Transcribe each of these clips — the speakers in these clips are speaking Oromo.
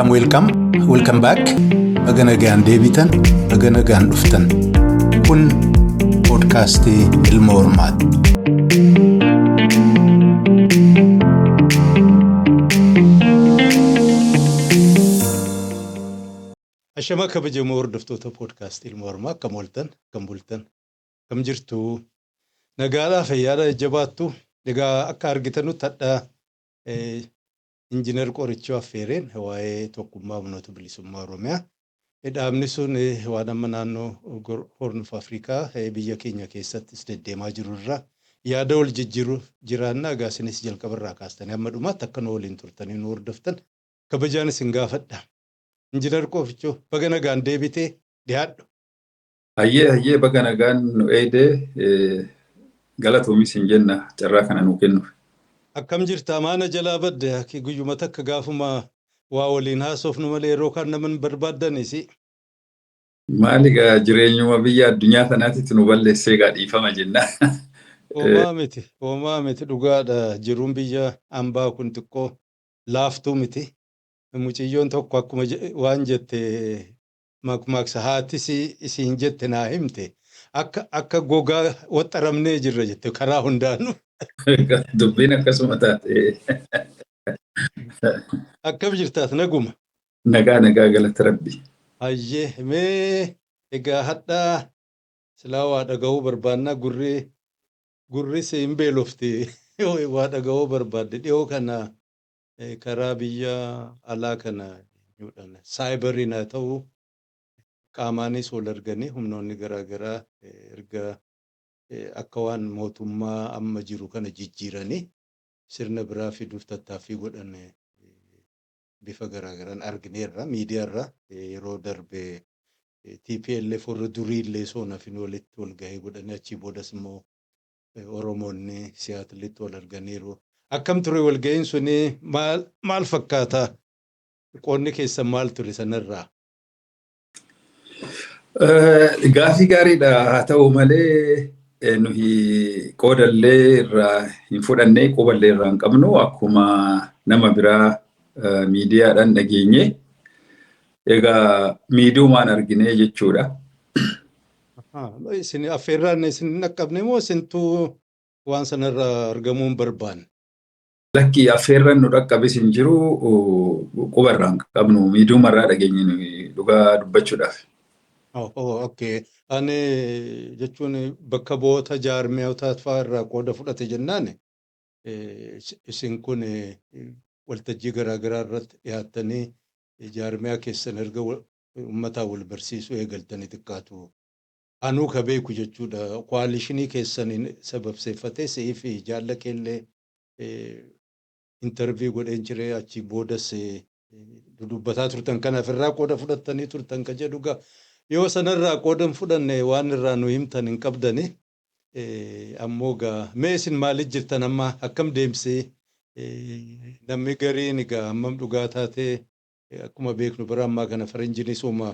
Welcome back. Baganagaan deebitan, baganagaan dhuftan. Kun podcastii Ilma Hormaati. Ashama kabajamoo hordoftoota podcastii Ilma Hormaa akkam ooltan, akkam bultan, akkam jirtu. Nagaalaa fayyaadha jabaattu. Egaa akka argitanutti hadhaa Injiinar Qorichoo Affeereen waa'ee tokkummaa humnoota bilisummaa Oromiyaa. Dhaabni sun waan amma naannoo Horn of Afrikaa biyya keenya keessattis deddeemaa jirurraa yaada wal jijjiiruuf jiraannaa agaasinis jalqabarraa kaastanii amma dhumaatti akka nu waliin turtanii nu hordoftan kabajaan isin gaafadha. Injiinar Qorichoo baga nagaan deebitee dhiyaadhu. Hayyee baga nagaan nu eedee galatoomis hin jenna carraa kana nu kennu. Akkam jirta maana jalaa badde guyyuma takka gaafuma waa waliin haasofnu malee yeroo kan naman barbaaddanisi. Maaligaa jireenyuma biyya addunyaa tanaatitti nu balleessee dhiifama jenna. Hoomaa miti dhugaadha jiruun biyya hambaa kun xiqqoo laaftuu miti. Muciyyoon tokko akkuma waan jette makmaaksa haati isiin jette naa himte akka gogaa waxxaramnee jirra jette karaa hundaanu. Dubbiin akkasuma taate. Akkam jirtaas naguma. Nagaa galata Rabbi. Hayyee mee egaa hadhaa silaa waa dhaga'uu barbaannaa gurri siin beelofti waa dhaga'uu barbaadde dhiyoo kana karaa biyya alaa kana saayibariin haa ta'u qaamaanis wal arganii humnoonni garaagaraa erga akka waan mootummaa amma jiru kana jijjiiranii sirna biraa fiduuf tattaaffii godhan bifa garaagaraan argineerra miidiyaarra yeroo darbe TPLF warra durii illee soonafin walitti wal gahee godhanii achii boodas immoo Oromoonni siyaatilitti wal arganiiru. Akkam ture wal gahiin suni maal fakkaata? Qoonni keessan maal ture sanarraa? Gaafii gaariidha haa ta'u malee nuyi qoodallee irraa hin fudhannee quballee irraa hin qabnu akkuma nama biraa miidiyaadhaan dhageenye egaa miidiyaadhaan argine jechuudha. Isin affeerraan isin hin dhaqqabne moo isintuu waan sanarraa argamuun barbaanne? Lakki affeerraan nu dhaqqabis hin jiru qubarraa hin qabnu miidiyaarraa dhageenye dhugaa dubbachuudhaaf. Okay. Ani jechuun bakka bu'oota jaarmiyaa fa'aa irraa qooda fudhate jennaan isin kun waltajjii garaagaraa irratti dhiyaattanii jaarmiyaa keessan erga uummataa wal barsiisuu eegaltanii xiqqaatu. Anuu ka beeku jechuudha. Koalishinii keessaniin sababseeffatee si'ii fi jaalla keellee intervii godheen jiree achii boodas dudubbataa turtan kanaaf irraa qooda fudhattanii turtan ka jedhugaa. Yoo sanarraa qoodan fudhanne waan irraa nu himtan hin qabdani ammoo gaa mee isin maaliif jirtan amma akkam deemsee namni gariin egaa hammam dhugaa taatee akkuma beeknu bara ammaa kana faranjiin isuma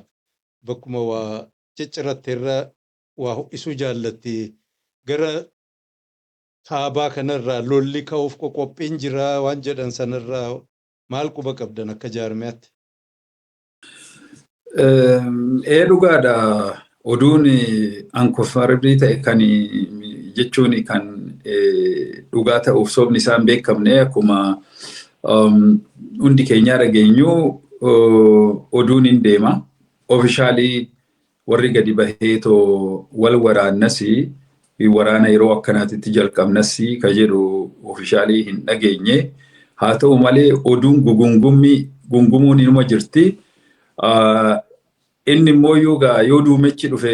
bakkuma waa cicciraatteerra waa ho'isuu jaallatti gara kaabaa kanarraa lolli ka'uuf qophiin jira waan jedhan sanarraa maal quba qabdan akka jaarmiyaatti? Dhugaadha oduun ankofarbii ta'e kan jechuun kan dhugaa ta'uuf sobni isaan beekamne akkuma hundi keenyaa dhageenyu oduun hin deema. Oofishaalii warri gadi baheetoo wal waraannasi waraana yeroo akkanaatitti jalqabnasi ka jedhu oofishaalii hin dhageenye. Haa ta'u malee oduun gungumuun inuma jirti. Inni immoo yoo duumechi dhufe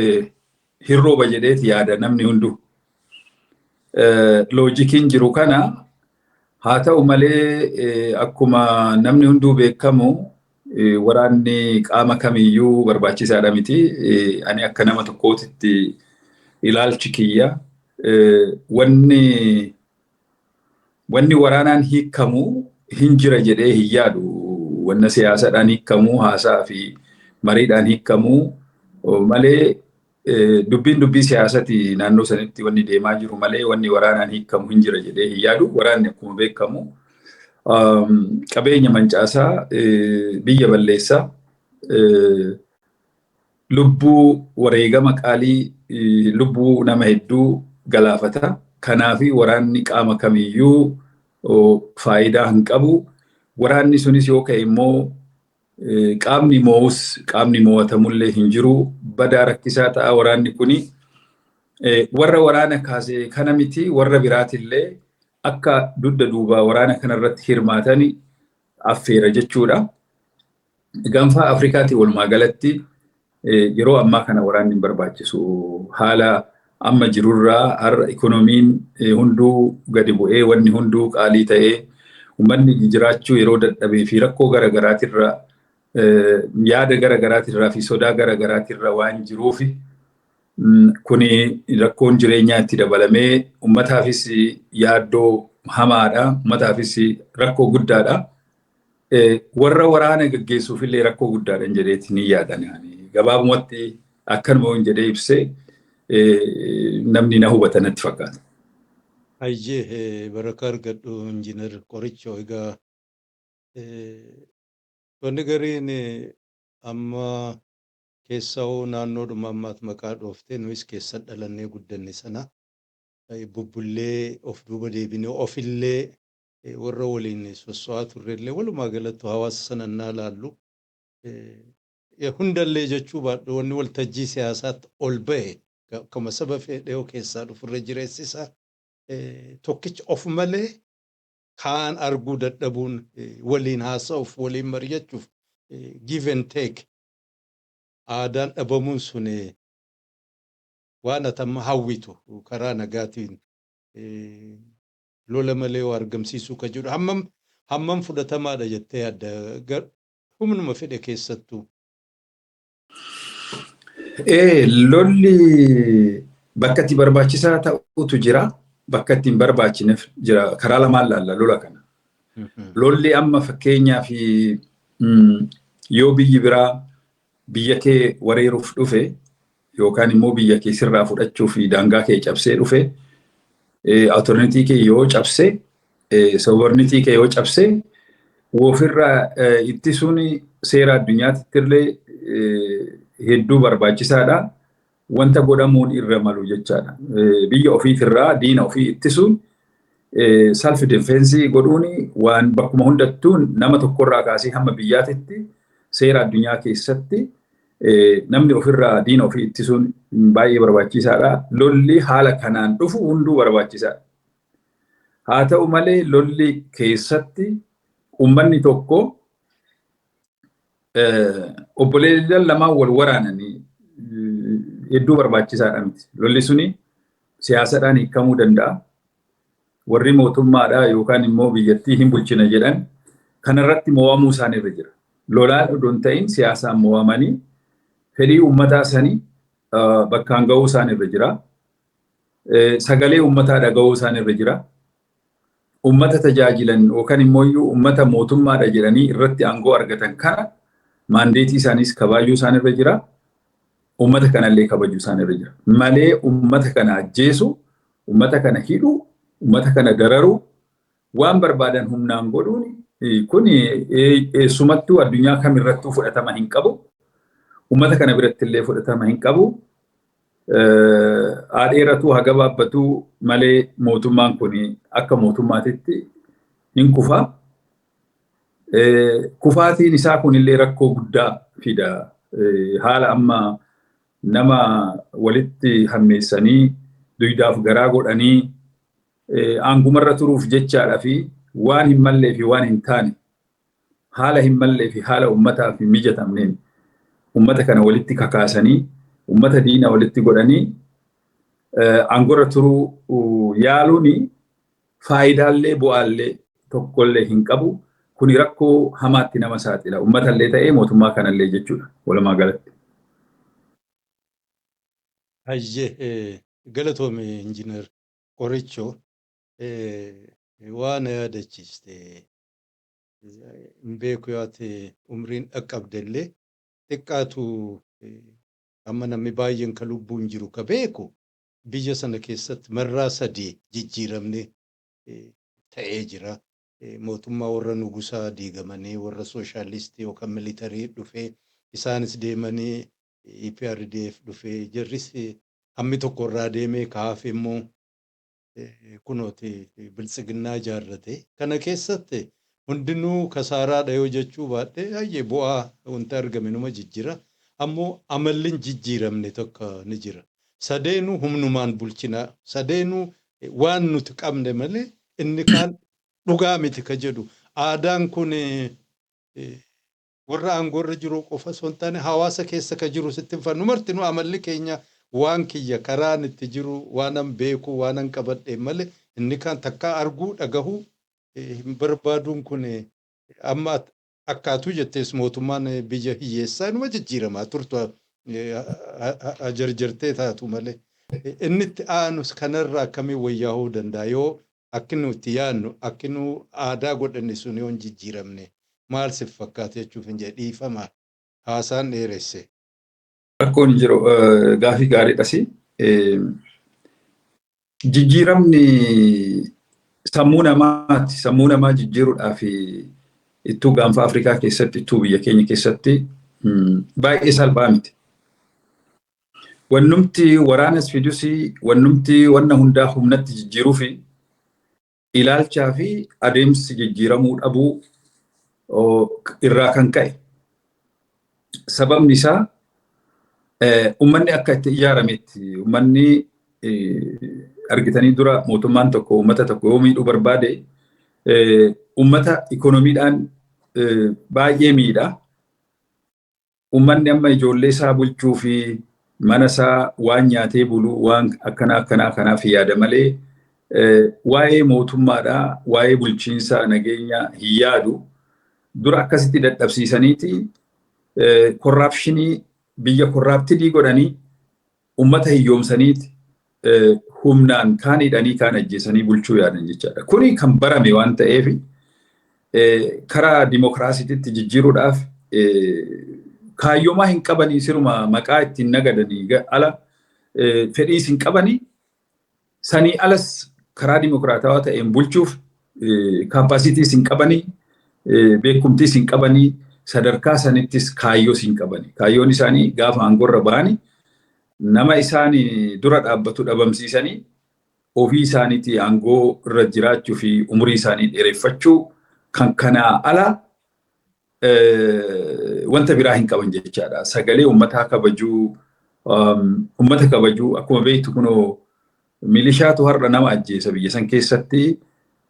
hirrooba jedheeti yaada namni hundu. Loojikiin jiru kana haa ta'u malee akkuma namni hunduu beekamu waraanni qaama kamiyyuu barbaachisaadha miti. Ani akka nama tokkootitti ilaalchi kiyya. Wanni waraanaan hiikamu hin jira jedhee hin yaadu. Wanna siyaasaadhaan hiikamu haasaa fi mariidhaan hiikamu malee dubbii siyaasati naannoo sanitti wanni deemaa jiru malee wanni waraanaan hiikamu hin jira jedhee hin yaadu. Waraanni akkuma beekamu qabeenya mancaasaa, biyya balleessaa, lubbuu wareegama qaalii, lubbuu nama hedduu galaafata. Kanaafi waraanni qaama kamiyyuu faayidaa hin qabu. Waraanni sunis yoo ka'e immoo qaamni mo'us qaamni mo'atamullee hin jiru. Badaa rakkisaa ta'a waraanni kuni. Warra waraana kaase kana miti warra biraatillee akka dudda duubaa waraana kanarratti hirmaatani affeera jechuudha. Gaanfa Afrikaatti walumaa galatti yeroo ammaa kana waraanni hin barbaachisu. Haala amma jirurraa har'a ikoonomiin hunduu gadi bu'ee wanni hunduu qaalii ta'ee uummanni jiraachuu yeroo dadhabee fi rakkoo garaagaraatirra yaada garaagaraatirraa fi sodaa garaagaraatirra waan jiruufi kuni rakkoon jireenyaa itti dabalamee uummataafis yaaddoo hamaadha. Uummataafis rakkoo guddaadha. Warra waraana gaggeessuuf illee rakkoo guddaadhaan jedheeti ni yaadan. Gabaabumatti akkanuma hin jedhee ibsee namni na hubata natti fakkaata. Hayyee baraka argadhu injiinar Qorichoo. Egaa wanni gariin amma keessaa naannoodhuma ammaatti maqaa dhooftee nuyis keessa dhalannee guddanne sana bubbullee of duuba deebinee ofillee warra waliin sosso'aa turrellee walumaa galatti hawaasa sana naa laallu hundallee jechuu baadhu wanni waltajjii siyaasaatti ol ba'e akkuma saba fedhee keessaa dhufurra jireessisa tokkicha of malee kaan arguu dadhabuun waliin haasa'uuf waliin mari'achuuf give and take aadaan dhabamuun sun waan atamma hawwitu karaa nagaatiin lola malee waa argamsiisuu ka jiru hammam fudhatamaadha jettee yaadda humnuma fedhe keessattuu. Lolli bakka itti barbaachisaa ta'utu jira, bakka itti hin barbaachifneef jira. Karaa lamaan laalla lola kana. Lolli amma fakkeenyaa fi yoo biyyi biraa biyya kee weeraruuf dhufe yookaan immoo biyya kee sirraa fudhachuu fi daangaa kee cabsee dhufe awutorinitii kee yoo cabse sovereignty kee yoo cabse ofirraa ittisuun seera addunyaatti illee hedduu barbaachisaadha. Wanta godhamuun irra malu jechaadha. Biyya ofiitirraa diina ofii ittisuun self defense godhuun waan bakkuma hundattuu nama tokkorraa kaasee hamma biyyaatitti seera addunyaa keessatti namni ofirraa diina ofii ittisuun baay'ee barbaachisaadha. Lolli haala kanaan dhufu hunduu barbaachisaadha. Haa ta'u malee lolli keessatti uummanni tokko obboleeyyan lamaan wal waraananii hedduu barbaachisaadha miti. Lolli suni siyaasadhaan hiikamuu danda'a. Warri mootummaadhaa yookaan immoo biyyattii hin bulchina jedhan kanarratti mo'amuu isaanirra jira. Lolaan odoo hin ta'in siyaasaan mo'amanii fedhii uummataa sanii bakkaan ga'uu isaanirra jira. Sagalee uummataa dhaga'uu isaanirra jira. Uummata tajaajilan yookaan immoo uummata mootummaadha jedhanii irratti aangoo argatan kana maandeetii isaaniis kabaajuu isaanirra jira. Uummata kanallee kabajuu isaanirra jira. Malee uummata kana ajjeesu, uummata kana hidhu, uummata kana dararu waan barbaadan humnaan godhuun kun eessumattuu addunyaa kamirrattuu fudhatama hin qabu. Uummata kana biratti illee fudhatama hin qabu. Aadheeratuu haa gabaabbatuu malee mootummaan kun akka mootummaatitti hin kufa. Kufaatiin isaa kunillee rakkoo guddaa fida. Haala amma nama walitti hammeessanii duydaaf garaa godhanii aangumarra turuuf jechaadhaa fi waan hin mallee fi waan hin taane haala hin mallee fi haala uummataaf hin mijatamneen uummata kana walitti kakaasanii uummata diina walitti godhanii aangorra turuu yaaluun faayidaallee bu'aallee tokkollee hin qabu. Kuni rakkoo hamaatti nama saaxila. Uummatallee ta'ee mootummaa kanallee jechuudha walumaa galatti. Hayyee galatoome injiinar Qorichoo waan yaadachiiste hin beeku yoo ta'e umriin dhaqqabdellee xiqqaatu amma namni baay'een ka lubbuun jiru ka beeku biyya sana keessatti marraa 3 jijjiiramne ta'ee jira. mootummaa warra nugusaa diigamanii warra sooshaalistii yookaan militarii dhufee isaanis deemanii EPRDF dhufee jarris hammi tokko irraa deemee kaaf immoo kunooti biltsiginnaa ijaarrate. Kana keessatti hundinuu kasaaraadha yoo jechuu baadhee hayyee bu'aa wanta argame numa jijjiira. Ammoo amalliin jijjiiramne tokko ni jira. Sadeenuu humnumaan bulchinaa. Sadeenuu waan nuti qabne malee inni kaan dhugaa miti ka jedhu. Aadaan kun warra aangoorra jiru qofa osoo hin taane hawaasa keessa ka jiru sitti hin fannu. Martinuu amalli keenya waan kiyya karaan itti jiru waanan beeku waanan qabadhe malee inni kaan takka arguu dhagahuu hin barbaaduun kun amma akkaatuu jettees mootummaan biyya hiyyeessaa inuma jijjiiramaa turtu jarjartee taatu malee inni itti aanus kanarraa akkamii wayyaa'uu danda'a yoo akkinu itti yaadnu akkinu aadaa godhanne sun yoo hin jijjiiramne maal siif fakkaata jechuuf hin jedhe dhiifama haasaan dheeresse. Rakkoon jiru gaafii gaariidhasi. Jijjiiramni sammuu namaati. Sammuu namaa jijjiiruudhaaf ittuu gaanfa Afrikaa keessatti ittuu biyya keenya keessatti baay'ee salphaa miti. Wannumti waraanas fidusi wannumti wanna hundaa humnatti jijjiiruu fi ilaalchaa fi adeemsi jijjiiramuu dhabuu irraa kan ka'e. Sababni isaa ummanni akka itti ijaarametti ummanni argitanii dura mootummaan tokko ummata tokko yoo miidhuu barbaade ummata ikonomiidhaan baay'ee miidha. Ummanni amma ijoollee isaa bulchuu fi mana isaa waan nyaatee bulu waan akkanaa yaada malee waa'ee mootummaadhaa waa'ee bulchiinsaa nageenya hin yaadu. Dura akkasitti dadhabsiisaniiti korraapshinii biyya korraaptidii godhanii ummata hiyyoomsaniiti humnaan kaan hidhanii kaan ajjeesanii bulchuu yaadan jechaadha. Kuni kan barame waan ta'eef karaa dimokiraasiitti jijjiiruudhaaf kaayyomaa hin qabanii siruma maqaa ittiin nagadanii ala fedhiis hin qabanii sanii alas karaa dimokiraatawaa ta'een bulchuuf kaapaasitiis hin qabanii beekumtiis hin qabanii sadarkaa sanittis kaayyoos hin qabanii. Kaayyoon isaanii gaafa aangoorra bahanii nama isaanii dura dhaabbatu dhabamsiisanii ofii isaaniitii aangoo irra jiraachuu fi umurii isaanii dheereffachuu kan kanaa ala wanta biraa hin qaban jechaadha. Sagalee uummataa kabajuu, uummata kabajuu akkuma beektu kunoo milishaatu har'a nama ajjeesa biyya san keessatti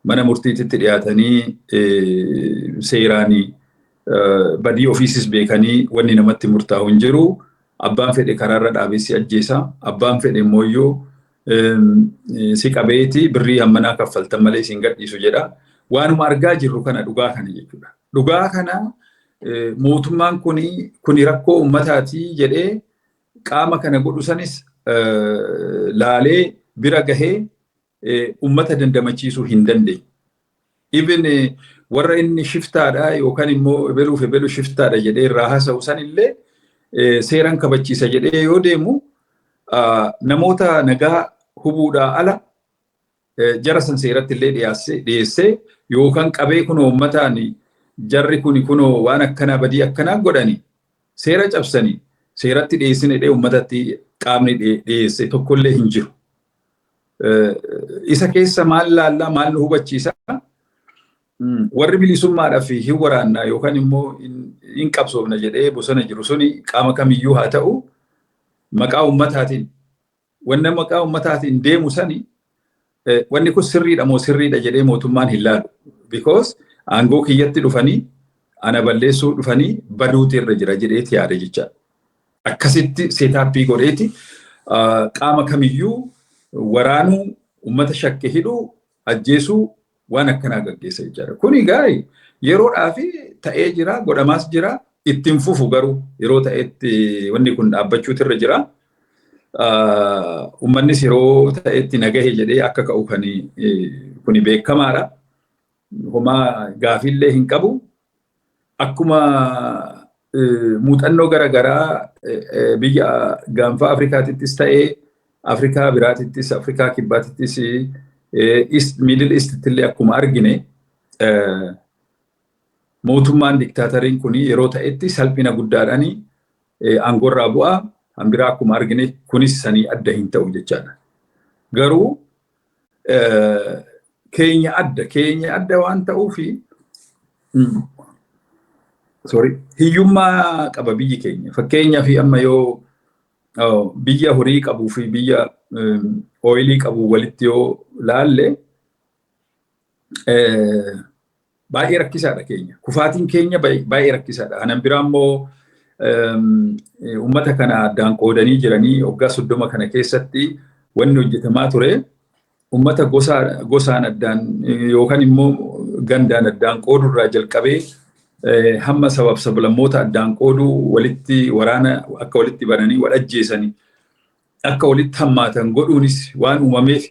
mana murtiititti dhiyaatanii seeraanii badii ofiisis beekanii wanni namatti murtaa'u hin jiru. Abbaan fedhe karaarra dhaabessi ajjeesa. Abbaan fedhe immoo si qabeeti birrii hammanaa kaffaltan malee si hin gadhiisu jedha. Waanuma argaa jirru kana dhugaa kana jechuudha. Dhugaa kana mootummaan kuni rakkoo ummataati jedhee qaama kana godhu sanis laalee bira gahee ummata dandamachiisuu hin dandeenye. Even warra inni shiftaadha yookaan immoo ebelu shiftaadha jedhee irraa haasa'u sanillee seeran kabachiisa jedhee yoo deemu namoota nagaa hubuudhaa ala jara san seeratti illee dhiyeessee yookaan qabee kunoo uummataan jarri kunoo waan akkanaa badii akkanaa godhanii seera cabsanii seeratti dhiyeessine dhee uummatatti qaamni dhiyeesse tokkollee hin jiru. Isa keessa maal laallaa maal nu hubachiisa? Warri bilisummaadhaaf hin waraannaa yookaan immoo hin qabsoofna jedhee bosona jiru suni qaama kamiyyuu haa ta'u maqaa ummataatiin wanna maqaa ummataatiin deemu sani wanni kun sirriidha moo sirriidha jedhee mootummaan hin laalu. Because aangoo kiyyatti dhufanii ana balleessuu dhufanii baduuti irra jira jedheeti yaada jecha. Akkasitti seetaappii godheeti qaama kamiyyuu waraanuu ummata shakke hidhuu ajjeesuu waan akkanaa gaggeessa jechaadha. Kuni gaari yeroodhaaf ta'ee jira, godhamaas jira, ittiin fufu garuu yeroo ta'etti wanni kun dhaabbachuutu irra jira. Uummannis yeroo ta'etti nagahee jedhee akka ka'u kuni beekamaadha. Homaa gaafiillee hin qabu. Akkuma muuxannoo garaagaraa biyya gaanfa Afrikaatittis ta'ee Afrikaa biraatittis, Afrikaa kibbaatittis Middle East illee akkuma argine mootummaan diktaatariin kun yeroo ta'etti salphina guddaadhaan aangorraa bu'aa hanbiraa akkuma argine kunis sanii adda hin ta'u jechaadha. Garuu keenya adda waan ta'uufi hiyyummaa qaba biyyi keenya. Fakkeenyaaf amma yoo biyya horii qabuu fi biyya ooyilii qabu walitti yoo laalle baay'ee rakkisaadha keenya. Kufaatiin keenya baay'ee rakkisaadha. Anan biraa immoo uummata kana addaan qoodanii jiranii waggaa 30 kana keessatti wanni hojjetamaa ture uummata gosaan addaan yookaan immoo gandaan addaan qoodurraa jalqabee hamma sablammoota addaan qooduu walitti waraana akka walitti bananii wal ajjeesanii akka walitti hammaatan godhuunis waan uumameef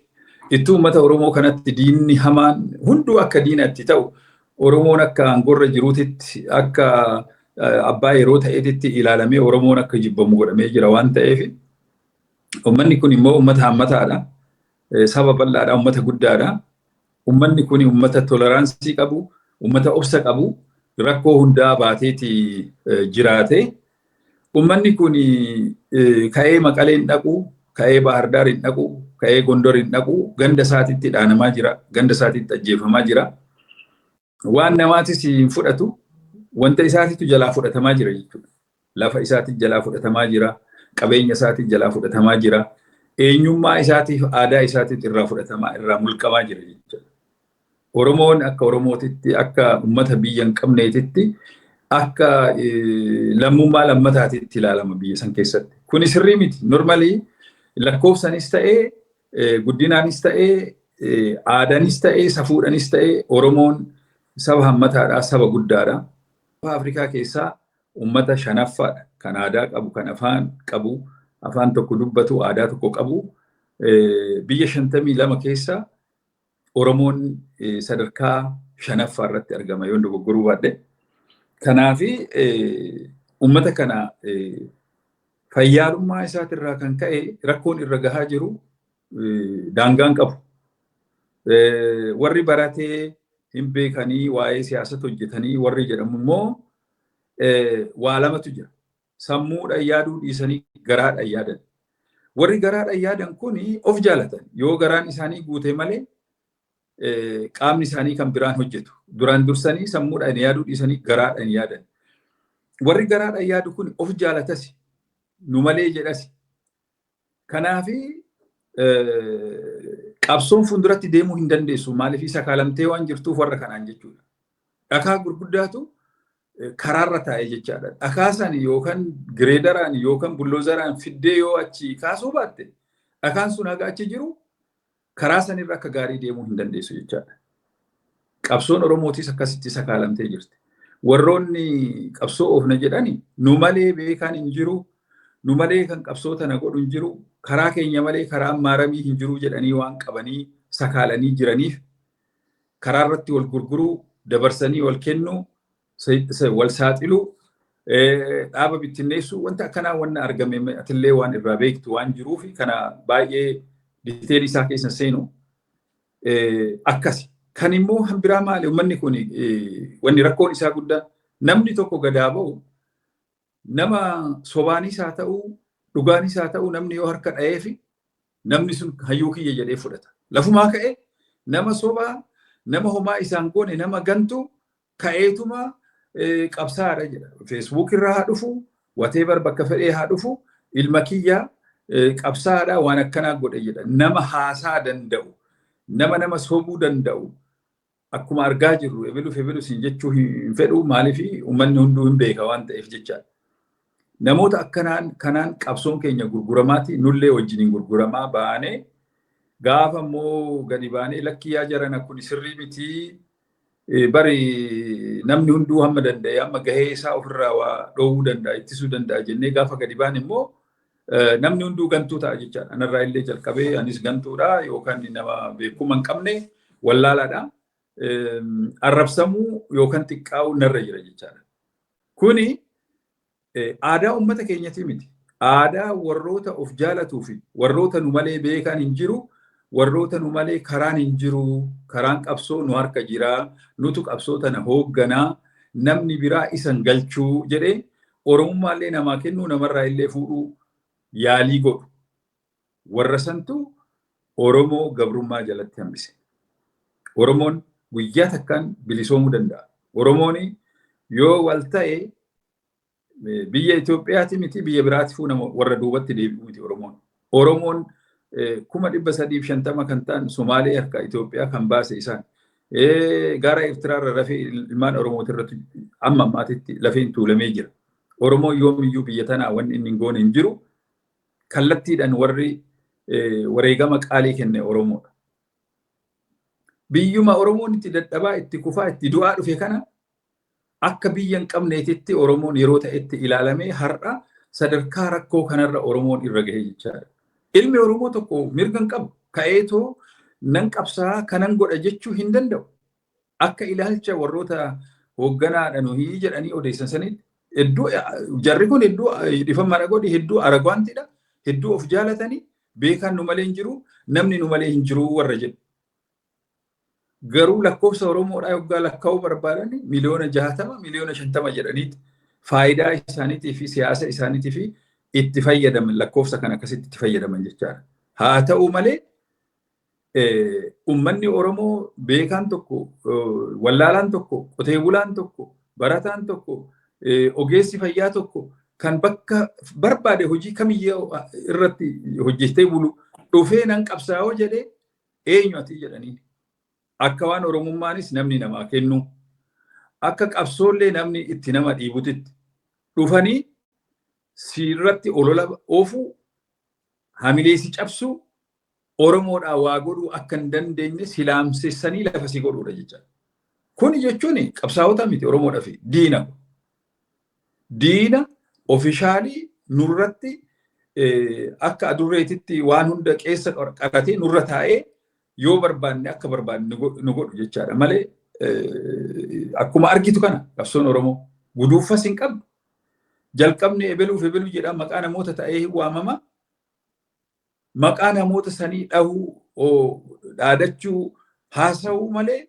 itti uummata Oromoo kanatti diinni hamaan hunduu akka diinatti ta'u Oromoon akka aangorra jiruutitti akka abbaa yeroo ta'eetitti ilaalamee Oromoon akka jibbamu godhamee jira waan ta'eef uummanni kun immoo uummata hammataadha. Saba bal'aadha, uummata guddaadha. Uummanni kun uummata toleraansii qabu, uummata obsa qabu, rakkoo hundaa baateeti jiraate. Uummanni kun ka'ee Maqalee hin dhaqu, ka'ee Bahar Daar hin dhaqu, ka'ee Gondor hin dhaqu, ganda isaatiitti dhaanamaa jira, ganda isaatiitti ajjeefamaa jira. Waan namaatis hin fudhatu, wanta isaatiitu jalaa fudhatamaa jira jechuudha. Lafa isaatiitti jalaa fudhatamaa jira, qabeenya isaatiitti jalaa fudhatamaa jira. Eenyummaa isaatiif aadaa isaatiif irraa fudhatamaa irraa mulqamaa jira jechuudha. Oromoon akka Oromootitti akka uummata biyya hin qabneetitti akka lammummaa lammataatitti ilaalama biyya san keessatti. Kuni sirrii miti. Normaalii lakkoofsanis ta'ee guddinaanis ta'ee aadaanis ta'ee safuudhanis ta'ee Oromoon saba hammataadha, saba guddaadha. Afrikaa keessaa uummata shanaffaadha. Kan aadaa qabu, kan afaan qabu. Afaan tokko dubbatu, aadaa tokko qabu. Biyya 52 keessa Oromoon sadarkaa shanaffaa irratti argama yoo dogoggoruu baadhe. Kanaaf uummata kana fayyaalummaa isaatirraa kan ka'e rakkoon irra gahaa jiru daangaan qabu. Warri baratee hin beekanii waa'ee siyaasatti hojjetanii warri jedhamu immoo waa lamatu jira. Sammuudhaan yaaduu dhiisanii garaadhaan yaadan. Warri garaadhaan yaadan kun of jaalatan. Yoo garaan isaanii guute malee qaamni isaanii kan biraan hojjetu. Duraan dursanii sammuudhaan yaaduu dhiisanii garaadhaan yaadan. Warri garaadhaan yaadu kun of jaalatas. Nu malee jedhas. Kanaaf qabsoon fuulduratti deemuu hin dandeessu. Maaliif isa kaalamtee waan jirtuuf warra kanaan jechuudha. Dhakaa gurguddaatu karaarra taa'ee jechaadha. Dhakaasaan yookaan gireedaraan yookaan bulloozaraan fiddee yoo achi kaasuu baatte dhakaan sun haga achi jiru karaa sanirra akka gaarii deemuu hin dandeessu jechaadha. Qabsoon Oromootis akkasitti sakaalamtee jirti. Warroonni qabsoo oofna jedhani nu malee beekaan hin jiru, nu malee kan qabsoo tana godhu hin jiru, karaa keenya malee karaa maaramii hin jiru jedhanii waan qabanii sakaalanii jiraniif karaa irratti wal gurguruu, dabarsanii wal kennuu, wal saaxiluu, dhaaba bittinneessuu wanta akkanaa wanna argame atillee waan irraa beektu waan jiruuf kana baay'ee diteelii isaa keessa seenu akkasi. Kan immoo hanbiraa maali uummanni kun wanni rakkoon isaa guddaa namni tokko gadaa ba'u nama sobaanis haa ta'uu dhugaanis haa ta'uu namni yoo harka dha'eef namni sun hayyuu kiyya jedhee fudhata. Lafumaa ka'e nama sobaa nama homaa isaan goone nama gantu ka'eetuma qabsaadha jedha. Facebook irraa haa dhufu, whatever bakka fedhee haa dhufu, ilma kiyyaa qabsaadha waan akkanaa godhe jedha. Nama haasaa danda'u, nama sobuu danda'u. Akkuma argaa jirru ebeluuf siin jechuu hin fedhu maaliif uummanni hunduu hin beeka waan ta'eef jechaadha. Namoota kanaan qabsoon keenya gurguramaati nullee wajjiniin gurguramaa baanee gaafa immoo gadi baanee lakkiyyaa jaran kun sirrii mitii bari namni hunduu hamma danda'e amma gahee isaa ofirraa waa dhoowwuu danda'a ittisuu danda'a jennee gaafa gadi baan immoo namni hunduu gantuu ta'a jechaadha. Anarraa illee jalqabee anis gantuudha yookaan nama beekuma hin qabne wallaalaadha. Arrabsamuu yookaan xiqqaa'uu narra jira jechaadha. Kuni aadaa uummata keenyati miti. Aadaa warroota of jaalatuu fi warroota nu malee beekan hin jiru warroota nu malee karaan hin jiru, karaan qabsoo nu harka jira, nutu qabsoo tana hoogganaa, namni biraa isan galchuu jedhee Oromummaallee namaa kennuu namarraa illee fuudhuu yaalii godhu. Warra santu Oromoo gabrummaa jalatti hambise. Oromoon guyyaa takkaan bilisoomuu danda'a. Oromoon yoo wal ta'e biyya Itoophiyaati miti biyya biraati fuunama warra duubatti deebi'u miti Oromoon. Oromoon 350 kan ta'an Somaalee harka Itoophiyaa kan baase isaan. Gara Eertiraarra lafee ilmaan Oromooti irratti amma ammaatitti lafeen tuulamee jira. Oromoon yoomiyyuu biyya tanaa wanni inni hin goone hin jiru. Kallattiidhaan warri wareegama qaalii kenne Oromoodha. Biyyuma Oromoon itti dadhabaa, itti kufaa, itti du'aa dhufe kana akka biyya hin qabneetitti Oromoon yeroo ta'etti ilaalamee har'a sadarkaa rakkoo kanarra Oromoon irra gahee jechaadha. Ilmi Oromoo tokko mirga hin qabu. Ka'eetoo nan qabsaa kanan godha jechuu hin danda'u. Akka ilaalcha warroota hoogganaadha nuyi jedhanii odeessan sanitti hedduu jarri kun hedduu dhiifama godhi hedduu aragwaantidha. Hedduu of jaalatanii beekan nu malee hin jiru, namni nu malee hin jiru warra jedhu. Garuu lakkoofsa Oromoodhaa yoggaa lakkaa'uu barbaadan miliyoona 60, miliyoona 50 jedhaniiti faayidaa isaaniitii fi siyaasa isaaniitii fi itti fayyadaman lakkoofsa kan akkasitti itti fayyadaman jechaadha. Haa ta'u malee ummanni Oromoo beekaan tokko, wallaalaan tokko, qotee bulaan tokko, barataan tokko, ogeessi fayyaa tokko kan bakka barbaade hojii kamiyyuu irratti hojjetee bulu dhufee nan qabsaa'oo jedhee eenyu ati jedhanii. Akka waan Oromummaanis namni namaa kennu, akka qabsoollee namni itti nama dhiibutitti dhufanii sirratti olola oofuu, hamilee si cabsuu, Oromoodhaa waa godhuu akka hin dandeenye silaamsessanii lafa si godhuudha jecha. Kun jechuun qabsaa'ota miti Oromoodhaa fi diina. Diina ofishaalii nurratti akka adurreetitti waan hunda keessa qaqatee nurra taa'ee yoo barbaanne akka barbaanne nu godhu jechaadha malee akkuma argitu kana qabsoon Oromoo guduufas hin qabdu. Jalqabni ebeluuf ebeluu jedha maqaa namoota ta'ee waamama. Maqaa namoota sanii dhahuu, dhaadachuu, haasa'uu malee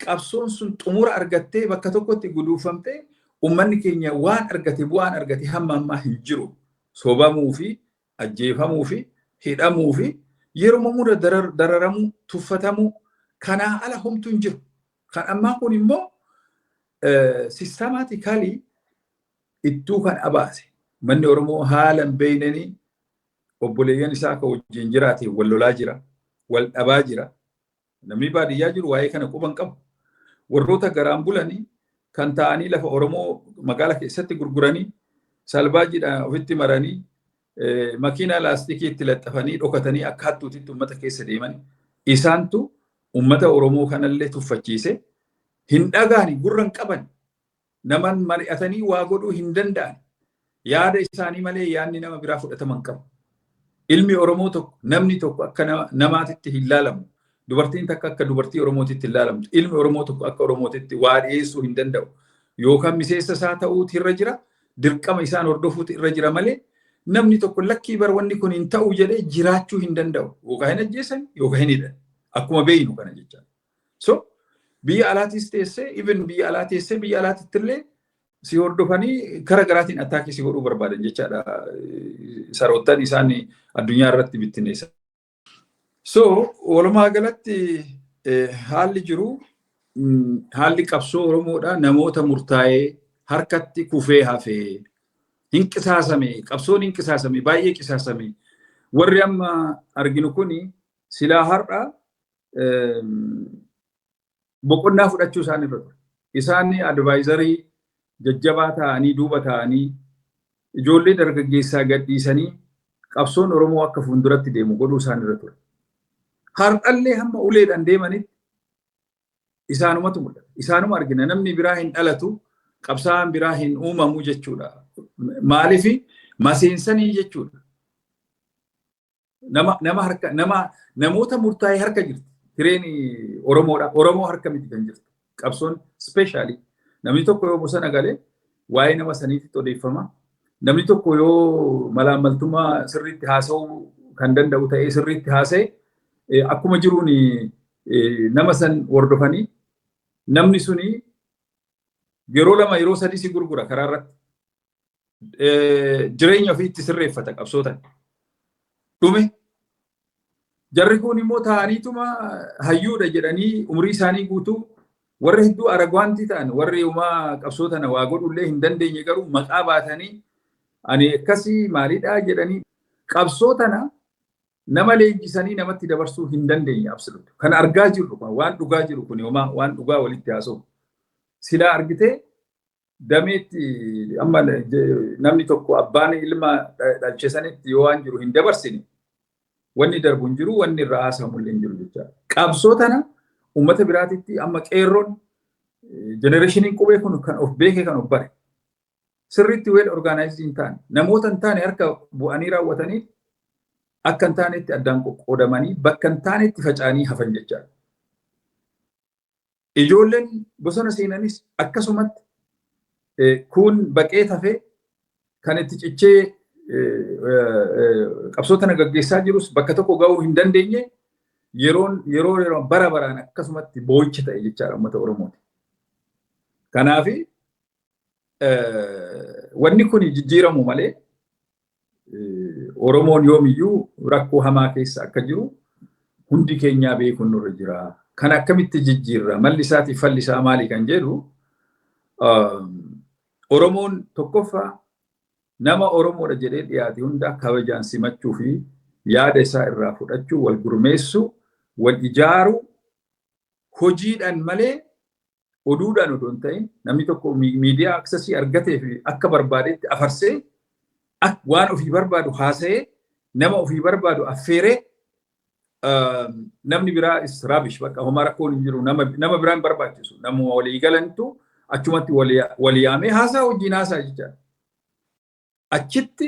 qabsoon sun xumura argattee bakka tokkotti guduufamtee ummanni keenya waan argate bu'aan argate hamma ammaa hin jiru. Sobamuu fi ajjeefamuu fi hidhamuu fi yeroo mura dararamuu, tuffatamuu kanaa ala homtuu hin jiru. Kan ammaa kun immoo sistemaatikaalii ittuu kan abaase. Manni Oromoo haala hin beeynanii obboleeyyan isaa akka wajjin jiraate wal lolaa jira, wal dhabaa jira. Namni baadiyyaa jiru waa'ee kana quba hin qabu. Warroota garaan bulanii kan ta'anii lafa Oromoo magaalaa keessatti gurguranii salbaajiidhaan ofitti maranii makiinaa laastikii itti laxxafanii dhokatanii akka hattuutitti uummata keessa deeman isaantu uummata Oromoo kanallee tuffachiise hin dhagaani gurra hin qaban naman mari'atanii waa godhuu hin danda'an yaada isaanii malee yaadni nama biraa fudhataman qabu. Ilmi Oromoo tokko namni tokko akka namaatitti hin laalamu. Dubartiin takka akka dubartii Oromootitti hin laalamtu. Ilmi Oromoo tokko akka Oromootitti waa dhiyeessuu hin danda'u. Yookaan miseensa isaa ta'uuti irra jira, dirqama isaan hordofuuti irra jira malee namni tokko lakkii bar wanni kun hin ta'u jedhee jiraachuu hin danda'u. Yookaan hin ajjeesan yookaan hin hidhan. Akkuma beeynu kana jecha. So biyya alaatis teessee, even biyya alaa teessee biyya alaatitti illee si hordofanii karaa garaatiin attaakii si godhuu barbaadan jechaadha. Saroottan isaan addunyaa irratti bittinneessan. So walumaa galatti haalli jiru haalli qabsoo Oromoodha namoota murtaa'ee harkatti kufee hafee hin qisaasame qabsoon hin qisaasame baay'ee qisaasame warri amma arginu kuni silaa har'a boqonnaa fudhachuu isaan irra ture. Isaan advaayizarii jajjabaa ta'anii duuba ta'anii ijoollee dargaggeessaa gadhiisanii qabsoon Oromoo akka fuulduratti deemu godhuu isaan irra ture. Har'allee hamma uleedhaan deemanitti isaanumatu mul'ata. Isaanuma argina namni biraa hin dhalatu qabsaa'aan biraa hin uumamu jechuudha. Maaliif maseensanii jechuudha. Namoota murtaa'ee harka jirti. Tireen Oromoodha. Oromoo harka miti kan jirti. Qabsoon speeshaalii. Namni tokko yoo bosona galee waa'ee nama saniitti odeeffama. Namni tokko yoo malaammaltummaa sirriitti haasa'uu kan danda'u ta'ee sirriitti haasa'e akkuma jiruun nama san hordofanii namni suni yeroo lama yeroo sadii si gurgura karaa irratti. Jireenya ofii itti sirreeffata qabsootan. Dhume jarri kun immoo ta'aniituma hayyuudha jedhanii umrii isaanii guutuu warri hedduu aragwaantii ta'an warri uumaa qabsootana waa godhullee hin dandeenye garuu maqaa baatanii ani akkasii maalidhaa jedhanii qabsootana nama leenjisanii namatti dabarsuu hin dandeenye absoluut. Kan argaa jirru kun waan dhugaa jiru kun waan dhugaa walitti haasa'u. Silaa argitee dameetti amma namni tokko abbaan ilma dhalchesanitti yoo waan jiru hin dabarsine wanni darbu hin jiru wanni irraa haasamu illee hin jiru jechuudha. Qabsootana uummata biraatitti amma qeerroon jenereeshiniin qubee kun kan of beekee kan of bare. Sirriitti weel orgaanaayizii hin taane namoota hin taane harka bu'anii raawwatanii akka hin taanetti addaan qoqqoodamanii bakka hin taanetti faca'anii hafan jechaadha. Ijoolleen bosona seenanis akkasumatti kun baqee tafee kan itti cichee qabsootana gaggeessaa jirus bakka tokko ga'uu hin dandeenye yeroo bara baraan akkasumatti boo'icha ta'e jechaadha uummata Oromooti. Kanaaf wanni kun jijjiiramu malee Oromoon yoomiyyuu rakkoo hamaa keessa akka jiru hundi keenyaa beekuun nurra jira. Kan akkamitti jijjiirra malli isaatiif falli isaa maali kan jedhu Oromoon tokkoffaa nama Oromoodha jedhee dhiyaate hunda kabajaan simachuu fi yaada isaa irraa fudhachuu wal gurmeessu wal ijaaru hojiidhaan malee oduudhaan odoo hin ta'in namni tokko miidiyaa aksesii argatee fi akka barbaadetti afarsee waan ofii barbaadu haasa'ee nama ofii barbaadu affeeree namni biraa is rubbish bakka homaa rakkoon hin jiru nama biraan barbaachisu namuma walii galantu achumatti walii yaamee haasaa wajjin haasaa jechaadha. Achitti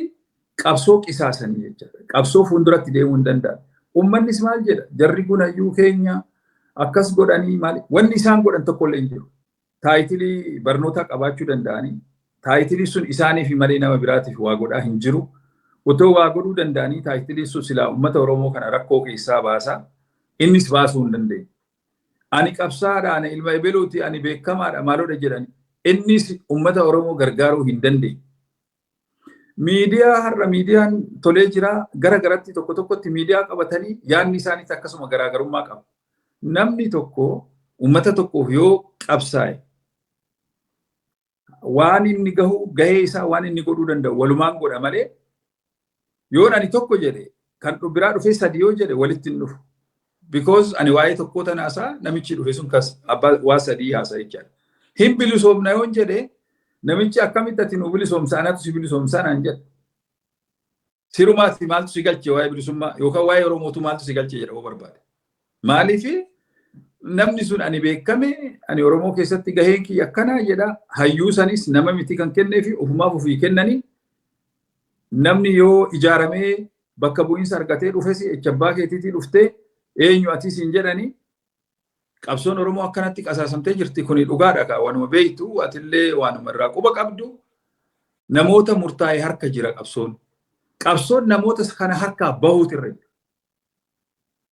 qabsoo qisaasanii jechaadha. Qabsoo fuulduratti deemuu hin danda'an. Uummannis maal jedha jarri kun hayyuu keenya akkas godhanii maali wanni isaan godhan tokkollee hin jiru. Taayitilii barnootaa qabaachuu danda'anii taayitilii sun isaaniif malee nama biraatiif waa godhaa hin jiru. Otoo waa godhuu danda'anii taayitilii sun silaa uummata Oromoo kana rakkoo keessaa baasaa innis baasuu hin dandeenye. Ani qabsaadha, ani ilma ebeluuti, ani beekamaadha maaloodha jedhani innis uummata Oromoo gargaaruu hin dandeenye. Miidiyaa har'a miidiyaan tolee jira gara garatti tokko tokkotti miidiyaa qabatanii yaadni isaaniis akkasuma garaagarummaa qaba. Namni tokko uummata tokkoof yoo qabsaa'e waan inni gahu gahee isaa waan inni godhuu danda'u walumaan godha malee yoo ani tokko jedhe kan biraa dhufee sadii yoo jedhe walitti hin dhufu. Because ani waa'ee tokkoo tanaasaa namichi dhufe sun waa sadii haasa jechaadha. Hin bilisoomna yoo jedhe namichi akkamitti ati nu bilisoomsa anaatu si bilisoomsaa naan jedha. Sirumaatti maaltu si galche waa'ee bilisummaa yookaan waa'ee Oromootu maaltu si galche jedha barbaade. Maaliif namni sun ani beekame ani Oromoo keessatti gaheen kiyya akkanaa jedha hayyuu sanis nama miti kan kennee fi ofumaaf ofii kennanii namni yoo ijaaramee bakka bu'iinsa argatee dhufes echabbaa keetiitii dhuftee eenyu atis hin jedhanii qabsoon Oromoo akkanatti qasaasamtee jirti kuni dhugaadha waanuma beektu atillee waanuma irraa quba qabdu namoota murtaa'e harka jira qabsoon. Qabsoon namoota kana harkaa bahuutu irra jira.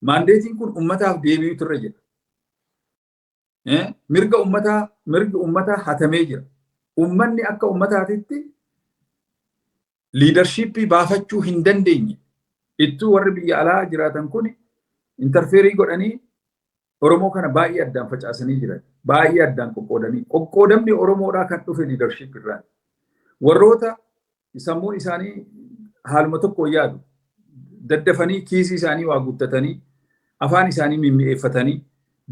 Maandeetiin kun uummataaf deebi'uutu irra jira. Mirga uummataa hatamee jira. Uummanni akka uummataatitti liidarshiippii baafachuu hin dandeenye. Ittuu warri biyya alaa jiraatan kun interfeerii godhanii Oromoo kana baay'ee addaan facaasanii jiran. Baay'ee addaan qoqqoodanii. Qoqqoodamni Oromoodhaa kan dhufe liidarshiip irraan. Warroota sammuun isaanii haaluma tokko yaadu daddafanii kiisii isaanii waa guuttatanii afaan isaanii mimmi'eeffatanii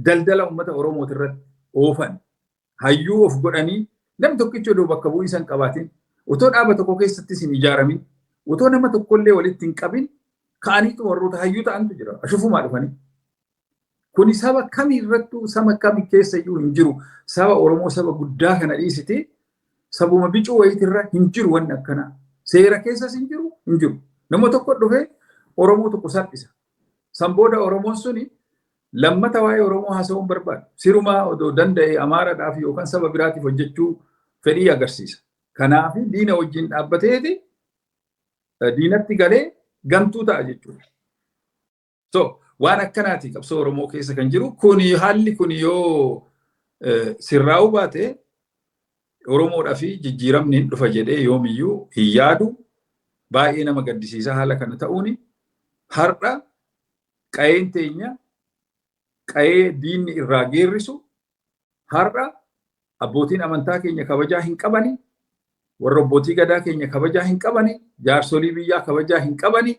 daldala uummata Oromooti irratti oofan hayyuu of godhanii namni tokkichi odoo bakka bu'iinsa hin qabaatin otoo dhaaba tokko keessattis hin ijaaramin otoo nama tokkollee walitti hin qabin ka'aniitu warroota hayyuu ta'antu jira ashufumaa dhufanii. Kuni saba kamirrattuu sama kami keessa iyyuu hin jiru saba Oromoo saba guddaa kana dhiisite sabuma bicuu wayiitirra hin jiru wanni akkanaa. Seera keessas hin jiru. Nama tokko dhufee Oromoo tokko salphisa. San booda Oromoon suni lammata waa'ee Oromoo haasa'uun barbaadu. Sirumaa odoo danda'e Amaaraadhaaf yookaan saba biraatiif hojjechuu fedhii agarsiisa. Kanaaf diina wajjin dhaabbateeti diinatti galee gantuu ta'a jechuudha. So waan akkanaati qabsoo Oromoo keessa kan jiru. Kuni haalli kun yoo sirraa'uu baate Oromoodhaa fi jijjiiramni hin dhufa jedhee yoomiyyuu hin yaadu. Baay'ee nama gaddisiisa haala kana ta'uuni. Har'a qa'een teenya qa'ee diinni irraa geerrisu har'a abbootiin amantaa keenya kabajaa hin qabani, warra abbootii gadaa keenya kabajaa hin qabani, jaarsolii biyyaa kabajaa hin qabani.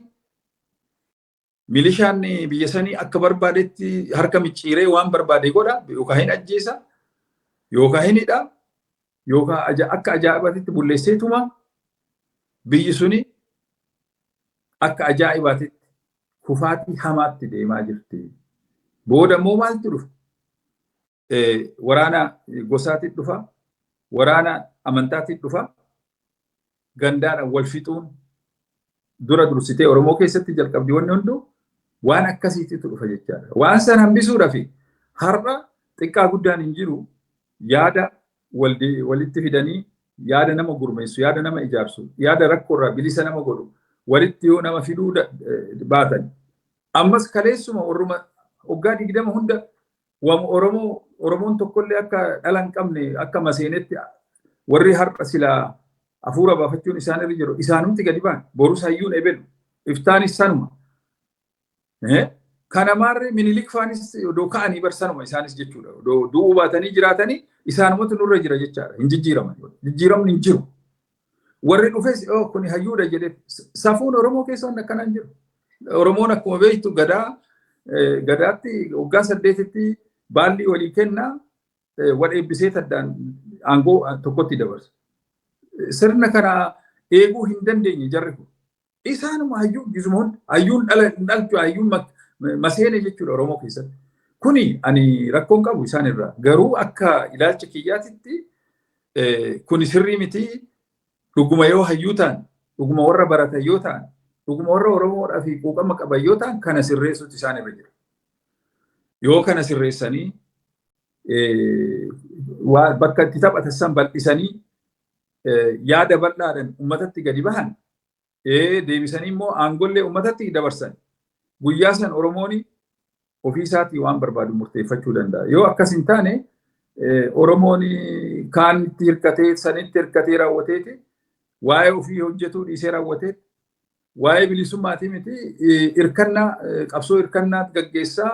Milishaan biyya sanii akka barbaadetti harka micciiree waan barbaade godha, yookaan hin ajjeesa, yookaan hin hidha, yookaan akka ajaa'ibaatti bulleesseetuma biyyi suni akka ajaa'ibaatti kufaatii hamaatti deemaa jirti. Booda immoo maaltu dhufa? Waraana gosaatiin dhufa, waraana amantaatiin dhufa, gandaadhaan wal fixuun dura dursitee Oromoo keessatti jalqabdi wanni hunduu waan akkasiitu dhufa jechaadha. Waan san hambisuudhaaf har'a xiqqaa guddaan hin jiru yaada walitti fidanii yaada nama gurmeessu, yaada nama ijaarsu, yaada rakkoorraa bilisa nama godhu walitti yoo nama fiduu baatan. Ammas kaleessuma warruma waggaa 20 hunda Oromoon tokkollee akka dhala hin qabne akka maseenetti warri har'a silaa hafuura baafachuun isaan irra jiru isaanumti gadi ba'an borus hayyuun ebelu iftaanis sanuma. Kana maarree Minilik faanis odoo ka'anii barsanuma isaanis jechuudha. Odoo du'uu baatanii jiraatanii isaanumatu nurra jira jechaadha. Hin jijjiiraman. Jijjiiramni hin jiru. Warri dhufes kuni hayyuudha jedhee safuun Oromoo keessa waan akkanaa hin jiru. Oromoon akkuma beektu gadaatti waggaa 8tti baalli walii kennaa wal eebbisee taddaan aangoo tokkotti dabarsa. Sirna kana eeguu hin dandeenye jarri kun. Isaanuma hayyuu gisuma hunda hayyuun dhalchu hayyuun maseene jechuudha Oromoo keessatti. Kuni ani rakkoon qabu isaan irraa. Garuu akka ilaalcha kiyyaatitti kuni sirrii miti. Dhuguma yoo hayyuu ta'an, dhuguma warra baratan yoo ta'an, dhuguma warra Oromoodhaa fi quuqama qaban yoo ta'an kana sirreessuutu isaan irra jira. Yoo kana sirreessanii bakka itti taphatan san bal'isanii yaada bal'aadhaan uummatatti gadi bahan deebisanii immoo aangollee uummatatti dabarsan guyyaa san Oromoon ofii isaatii waan barbaadu murteeffachuu danda'a. Yoo akkas hin taane Oromoon kaan itti hirkatee sanitti hirkatee raawwateeti waa'ee ofii hojjetuu dhiisee raawwatee waa'ee bilisummaatii miti qabsoo hirkannaa gaggeessaa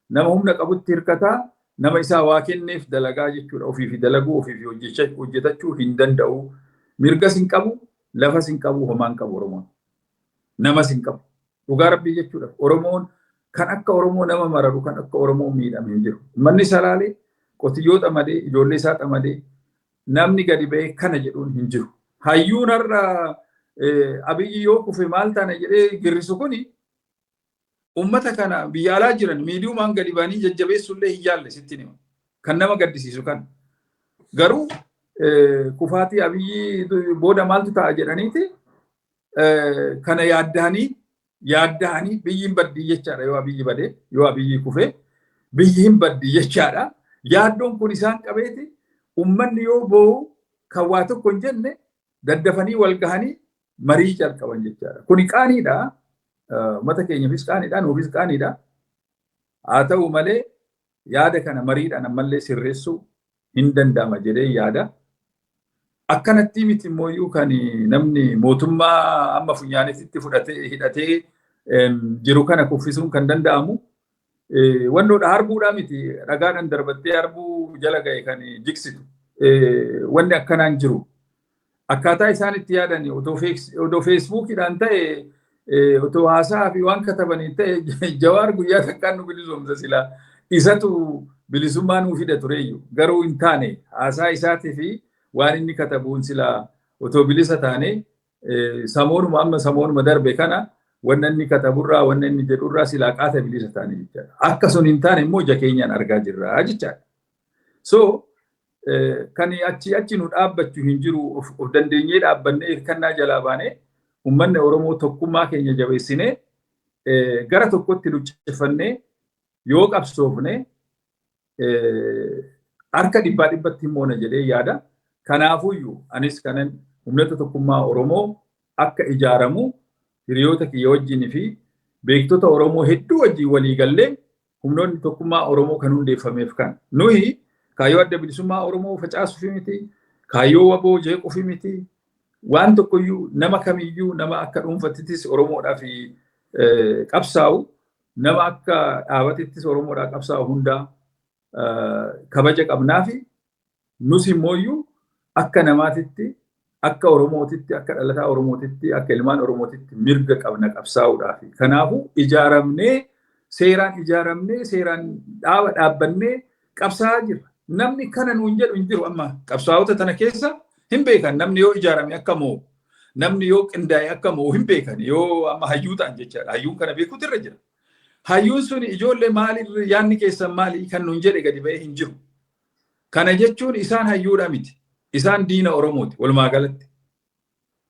nama humna qabutti hirkataa nama isaa waa kenneef dalagaa jechuudha. Ofii fi dalaguu ofii fi hojjetachuu hin danda'u. Mirgas hin qabu, lafas hin qabu, homaan qabu Oromoon. Namas hin qabu. Dhugaa Rabbii jechuudha. Oromoon kan akka Oromoo nama mararu kan akka Oromoo miidhame hin jiru. Manni salaalee qotiyyoo xamadee ijoollee isaa xamadee namni gadi ba'ee kana jedhuun hin jiru. Hayyuun har'a Abiyyi yoo kufe maal taana jedhee girrisu kuni ummata kana biyya alaa jiran miidiyumaan gadi ba'anii jajjabeessullee hin jaalle sitti nima. Kan nama gaddisiisu kan. Garuu kufaatii Abiyyi booda maaltu ta'a jedhaniiti kana yaadda'anii biyyi hin baddii jechaadha yoo Abiyyi badee yoo Abiyyi kufe biyyi hin baddii jechaadha. Yaaddoon kun isaan qabeeti ummanni yoo boo'u kan waa tokko hin jenne daddafanii wal gahanii marii jalqaban jechaadha. Kuni qaaniidha. Uummata keenyaafis qaaniidha, nuufis qaaniidha. Haa ta'u malee yaada kana mariidhaan ammallee sirreessuu hin danda'ama jedhee yaada. Akkanatti miti immoo kan namni mootummaa amma funyaanitti fudhatee hidhatee jiru kana kuffisuun kan danda'amu. Wannoodha harbuudhaa miti dhagaadhaan darbattee harbuu jala ga'e kan jiksitu. Wanni akkanaan jiru. Akkaataa isaan itti yaadan odoo feesbuukiidhaan ta'e otoo haasaa fi waan katabanii ta'e Jawaar guyyaa takkaan nu bilisoomsa silaa isatu bilisummaa nuu fida tureeyyu. Garuu hin taane haasaa isaatii fi waan inni katabuun silaa otoo bilisa taane samoonuma darbe kana wanna inni kataburraa wanna inni jedhurraa silaa qaata bilisa taane jechaadha. Akka sun hin taane immoo ija keenyaan argaa jirra jechaadha. So kan achi nu dhaabbachuu hin jiru of dandeenyee dhaabbannee hirkannaa jalaa baanee ummanni Oromoo tokkummaa keenya jabeessinee gara tokkotti lucceffannee yoo qabsoofne harka dhibbatti himoona jedhee yaada. Kanaafuyyuu anis kanan humnata tokkummaa Oromoo akka ijaaramu hiriyoota kiyya wajjin fi beektota Oromoo hedduu wajjin walii gallee humnoonni tokkummaa Oromoo kan hundeeffameef kan. Nuyi kaayyoo adda bilisummaa Oromoo facaasuuf miti, kaayyoo waboo jeequuf miti. Waan tokkoyyuu nama kamiyyuu nama akka dhuunfatittis Oromoodhaaf qabsaa'u, nama akka dhaabatittis Oromoodhaaf qabsaa'u hundaa kabaja qabnaa fi nus immooyyuu akka namaatitti, akka Oromootitti, akka dhalataa Oromootitti, akka ilmaan Oromootitti mirga qabna qabsaa'uudhaaf. Kanaafuu seeraan dhaabbannee qabsaa'aa jirra. Namni kana nuun jedhu hin jiru amma qabsaa'ota tana keessa hin beekan. Namni yoo ijaarame akka moo, namni yoo qindaa'e akka moo hin beekan. Yoo amma hayyuu ta'an jechaadha. Hayyuun kana beekuutu irra jira. Hayyuun sun ijoollee maaliif yaadni keessan maali kan nuun jedhe gadi ba'ee hin jiru. Kana jechuun isaan hayyuudha miti. Isaan diina Oromooti walumaa galatti.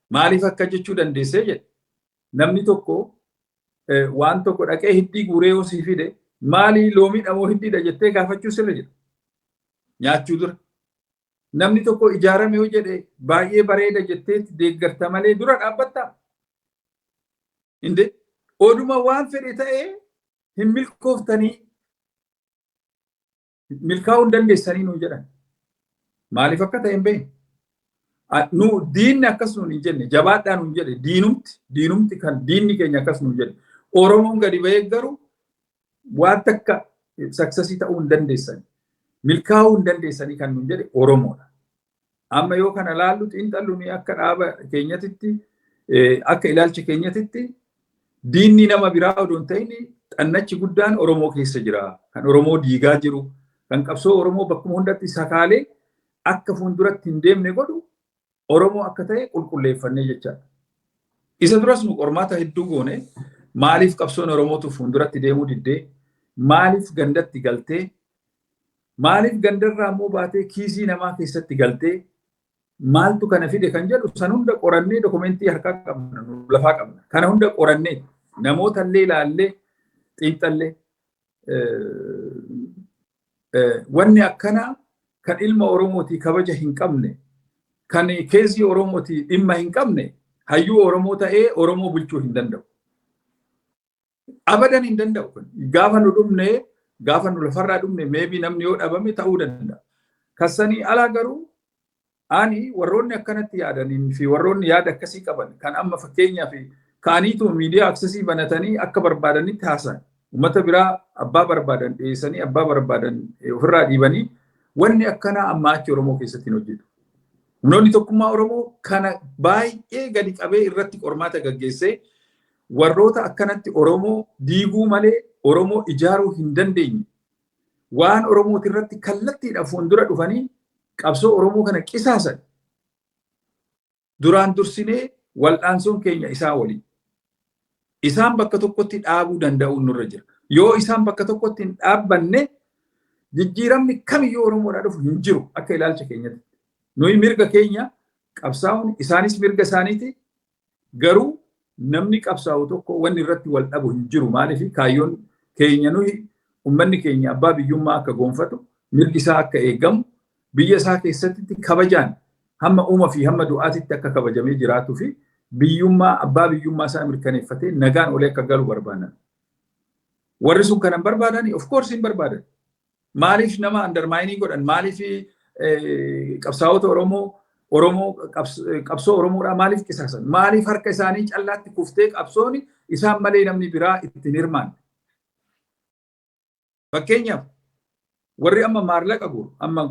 Maaliif akka jechuu dandeessee jedhe. Namni tokko waan tokko dhaqee hiddii guuree yoo sii fide maali loomiidha moo hiddiidha jettee gaafachuu sirra jira. Nyaachuu dura. Namni tokko ijaarame yoo jedhe baay'ee bareeda jettee deeggarta malee dura dhaabbattaa. Inde oduma waan fedhe ta'ee hin milkooftanii milkaa'uu hin dandeessanii nuun jedhan. Maaliif akka ta'e hin beekne. Nu diinni akkas nuun hin jenne, jabaadhaa nuun jedhe, diinumti kan diinni keenya akkas nuun jedhe. Oromoon gadi ba'ee garuu waan takka saksasii ta'uu hin dandeessani. Milkaa'uu hin dandeessanii kan nuun jedhe Oromoodha. Amma yoo kana laallu xiinxalluun akka dhaaba keenyatitti, akka ilaalcha keenyatitti diinni nama biraa odoo hin ta'in xannachi guddaan Oromoo keessa jira. Kan Oromoo diigaa jiru, kan qabsoo Oromoo bakkuma hundatti sakaalee akka fuulduratti hin deemne godhu Oromoo akka ta'e qulqulleeffannee jechaadha. Isa duras nu qormaata hedduu goone maaliif qabsoon Oromootu fuulduratti deemuu diddee, maaliif gandatti galtee, maaliif gandarraa immoo baatee kiisii namaa keessatti galtee, maaltu kana fide kan jedhu san hunda qorannee dokumentii harkaa qabna, lafaa qabna. Kana hunda qorannee namoota illee ilaallee xiinxallee wanni akkanaa kan ilma Oromootii kabaja hin qabne, kan keessi Oromootii dhimma hin qabne, hayyuu Oromoo ta'ee Oromoo bulchuu hin danda'u. Abadan hin danda'u. Gaafa nu dhumne, gaafa nu lafarraa dhumne, meebii namni yoo dhabame ta'uu danda'a. Kassanii alaa garuu ani warroonni akkanatti yaadanii fi warroonni yaada akkasii qaban kan amma fakkeenyaaf kaaniitu miidiyaa aksesii banatanii akka barbaadanitti haasa'an. Uummata biraa abbaa barbaadan dhiyeessanii abbaa barbaadan ofirraa dhiibanii wanni akkanaa amma achi Oromoo keessatti hin hojjetu. Humnoonni tokkummaa Oromoo kana baay'ee gadi qabee irratti qormaata gaggeessee warroota akkanatti Oromoo diiguu malee Oromoo ijaaruu hin dandeenye waan Oromooti irratti kallattiidhaan fuuldura dhufanii qabsoo Oromoo kana qisaasan duraan dursinee wal'aansoon keenya isaa waliin. Isaan bakka tokkotti dhaabuu danda'uun nurra jira. Yoo isaan bakka tokkotti hin dhaabbanne jijjiiramni kamiyyuu Oromoodhaa dhufu hin jiru akka ilaalcha keenyatti. Nuyi mirga keenya qabsaa'uun isaanis mirga isaaniiti. Garuu namni qabsaa'u tokko wanni irratti wal dhabu hin jiru. Maaliif kaayyoon keenya nuyi uummanni keenya abbaa biyyummaa akka gonfatu, mirgi isaa akka eegamu, biyya isaa keessatti kabajaan hamma uumaa fi hamma du'aatitti akka kabajamee jiraatuu fi biyyummaa abbaa biyyummaa isaa mirkaneeffatee nagaan olee akka galu barbaadan. Warri sun kanan barbaadani of course hin barbaadan. Maaliif nama undermining godhan? Maaliif qabsaa'ota Oromoo qabsoo Oromoodhaa maaliif qisaasan? Maaliif harka isaanii callaatti kuftee qabsooni isaan malee namni biraa ittiin hirmaanne? Fakkeenyaaf warri amma maallaqa guuru amma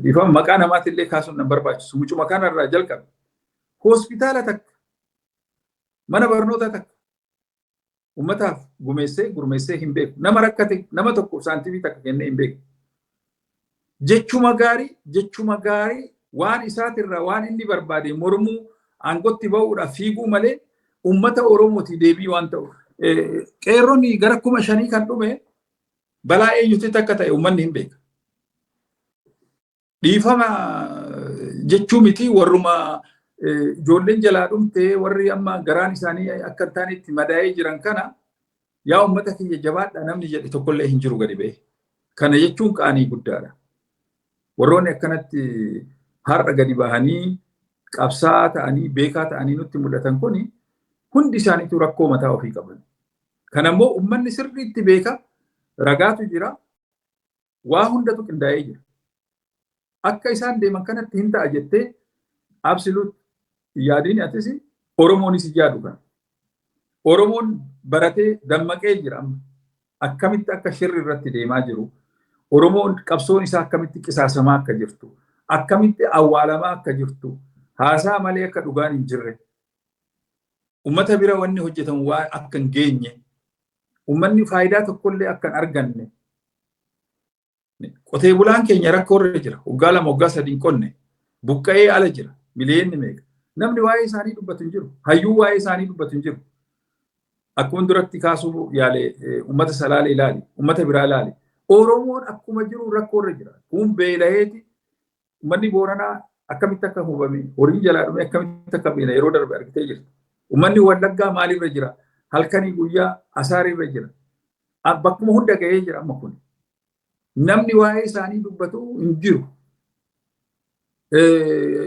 dhiifama maqaa namaatillee kaasuun nan barbaachisu mucuma kanarraa jalqabe. Hospitaala takka, mana barnoota takka, uummataaf gurmeessee hin beeku. Nama rakkate nama tokko saantiimii takka kennee hin beeku. Jechuma gaarii waan isaatirraa waan inni barbaade mormuu aangotti ba'uudhaaf fiiguu malee uummata Oromooti deebii waan ta'u. Qeerroonni gara 5,000 kan dhume balaa eenyutti takka ta'e uummanni hin beeka. Dhiifama jechuu miti warruma ijoolleen jalaa dhumtee warri amma garaan isaanii akka ta'anitti madaa'ee jiran kana yaa uummata kiyya jabaadha namni jedhe tokkollee hin jiru gadi ba'e. Kana jechuun qaanii guddaadha. Warroonni akkanatti har'a gadi bahanii qabsaa ta'anii beekaa ta'anii nutti mul'atan kuni hundi isaaniitu rakkoo mataa ofii qaban. Kanammoo uummanni sirriitti beeka, ragaatu jira, waa hundatu qindaa'ee jira. Akka isaan deeman kanatti hin ta'a jettee absoluut yaadiin atis Oromoonis yaadu kana. Oromoon baratee dammaqee jira amma. Akkamitti akka shirri irratti deemaa jiru, Oromoon qabsoon isaa akkamitti qisaasamaa akka jirtu, akkamitti awwaalamaa akka jirtu, haasaa malee akka dhugaan hin jirre. Uummata bira wanni hojjetamu waan akka hin geenye, uummanni faayidaa tokkollee akka hin arganne. Qotee bulaan keenya rakkoo irra jira. Waggaa 2 waggaa 3 qonne buqqa'ee ala jira. Miliyoonni meeqa? Namni waa'ee isaanii dubbatu hin jiru. Hayyuu waa'ee isaanii dubbatu hin jiru. Akkuma duratti kaasuu yaale uummata Salaalee ilaali, uummata biraa ilaali. Oromoon akkuma jiru rakkoo irra jira. Kun beela'eeti uummanni Booranaa akkamitti akka hubame, horiin jalaa dhume akkamitti akka beela yeroo darbe argitee jirti. Uummanni Wallaggaa maalirra jira? Halkanii guyyaa asaarirra jira. Bakkuma hunda ga'ee jira amma kun. Namni waa'ee isaanii dubbatu hin jiru.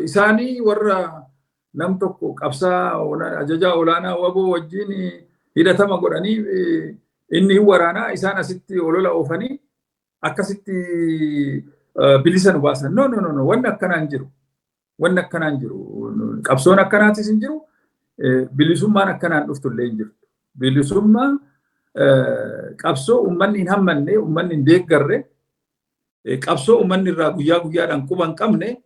Isaanii warra nam tokko qabsaa ajajaa olaanaa waboo wajjin hidhatama godhanii inni waraanaa isaan asitti olola oofanii akkasitti bilisa nu baasan. No. Wanni akkanaa hin jiru. Wanni akkanaa hin jiru. Qabsoon akkanaatis hin jiru. Bilisummaan akkanaan dhuftullee hin jirtu. Bilisummaa qabsoo uummanni hin hammanne, uummanni hin deeggarre, qabsoo uummanni irraa guyyaa guyyaadhaan quba hin qabne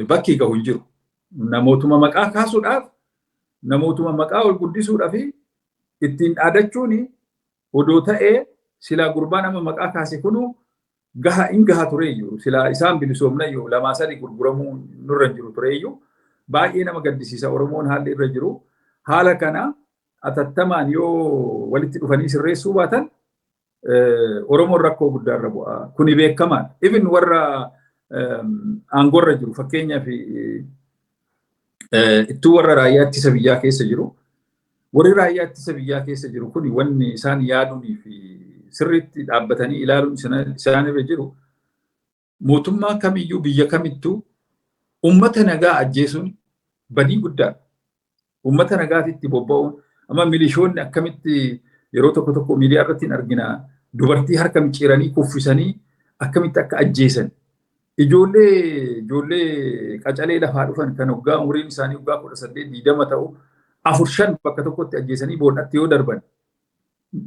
bakki gahu hin jiru. Namootuma maqaa kaasuudhaaf, namootuma maqaa ol guddisuudhaaf ittiin dhaadachuun odoo ta'ee silaa gurbaa nama maqaa kaase kunu gaha tureeyyuu. Silaa isaan bilisoomnayyuu 2-3 gurguramuu nurra jiru tureeyyuu. Baay'ee nama gaddisiisa Oromoon haalli irra jiru. Haala kana atattamaan yoo walitti dhufanii sirreessuu baatan Oromoon rakkoo guddaarra bu'a. Kuni beekamaadha. Even warra aangorra jiru fakkeenyaaf ittuu warra raayyaa ittisa biyyaa keessa jiru. Warri raayyaa ittisa biyyaa keessa jiru kuni wanni isaan yaadunii fi sirriitti dhaabbatanii ilaaluun isaan irra jiru. Mootummaa kamiyyuu biyya kamittuu uummata nagaa ajjeesuun badii guddaadha. Uummata nagaatitti bobba'uun amma milishoonni akkamitti yeroo tokko miidiyaa irratti argina dubartii harka micciiranii kuffisanii akkamitti akka ajjeesan. Ijoollee qacalee lafaa dhufan kan waggaa umriin isaanii waggaa 18-20 ta'u 4-5 bakka tokkotti ajjeesanii boodatti yoo darban.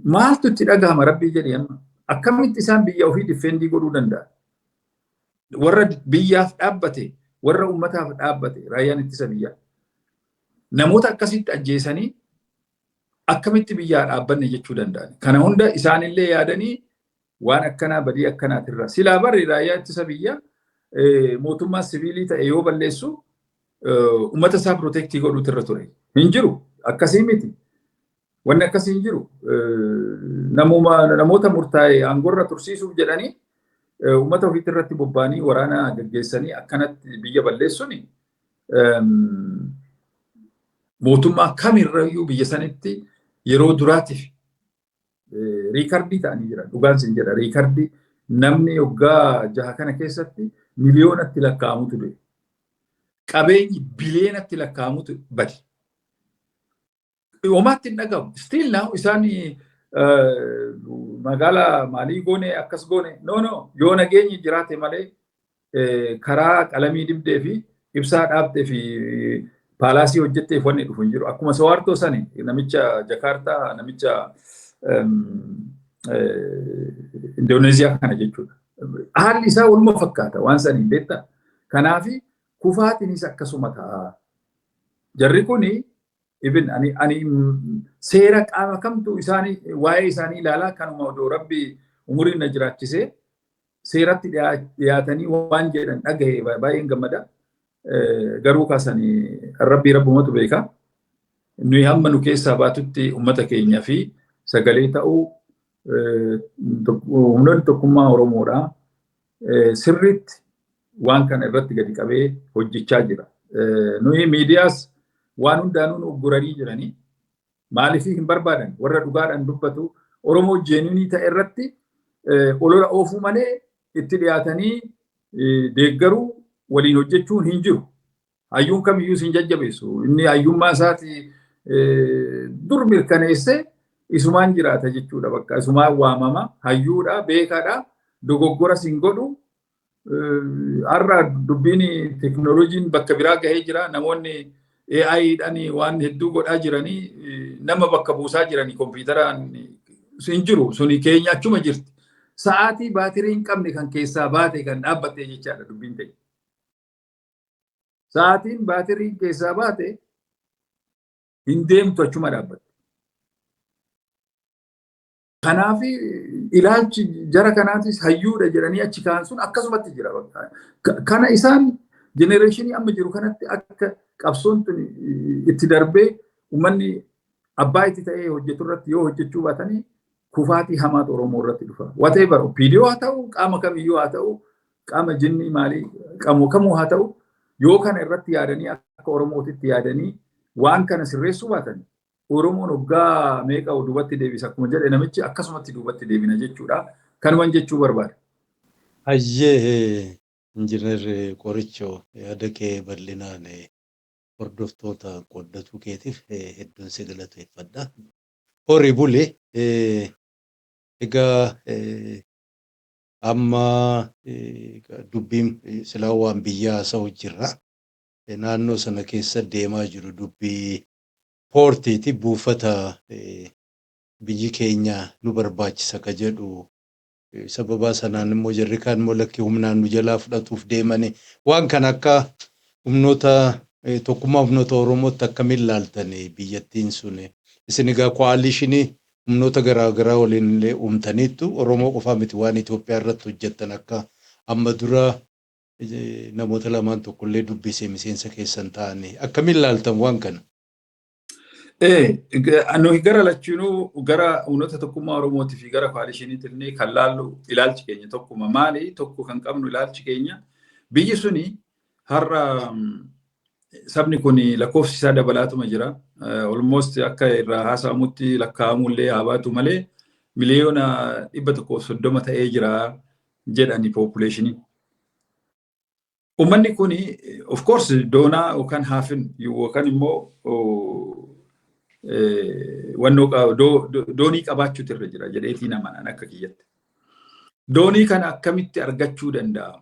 Maaltu itti dhagahama rabbii jedhee amma akkamitti isaan biyya ofii difeendii godhuu danda'a? Warra biyyaaf dhaabbate, warra uummataaf dhaabbate raayyaan ittisa biyyaa. Namoota akkasitti ajjeesanii akkamitti biyyaa dhaabbanne jechuu danda'an. Kana hunda isaanillee yaadanii waan akkanaa badii akkanaatirra. Silaa barri raayyaa ittisa biyyaa mootummaa siviilii ta'e yoo balleessu uummata isaa pirootektii godhuutirra ture. Hin jiru. Akkasii miti. Wanni akkasii hin jiru. Namoota murtaa'e aangorra tursiisuuf jedhanii uummata ofiitti irratti bobba'anii waraana gaggeessanii akkanatti biyya balleessuun mootummaa kamirrayyuu biyya sanitti yeroo duraatiif riikardii ta'anii jira. Dhugaan sin jedha. Riikardii namni waggaa 6 kana keessatti miliyoonatti lakkaa'amutu du'e. Qabeenyi biliyeenatti lakkaa'amutu bade. Uumaatti hin dhagahu. Still now isaan magaalaa maalii goone akkas goone. No. Yoo nageenyi jiraate malee karaa qalamii dibdee fi ibsaa dhaabdee fi paalaasii hojjetteef wanni dhufu hin jiru. Akkuma Sawaartoo sani namicha Jakartaa namicha Indoneeziyaa kana jechuudha. Haalli isaa waluma fakkaata waan saniin beektaa. Kanaaf kufaatiinis akkasuma ta'a. Jarri kuni even ani seera qaama kamtu isaanii waa'ee isaanii ilaalaa kanuma odoo rabbi umuriin na jiraachisee seeratti dhiyaatanii waan jedhan dhagahe baay'een gammada. Garuu kaasanii rabbumatu beeka. Nuyi hamma nu keessaa baatutti uummata keenya fi sagalee ta'uu humnoonni tokkummaa Oromoodhaa sirriitti waan kana irratti gadi qabee hojjechaa jira. Nuyi miidiyaas waan hundaanuu nu ugguranii jiranii maaliif hin barbaadan warra dhugaadhaan dubbatu Oromoo jeeninii ta'e irratti olola oofuu malee itti dhiyaatanii deeggaruu waliin hojjechuun hin jiru. Hayyuun kamiyyuu sin jajjabeessu. Inni hayyummaa isaati dur mirkaneesse isumaan jiraata jechuudha bakka isumaan waamama hayyuudha beekaadha dogoggora sin godhu har'a dubbiin teknooloojiin bakka biraa gahee jira namoonni AI'dhaan waan hedduu godhaa jiranii nama bakka buusaa jiranii kompiitaraan sin jiru suni keenya achuma jirti. Sa'aatii baatirii hin qabne kan keessaa baate kan dhaabbatte jechaadha dubbiin ta'e. Sa'aatiin baatirii keessaa baate hin deemtu achuma dhaabbatte. Kanaaf ilaalchi jara kanaatis hayyuudha jedhanii achi kaan sun akkasumatti jira. Kana isaan jenereeshinii amma jiru kanatti akka qabsoon itti darbee uummanni abbaa itti ta'ee hojjetu irratti yoo hojjechuu baatanii kufaatii hamaatu Oromoo irratti dhufa. Whatever OPDO haa ta'u qaama kamiyyuu haa ta'u qaama jinnii maalii qaama kamuu haa ta'u yoo kana irratti yaadanii akka Oromootitti yaadanii waan kana sirreessuu baatanii Oromoon waggaa meeqa duubatti deebisa akkuma jedhe namichi akkasumatti duubatti deebina jechuudha. Kanumaan jechuu barbaada. Hayyee Injiinar Qorichoo yaada kee bal'inaan hordoftoota qooddatu keetiif hedduun si galateeffadha. Horii bulee egaa amma dubbiin silaa waan biyyaa haasa'u jirra. Naannoo sana keessa deemaa jiru dubbii poortiiti buufata biyyi keenya nu barbaachisa ka jedhu sababa sanaan immoo jarri kaan immoo lakkii humnaan nu jalaa fudhatuuf deemanii waan kan akka humnoota tokkummaa humnoota Oromootti akkamiin ilaaltan biyyattiin sun isin egaa koalishinii humnoota garaagaraa waliin illee uumtaniittu Oromoo qofaa miti waan Itoophiyaa irratti hojjettan akka amma dura namoota lamaan tokkollee dubbisee miseensa keessan ta'anii akkamiin ilaaltan waan kana? Nuyi gara lachuunuu gara humnoota tokkummaa Oromootii fi gara koalishiniitti illee kan laallu ilaalchi keenya tokkuma maali tokko kan qabnu ilaalchi keenya biyyi suni har'a sabni kun lakkoofsi isaa dabalaatuma jira. Almost akka irraa haasa'amutti lakkaa'amullee haa baatu malee miliyoona 130 ta'ee jira jedhani populationii. Uummanni kun of course doonaa yookaan haafin yookaan immoo doonii qabaachuutu irra jira jedheetii namaan akka kiyyatti. Doonii kana akkamitti argachuu danda'a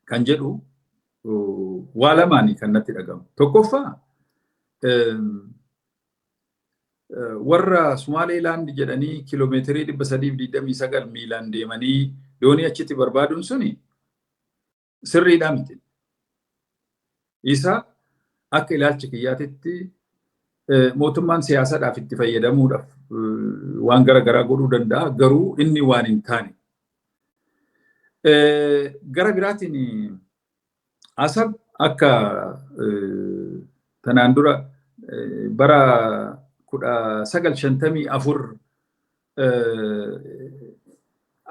kan jedhu waa lamaanii kan natti dhagamu. Tokkoffaa warra Sumaaleelaand jedhanii kiiloomeetirii 329 miilaan deemanii doonii achitti barbaaduun suni sirriidhaa miti. Isa akka ilaalcha kiyyaatitti mootummaan siyaasaadhaaf itti fayyadamuudhaaf waan garaagaraa godhuu danda'a garuu inni waan hin taane. Gara biraatiin Asab akka tanaan dura bara 1954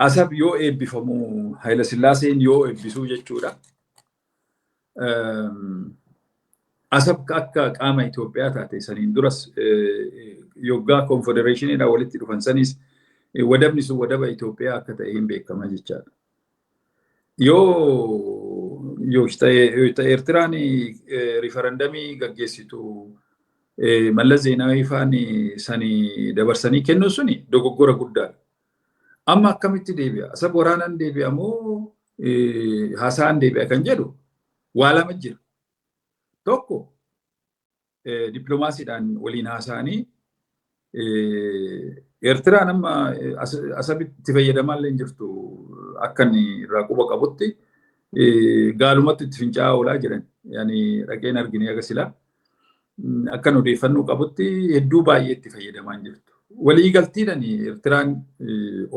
Asab yoo eebbifamu Haayila Sillaaseen yoo eebbisuu jechuudha. Asab akka qaama Itoophiyaa taate saniin duras yoggaa konfedereeshiniidhaan walitti dhufan sanis wadabni sun wadaba Itoophiyaa akka ta'e hin beekama jechaadha. Yoo Eertiraan riifarandamii gaggeessitu Mallas Zeenaawii faan sanii dabarsanii kennuun suni dogoggora guddaadha. Amma akkamitti deebi'a? Asab waraanaan deebi'a moo haasa'aan deebi'a kan jedhu waa lama jira. Tokko dippiloomaasiidhaan waliin haasa'anii Eertiraan amma Asabitti fayyadamaallee hin jirtu akka inni irraa quba qabutti gaalumatti itti fincaa'aa oolaa jiran. Yaani dhaqeen argine agarsiisa. Akka odeeffannoo qabutti hedduu baay'ee itti fayyadamaa hin jirtu. Waliigaltiidhaan Eertiraan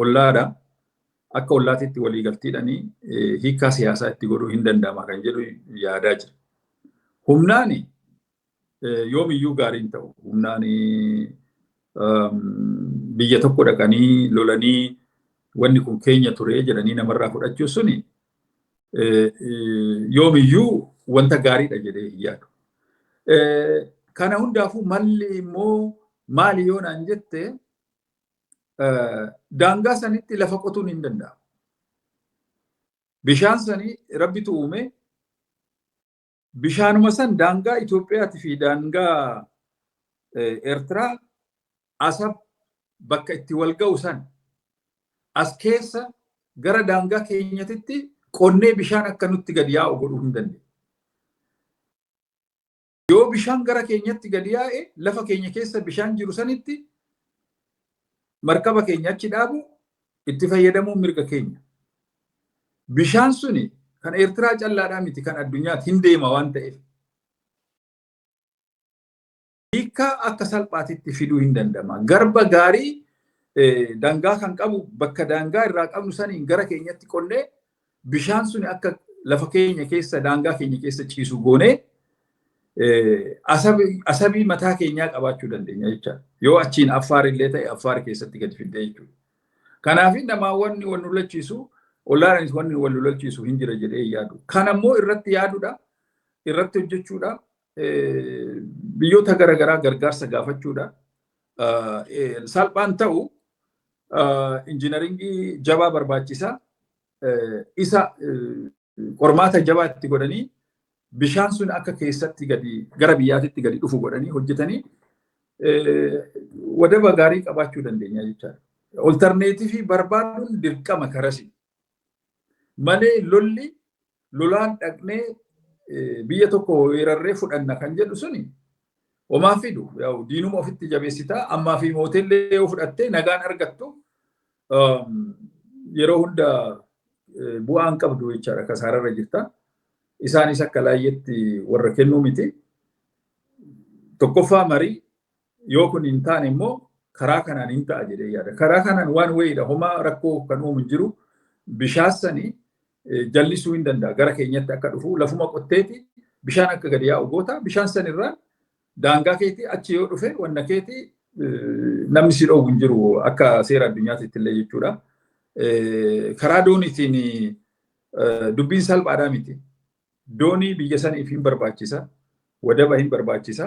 ollaadha. Akka ollaatitti waliigaltiidhaan hiikaa siyaasaa itti godhuu hin danda'ama kan jedhu yaadaa jira. Humnaan yoomiyyuu gaariin ta'u. Humnaan biyya tokko dhaqanii lolanii wanni kun keenya ture jedhanii namarraa fudhachuu suni yoomiyyuu wanta gaariidha jedhee hin yaadu. Kana hundaafuu malli immoo maali yoo naan jette daangaa sanitti lafa qotuun hin danda'amu. Bishaan sanii rabbitu uume bishaanuma san daangaa Itoophiyaati fi daangaa Eertiraa Asab bakka itti wal ga'u san as keessa gara daangaa keenyatti qonnee bishaan akka nutti gadi yaa'u godhuu hin dandeenye. Yoo bishaan gara keenyatti gadi yaa'e lafa keenya keessa bishaan jiru sanitti markaba keenya achi dhaabu itti fayyadamuun mirga keenya. Bishaan suni kan Eertiraa callaadhaa miti kan addunyaatti hin deema waan ta'eef. Hiikaa akka salphaatitti fiduu hin danda'ama. Garba gaarii daangaa kan qabu bakka daangaa irraa qabnu saniin gara keenyatti qonnee bishaan suni akka lafa keenya keessa daangaa keenya keessa ciisu goonee asabii mataa keenyaa qabaachuu dandeenya jechaadha. Yoo achiin Affaar illee ta'e Affaar keessatti gadi fidee jechuudha. Kanaaf namaa wanni wal lolachiisu ollaanis wanni wal lolachiisu hin jira jedhee yaadu. Kan ammoo irratti yaaduudha, irratti hojjechuudha, biyyoota garaagaraa gargaarsa gaafachuudha. Salphaan ta'u injiinaringii jabaa barbaachisaa isa qormaata jabaa itti godhanii bishaan sun akka keessatti gadi gara biyyaatitti gadi dhufu godhanii hojjetanii wadaba gaarii qabaachuu dandeenya jechaadha. Olterneetiivii barbaaduun dirqama karasi. Malee lolaan dhaqnee biyya tokko weerarree fudhanna kan jedhu suni homaa fidu. Diinuma ofitti jabeessitaa ammaa fi mootellee yoo fudhattee nagaan argattu yeroo hunda bu'aan qabdu jechaadha kasaararra jirta. Isaanis akka laayyetti warra kennuu miti. Tokkoffaa marii yoo kun hin taane immoo karaa kanaan hin ta'a jedhee yaada. Karaa kanaan waan wayiidha homaa rakkoo kan uumu jiru bishaan sanii jallisuu hin danda'a. Gara keenyatti akka dhufu lafuma qotteeti bishaan akka gadi yaa'u goota. Bishaan sanirraa daangaa keetii achi yoo dhufe wanna keetii namni si dhoowwu hin jiru akka seera addunyaatti illee jechuudha. Karaa dooniitiin dubbiin salphaadhaa miti. Doonii biyya saniif hin barbaachisa. Wadaba hin barbaachisa.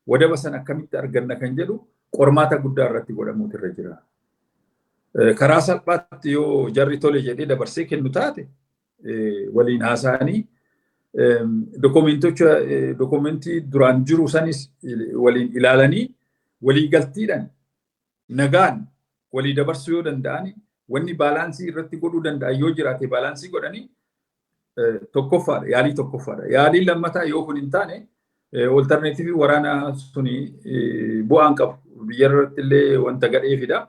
Wadaba sana akkamitti arganna kan jedhu qormaata guddaa irratti godhamuutu irra jira. Karaa salphaatti yoo jarri tole jedhee dabarsee kennu taate waliin haasa'anii dokumentii duraan jiru sanis waliin ilaalanii walii galtiidhaan nagaan walii dabarsuu yoo danda'ani wanni baalaansii irratti godhuu danda'an yoo jiraate baalaansii godhanii tokkoffaadha. Yaalii tokkoffaadha. Yaalii lammataa yoo kun hin taane olterneetiivii waraanaa suni bu'aan qabu. Biyya irratti illee wanta gadhee fida.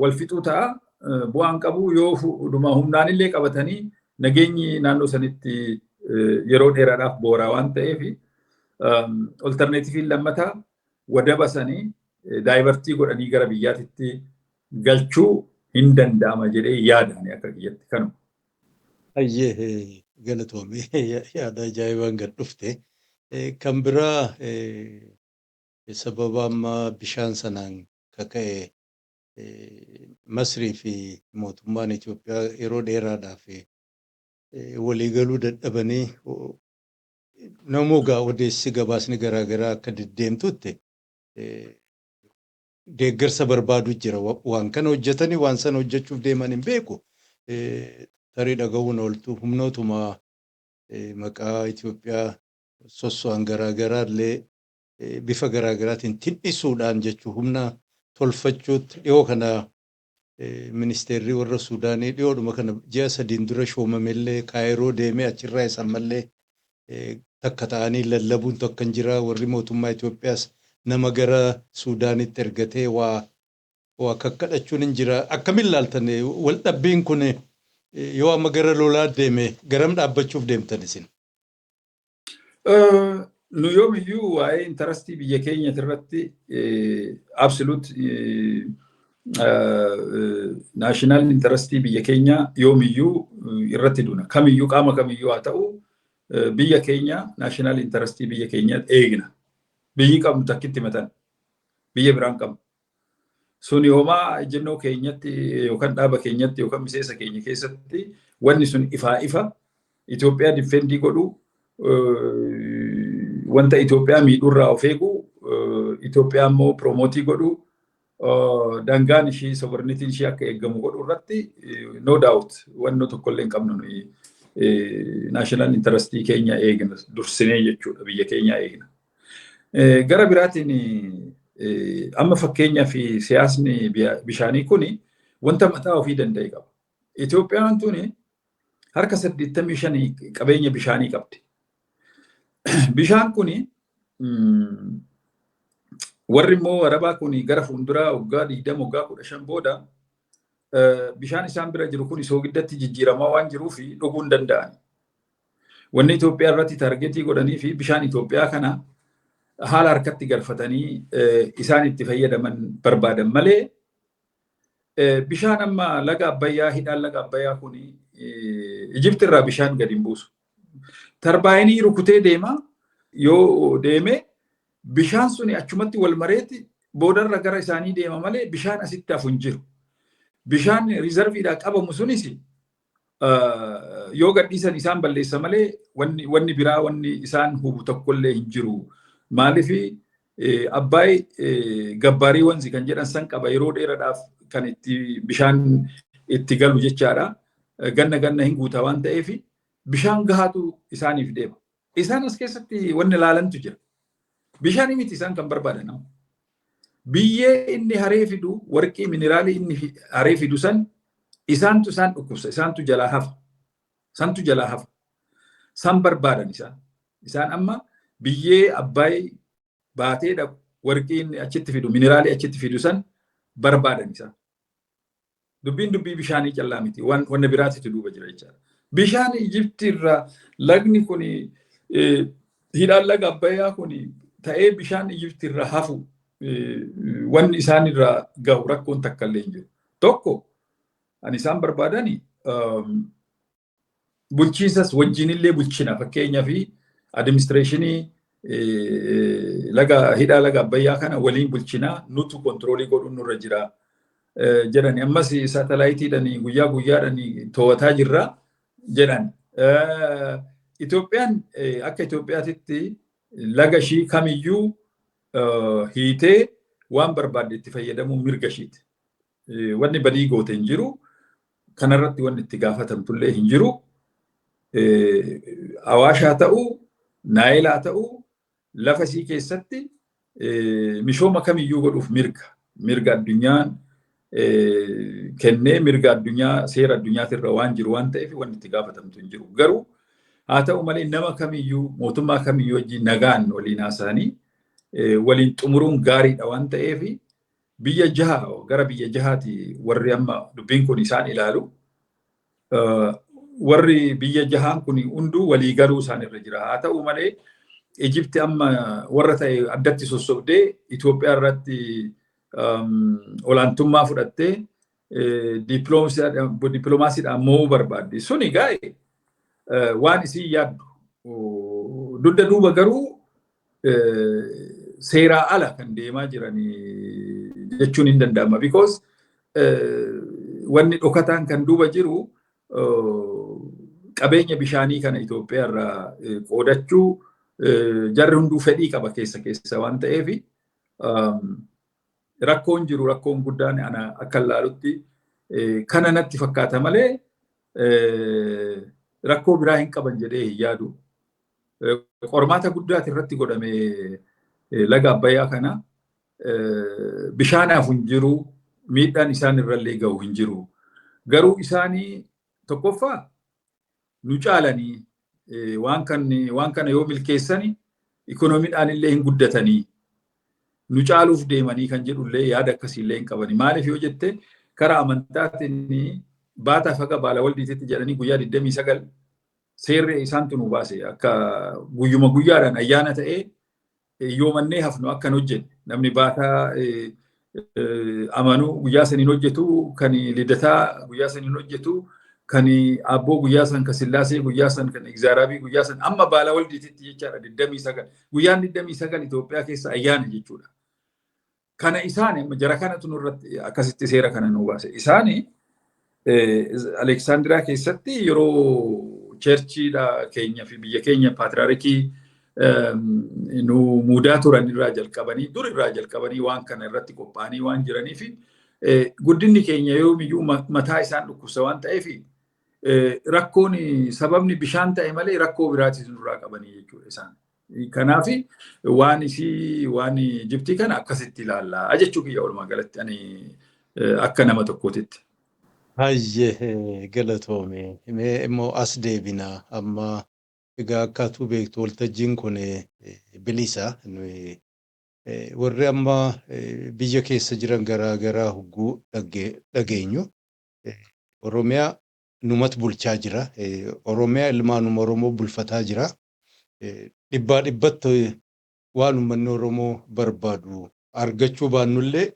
Wal fixuu ta'a. Bu'aan qabu yoo humnaan illee qabatanii nageenyi naannoo sanitti yeroo dheeraadhaaf booraa waan ta'eef olterneetiiviin lammataa wadaba sanii daayivartii godhanii gara biyyaatitti galchuu hin danda'ama jedhee yaadaan akka kiyyatti kanuma. Ayyee galatoomee yaada ajaa'ibaan gad dhufte. Kan biraa sababa amma bishaan sanaan kaka'e Masrii fi mootummaan Itoophiyaa yeroo dheeraadhaaf waliigaluu dadhabanii namoota odeessi gabaasni garaagaraa akka deddeemtutti deeggarsa barbaadu jira. Waan kana hojjetanii waan sana hojjechuuf deeman hin beeku. Tarii dhaga'uun ooltu humnootuma maqaa Itoophiyaa sosso'an garaagaraa illee bifa garaagaraatiin tinnisuudhaan jechuu humna tolfachuutti dhiyoo kana ministeerri warra Suudaanii dhiyoodhuma kana ji'a 3 dura shoomamellee Kaayiroo deemee achirraa isaan mallee takka ta'anii lallabuun tokko kan jira. Warri mootummaa Itoophiyaas nama gara Suudaanitti ergatee waa kakkadhachuun hin jira. Akkamiin ilaaltan wal dhabbiin kun yoo amma gara lolaa deeme garam dhaabbachuuf deemtan isin? Nu yoomiyyuu waa'ee intarastii biyya keenyatti irratti absolute naashinaal intarastii biyya keenya yoomiyyuu irratti duna. Kamiyyuu qaama kamiyyuu haa ta'u biyya keenya naashinaal intarastii biyya keenya eegna. Biyyi qabnu takkitti matan biyya biraan qabnu. Suni homaa ejjennoo keenyatti yookaan dhaaba keenyatti yookaan miseensa keenya keessatti wanni sun ifa Itoophiyaa difeendii godhu wanta Itoophiyaa miidhurraa of eegu Itoophiyaa immoo promootii godhu dangaan ishii sovereigntiin ishii akka eegamu godhu irratti no doubt wanno tokkollee hin qabnu national interest keenya eegna dursinee jechuudha biyya keenya eegna. Gara biraatiin amma fakkeenyaa fi siyaasni bishaanii kuni wanta mataa ofii danda'e qaba. Itoophiyaan tuni harka 85 qabeenya bishaanii qabdi. Bishaan kuni warri immoo Arabaa kuni gara fuulduraa waggaa 20 waggaa 15 booda bishaan isaan bira jiru kuni soogiddatti jijjiiramaa waan jiruuf dhuguu hin danda'an. Wanni Itoophiyaa irratti taargetii godhanii fi bishaan Itoophiyaa kana haala harkatti galfatanii isaan itti fayyadaman barbaadan malee bishaan amma laga Abbayyaa hidhaan laga Abbayyaa kuni Ijipti irraa bishaan gadi hin buusu. Tarbaayinii rukutee deema yoo deeme bishaan suni achumatti wal mareeti boodarra gara isaanii deema malee bishaan asitti hafu hin jiru. Bishaan riizarviidhaa qabamu sunis yoo gadhiisan isaan balleessa malee wanni biraa wanni isaan hubu tokkollee hin jiru. Maaliif Abbaay gabbaarii wanzi kan jedhan san qaba yeroo dheeraadhaaf kan itti bishaan itti galu jechaadha. Ganna hin guuta waan ta'eef bishaan gahaatu isaaniif deema. Isaan as keessatti wanni ilaalantu jira. Bishaan miti isaan kan barbaadan. Biyyee inni haree fidu warqii mineraalii inni haree fidu san isaantu isaan dhukkubsa. Isaantu jalaa hafa. San barbaadan isaan. Isaan amma biyyee Abbaay baatee dhaqu warqii inni achitti fidu mineraalii achitti fidu san barbaadan isaan. Dubbii bishaanii callaa miti. Wanna biraatitti duuba jira jechaadha. Bishaan Ijipti irraa lagni kuni hidhaan laga Abbayyaa kuni ta'ee bishaan Ijipti irraa hafu wanni isaan irraa gahu rakkoon takka illee hin jiru. Tokko ani isaan barbaadani bulchiinsas wajjinillee bulchina fakkeenyaa fi administreeshinii hidhaa laga Abbayyaa kana waliin bulchinaa nutu kontroolii godhuun nurra jira jedhani. Ammas saatalaayitiidhani guyyaa guyyaadhani to'ataa jirra jedhan. Itoophiyaan akka Itoophiyaatitti laga ishii kamiyyuu hiitee waan barbaadde itti fayyadamuun mirga ishiiti. Wanni badii goote hin jiru. Kanarratti wanni itti gaafatamtullee hin jiru. Awaashaa ta'uu, Naayilaa ta'uu, lafa isii keessatti misooma kamiyyuu godhuuf mirga addunyaan kennee mirga addunyaa seera addunyaatirra waan jiru waan ta'eef wanni itti gaafatamtu hin jiru. Garuu haa ta'u malee nama kamiyyuu mootummaa kamiyyuu wajjin nagaan waliin haasa'anii waliin xumuruun gaariidha waan ta'eef gara biyya jahaati warri amma dubbiin kun isaan ilaalu. Warri biyya jahaan kun hunduu walii galuu isaan irra jira. Haa ta'u malee Ijipti amma warra ta'e addatti sossobdee Itoophiyaa irratti olaantummaa fudhattee dippiloomaasiidhaan mo'uu barbaadde. Suni gaa'e waan isii yaaddu. Dugda duuba garuu seeraa ala kan deemaa jiranii jechuun hin danda'ama. Because wanni dhokataan kan duuba jiru qabeenya bishaanii kana Itoophiyaa irraa qoodachuu jarri hunduu fedhii qaba keessa waan ta'eef rakkoon jiru rakkoon guddaan ana akka ilaalutti kana natti fakkaata malee rakkoo biraa hin qaban jedhee hin yaadu. Qormaata guddaati irratti godhame laga Abbayyaa kana bishaanaaf hin jiru miidhaan isaan irrallee gahu hin jiru. Garuu isaanii tokkoffaa nu caalanii waan kana yoo milkeessani ikoonomiidhaan illee hin guddatanii nu caaluuf deemanii kan jedhullee yaada akkasiillee hin qabani. Maaliif yoo jette karaa amantaatiin baataa faga baala waldiititti jedhanii guyyaa 29 seerri isaantu nu baase akka guyyuma guyyaadhaan ayyaana ta'ee yoomannee hafnu akkan hojjenne namni baataa amanuu guyyaa saniin hojjetu kan lidataa guyyaa saniin hojjetu kan abboo guyyaa san kan sillaasee guyyaa san kan egzaaraabii guyyaa san amma baala waldiititti jechaadha 29 guyyaan 29 Itoophiyaa keessa ayyaana jechuudha. Kana isaani jara kanatu nurratti akkasitti seera kana nu baase. Isaani Aleksaandiriyaa keessatti yeroo cherchiidha keenya fi biyya keenya paatriyaarikii nu muudaa turan irraa jalqabanii waan kana irratti qophaa'anii waan jiraniif guddinni keenya yoomiyyuu mataa isaan dhukkubsa waan ta'eef rakkoon sababni bishaan ta'e malee rakkoo biraatis nurraa qabanii jechuudha isaan. Kanaafi waan Ijiptii kana akkasitti ilaallaa jechuu kiyya walumaa galatti ani akka nama tokkootitti. Hayyee galatoome. Mee immoo as deebinaa amma egaa akkaatuu beektu waltajjiin kun bilisa. Warri amma biyya keessa jiran garaa garaa hogguu dhageenyu. Oromiyaa numatu bulchaa jira. Oromiyaa ilmaanuma Oromoo bulfataa jira. Dhibbaa dhibbatti waan uummanni Oromoo barbaadu argachuu baannullee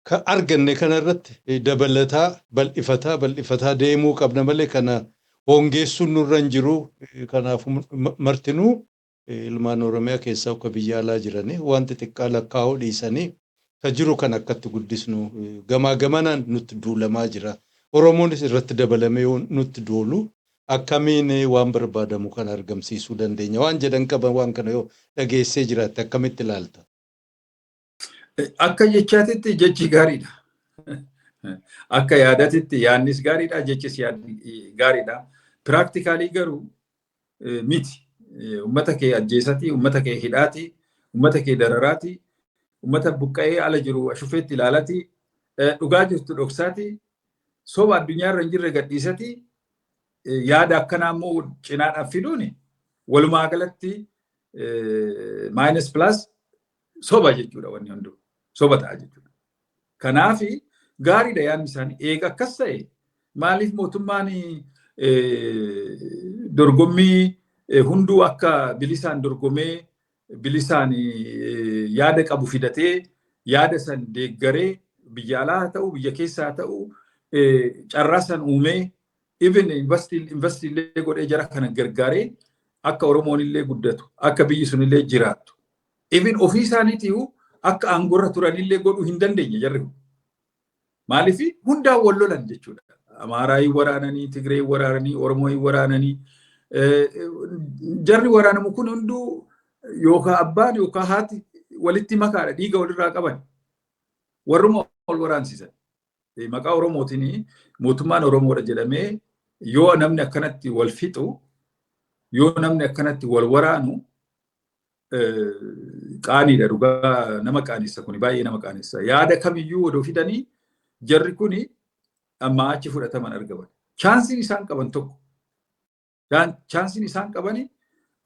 kan arganne kanarratti dabalataa bal'ifataa deemuu qabna malee kana hongeessuun nurra hin jiru. Kanaafuu martinuu ilmaan Oromiyaa keessaa akka biyya alaa jiranii waan xixiqqaa lakkaa'uu dhiisanii kan jiru kan akkatti guddisnu gamaa gamanaan nutti duulamaa jira. Oromoonis irratti dabalamee nutti duulu akkamiin waan barbaadamu kan argamsiisuu dandeenya waan jedhan qaban waan kana yoo dhageessee jiraatte akkamitti ilaalta? Akka jechaatitti jechi gaariidha. Akka yaadatitti yaadnis gaariidha, jechis gaariidha. Piraaktikaalii garuu miti. Uummata kee ajjeesati, uummata kee hidhaati, uummata kee dararaati, uummata buqqa'ee ala jiru ashufeetti ilaalati, dhugaa jirtu dhoksaati, soba addunyaarra hin jirre gadhiisati, yaada akkanaa immoo cinaadhaan fiduuni walumaa galatti maayinus pilaas soba jechuudha wanni hunduu. Soba ta'a jechuudha. Kanaaf gaariidha yaadni isaanii. Eega akkas ta'e maaliif mootummaan dorgommii hunduu akka bilisaan dorgomee bilisaan yaada qabu fidatee yaada san deeggaree biyya alaa haa ta'u biyya keessaa haa ta'u carraa san uumee even investiillee godhee jara kana gargaaree akka Oromoon illee guddatu akka biyyi sun illee jiraattu. Even ofii isaaniitiihu akka aangorra turanillee godhuu hin dandeenye jarri kun. Maaliif hundaan wal lolan jechuudha. Amaaraa waraananii, Tigree waraananii, Oromoo waraananii. Jarri waraanamu kun hunduu yookaan abbaan yookaan haati walitti makaadha dhiiga walirraa qaban. Warruma wal waraansisan. Maqaa Oromootiin mootummaan Oromoodha jedhamee yoo namni akkanatti wal fixu, yoo namni akkanatti wal waraanu qaaniidha dhugaa nama qaanessa kuni baay'ee nama qaanessa. Yaada kamiyyuu odoo fidanii jarri kuni amma achi fudhataman argaman. Chaansiin isaan qaban tokko. Chaansiin isaan qabani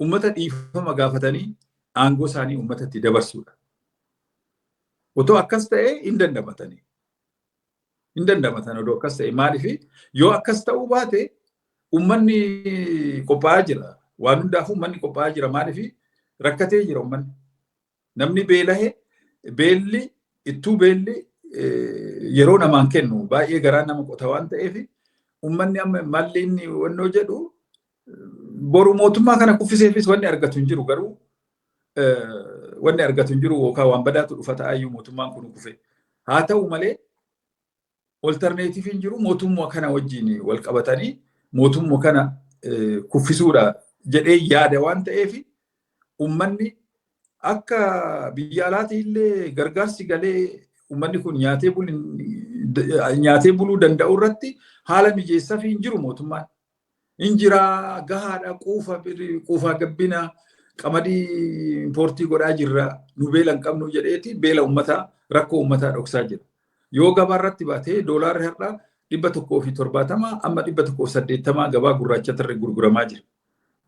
uummata dhiifama gaafatanii aangoo isaanii uummatatti dabarsuudha. Otoo akkas ta'e hin dandamatanii. Hin dandamatan odoo akkas ta'e maaliif yoo akkas ta'uu baate uummanni qophaa'aa jira. Waan hundaafuu uummanni qophaa'aa jira maaliif rakkatee jira uummanni. Namni beelahee beelli ittuu beelli yeroo namaan kennu baay'ee garaa nama qota waan ta'eef uummanni amma malli inni wannoo jedhu boru mootummaa kana kuffiseefis wanni argatu hin jiru garuu wanni argatu hin jiru yookaan waan badaatu dhufa ta'ayyuu mootummaan kun kufe. Haa ta'u malee alterneetiifiin jiru mootummaa kana wajjin wal qabatanii mootummaa kana kuffisuudha jedhee yaada waan ta'eef uummanni akka biyya alaatii illee gargaarsi galee uummanni kun nyaatee buluu danda'u irratti haala mijeessaa fi hin jiru mootummaan. Hin jira gahaadha quufaa gabbina qamadii importii godhaa jirra nu beela hin qabnu jedheeti beela uummataa rakkoo uummataa dhoksaa jira. Yoo gabaa irratti baatee doolaarri har'a 170 amma 180 gabaa gurraachatarra gurguramaa jira.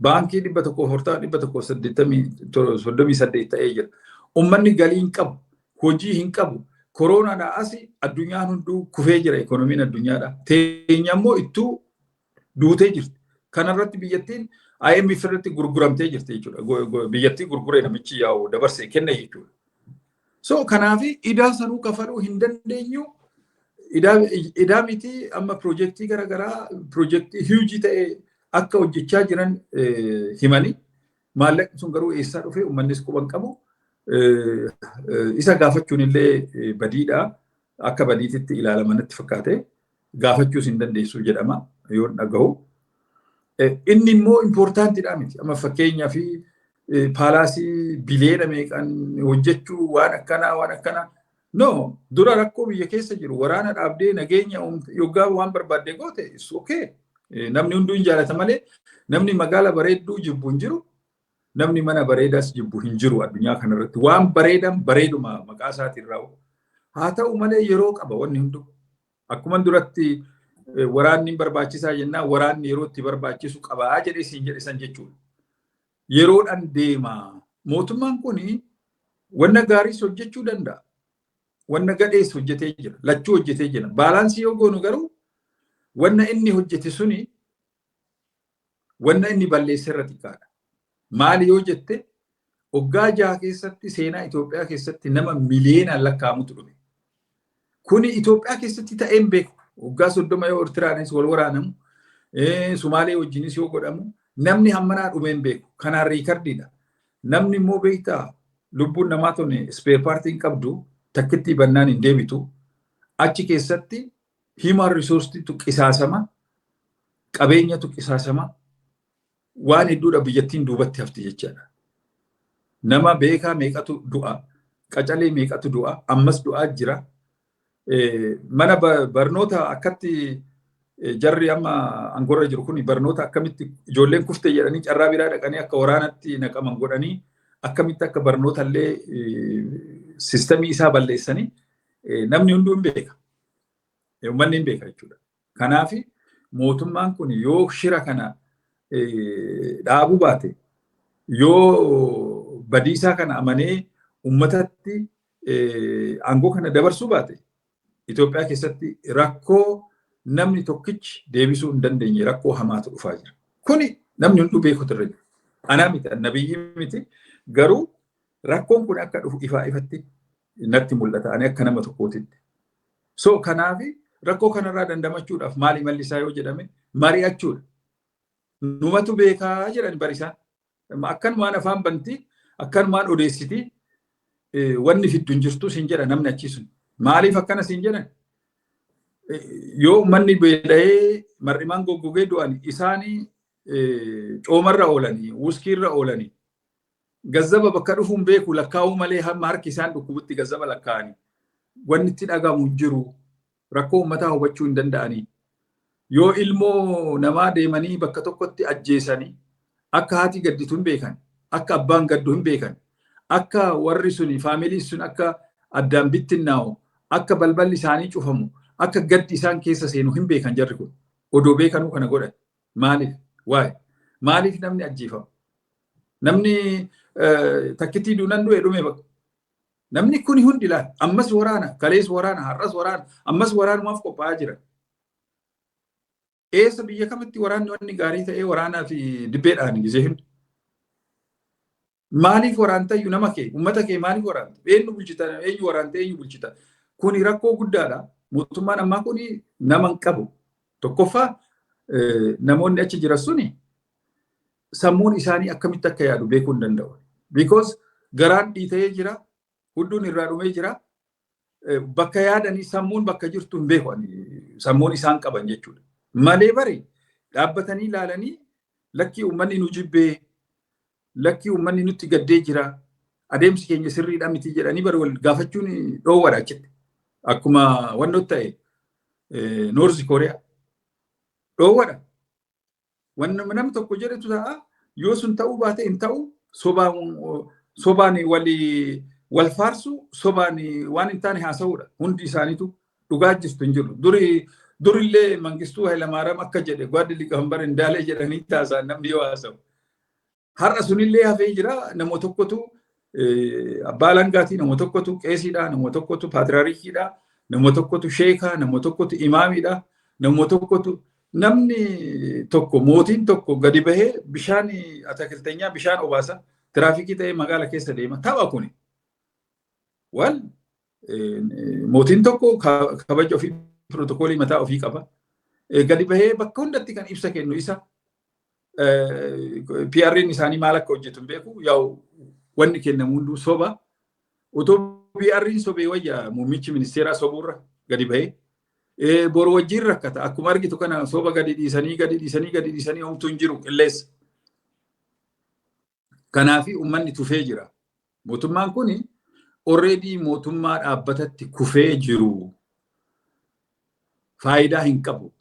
Baankii 138 ta'ee jira. Uummanni galii hin qabu, hojii hin qabu. Koronaadhaa asi addunyaan hunduu kufee jira ekonomiin addunyaadha. Teenya immoo ittuu duutee jirti. Kanarratti biyyattiin IMF irratti gurguramtee jirti jechuudha. Biyyattii gurguree namichi yaa'u dabarsee kenna jechuudha. So kanaafi idaa sanuu kafaluu hin dandeenyu. Idaa miti amma piroojeektii garaagaraa piroojeektii hiwjii ta'e akka hojjechaa jiran himanii maallaqni sun garuu eessaa dhufee uummannis quban qabu. Isa gaafachuun illee badiidha. Akka badiititti ilaalamanitti fakkaate gaafachuus hin dandeessu jedhama yoo dhagahu. Inni immoo impoortaantiidha miti. Amma fakkeenyaa fi paalaasii bileena meeqaan hojjechuu waan akkanaa. No, dura rakkoo biyya keessa jiru waraana dhaabdee nageenya yoggaa waan barbaadde goote is okay. Namni hunduu hin jaalata malee namni magaala bareedduu jibbu hin jiru. namni mana bareedaas jibbu hin jiru addunyaa kanarratti. Waan bareedan bareeduma maqaa isaatiin raa'u. Haa ta'u malee yeroo qaba wanni hundu. Akkuma duratti waraanni barbaachisaa jennaan waraanni yeroo itti barbaachisu qabaa jedhee siin jedhe san jechuudha. Yeroodhaan deema. Mootummaan kuni wanna gaariis hojjechuu danda'a. Wanna gadhees hojjetee jira. Lachuu hojjetee jira. Baalaansii yoo goonu garuu wanna inni hojjete suni wanna inni balleesse irra xiqqaadha. Maali yoo jette waggaa 6 keessatti seenaa Itoophiyaa keessatti nama miliyoonaan lakkaa'amutu dhume. Kuni Itoophiyaa keessatti ta'een beeku. Waggaa 30 yoo Eertiraanis wal waraanamu, Sumaalee wajjinis yoo godhamu, namni hammanaa dhumeen beeku. Kanaan riikardiidha. Namni immoo beektaa lubbuun namaa tone spare partiin qabdu takkitti bannaan hin deebitu. Achi keessatti human resourcetu qisaasama, qabeenyatu qisaasama, waan hedduudha biyyattiin duubatti hafti jechaadha. Nama beekaa meeqatu du'a, qacalee meeqatu du'a, ammas du'aa jira. Mana barnoota akkatti jarri amma angorra jiru kun barnoota akkamitti ijoolleen kufte jedhanii carraa biraa dhaqanii akka waraanatti naqaman godhanii akkamitti akka barnoota illee sistemii isaa balleessanii namni hunduu hin beeka. Uummanni hin beeka jechuudha. Kanaaf mootummaan kun yoo shira kana dhaabuu baate, yoo badiisaa kana amanee uummatatti aangoo kana dabarsuu baate, Itoophiyaa keessatti rakkoo namni tokkichi deebisuu hin dandeenye rakkoo hamaatu dhufaa jira. Kuni namni hunduu beekutu irra jira. Anaa miti, nabiyyi miti. Garuu rakkoon kun akka dhufu ifaa ifatti natti mul'ata. Ani akka nama tokkootitti. So kanaaf rakkoo kanarraa dandamachuudhaaf maali malli isaa yoo jedhame mari'achuudha. Numatu beekaa jedhan barisaan. Akkanumaan afaan bantii, akkanumaan odeessitii wanni fiddu hin jirtu siin jedha namni achiisun. Maaliif akkana siin jedhan? Yoo manni beela'ee mar'imaan goggogee du'an isaanii coomarra oolanii, wuskiirra oolanii, gazzaba bakka dhufuun beeku lakkaa'uu malee hamma harki isaan dhukkubutti gazzaba lakkaa'anii. Wanni itti dhagamu jiru rakkoo uummataa hubachuu hin danda'anii. Yoo ilmoo namaa deemanii bakka tokkotti ajjeesanii akka haati gadditu hin beekan, akka abbaan gaddu hin beekan, akka warri suni faamilii sun akka addaan bittinnaa'u, akka balballi isaanii cufamu, akka gaddi isaan keessa seenu hin beekan jarri kun. Odoo beekanuu kana godhan. Maaliif? Waa'ee. Maaliif namni ajjeefama? Namni takkitii duunan du'e dhume bakka. Namni kuni hundi laal. Ammas waraana, kalees waraana, har'as waraana, ammas waraanumaaf qophaa'aa jira. Eessa biyya kamitti waraanni wanni gaarii ta'ee waraanaa fi dibbeedhaan gisee hundi. Maaliif waraantayyuu nama kee, uummata kee maaliif waraanta? Eenyu bulchita, eenyu waraanta, eenyu bulchita? Kuni rakkoo guddaadha. Mootummaan ammaa kuni nama hin qabu. Tokkoffaa namoonni achi jiran suni sammuun isaanii akkamitti akka yaadu beekuu hin danda'u. Because garaan dhiitee jira, hudduun irraa dhumee jira. Bakka yaadanii sammuun bakka jirtu hin beeku. Sammuun isaan qaban jechuudha. Malee bari dhaabbatanii ilaalanii lakkii uummanni nu jibbee, lakkii uummanni nutti gaddee jira, adeemsi keenya sirriidha miti jedhanii bari wal gaafachuun dhoowwadha achitti. Akkuma wantoota ta'e Noorzi Kooriyaa dhoowwadha. Wanni namni tokko jedhetu ta'a yoo sun ta'uu baate hin ta'u sobaan wal faarsu sobaan waan hin taane haasa'uudha. Hundi isaaniitu dhugaa jirtu hin jiru. Durillee Mangistuu Hayilamaariyaam akka jedhe gwaaddi liqambar Indaalee jedhanii taasisaan namni yoo haasa'u. Har'a sunillee hafee jira nama tokkotu abbaa langaatii, nama tokkotu qeesiidha, nama tokkotu paatriyaarikiidha, nama tokkotu sheekaa, nama tokkotu imaamiidha, nama tokkotu namni tokko mootiin tokko gadi bahee bishaan atakilteenyaa bishaan obaasa tiraafikii ta'ee magaala keessa deema. Tapha kuni. Wal mootiin tokko kabaja ofii pirootokoolii mataa ofii qaba. Gadi bahee bakka hundatti kan ibsa kennu isa PR'n isaanii maal akka hojjetu hin beeku. Yaa'u wanni kennamu hunduu soba. Otoo PR'n sobee wayya muummichi ministeeraa sobuurra gadi bahee boru wajjin rakkata. Akkuma argitu kana soba gadi dhiisanii homtuu hin jiru qilleessa. Kanaafi uummanni tufee jira. Mootummaan kuni already mootummaa dhaabbatatti kufee jiru. Faayidaa hin qabu.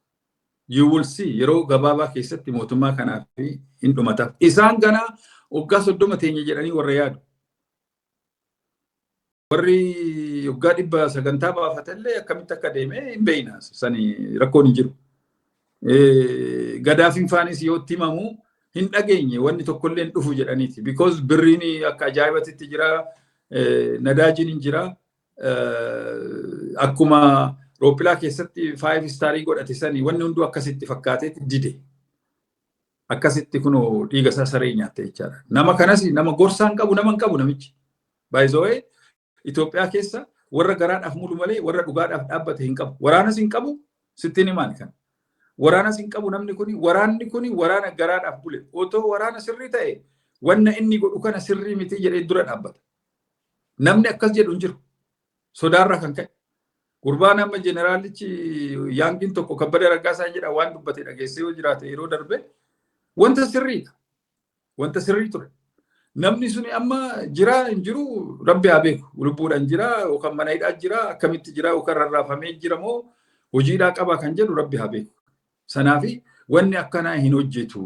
You will see yeroo gabaabaa keessatti mootummaa kanaaf hin dhumata. Isaan ganaa waggaa 30 teenya jedhanii warra yaadu. Warri waggaa 100 sagantaa baafatallee akkamitti akka deeme hin beekna. Sani rakkoon hin jiru. Gadaafiin faanis yoo itti himamu hin dhageenye wanni tokkollee hin dhufu jedhaniiti. Because birriin akka ajaa'ibatitti jira, nadaajiin hin jira. Akkuma Rooppilaa keessatti 5 staarii godhate sanii wanni hunduu akkasitti fakkaateetti dide. Akkasitti kunoo dhiiga isaa saree nyaatte jechaadha. Nama kanas nama gorsaan qabu nama hin qabu namichi. By the way, Itoophiyaa keessa warra garaadhaaf mulu malee warra dhugaadhaaf dhaabbate hin qabu. Waraanas hin qabu sittiin himaani kana. Waraanas hin qabu namni kuni waraana garaadhaaf bule. Otoo waraana sirrii ta'e wanna inni godhu kana sirrii miti jedhee dura dhaabbata. Namni akkas jedhu hin jiru. Sodaarraa kan ka'e. Gurbaan amma jeneraalichi yaangiin tokko Kabbada Raggaasaa jedha waan dubbate dhageessee yoo jiraate yeroo darbe wanta sirriidha. Wanta sirrii ture. Namni suni amma jira hin jiru Rabbi haa beeku. Lubbuudhaan jira yookaan mana hidhaa jira akkamitti jira yookaan rarraafamee jira moo hojiidhaa qaba kan jedhu Rabbi haa beeku. Sanaafi wanni akkanaa hin hojjetu.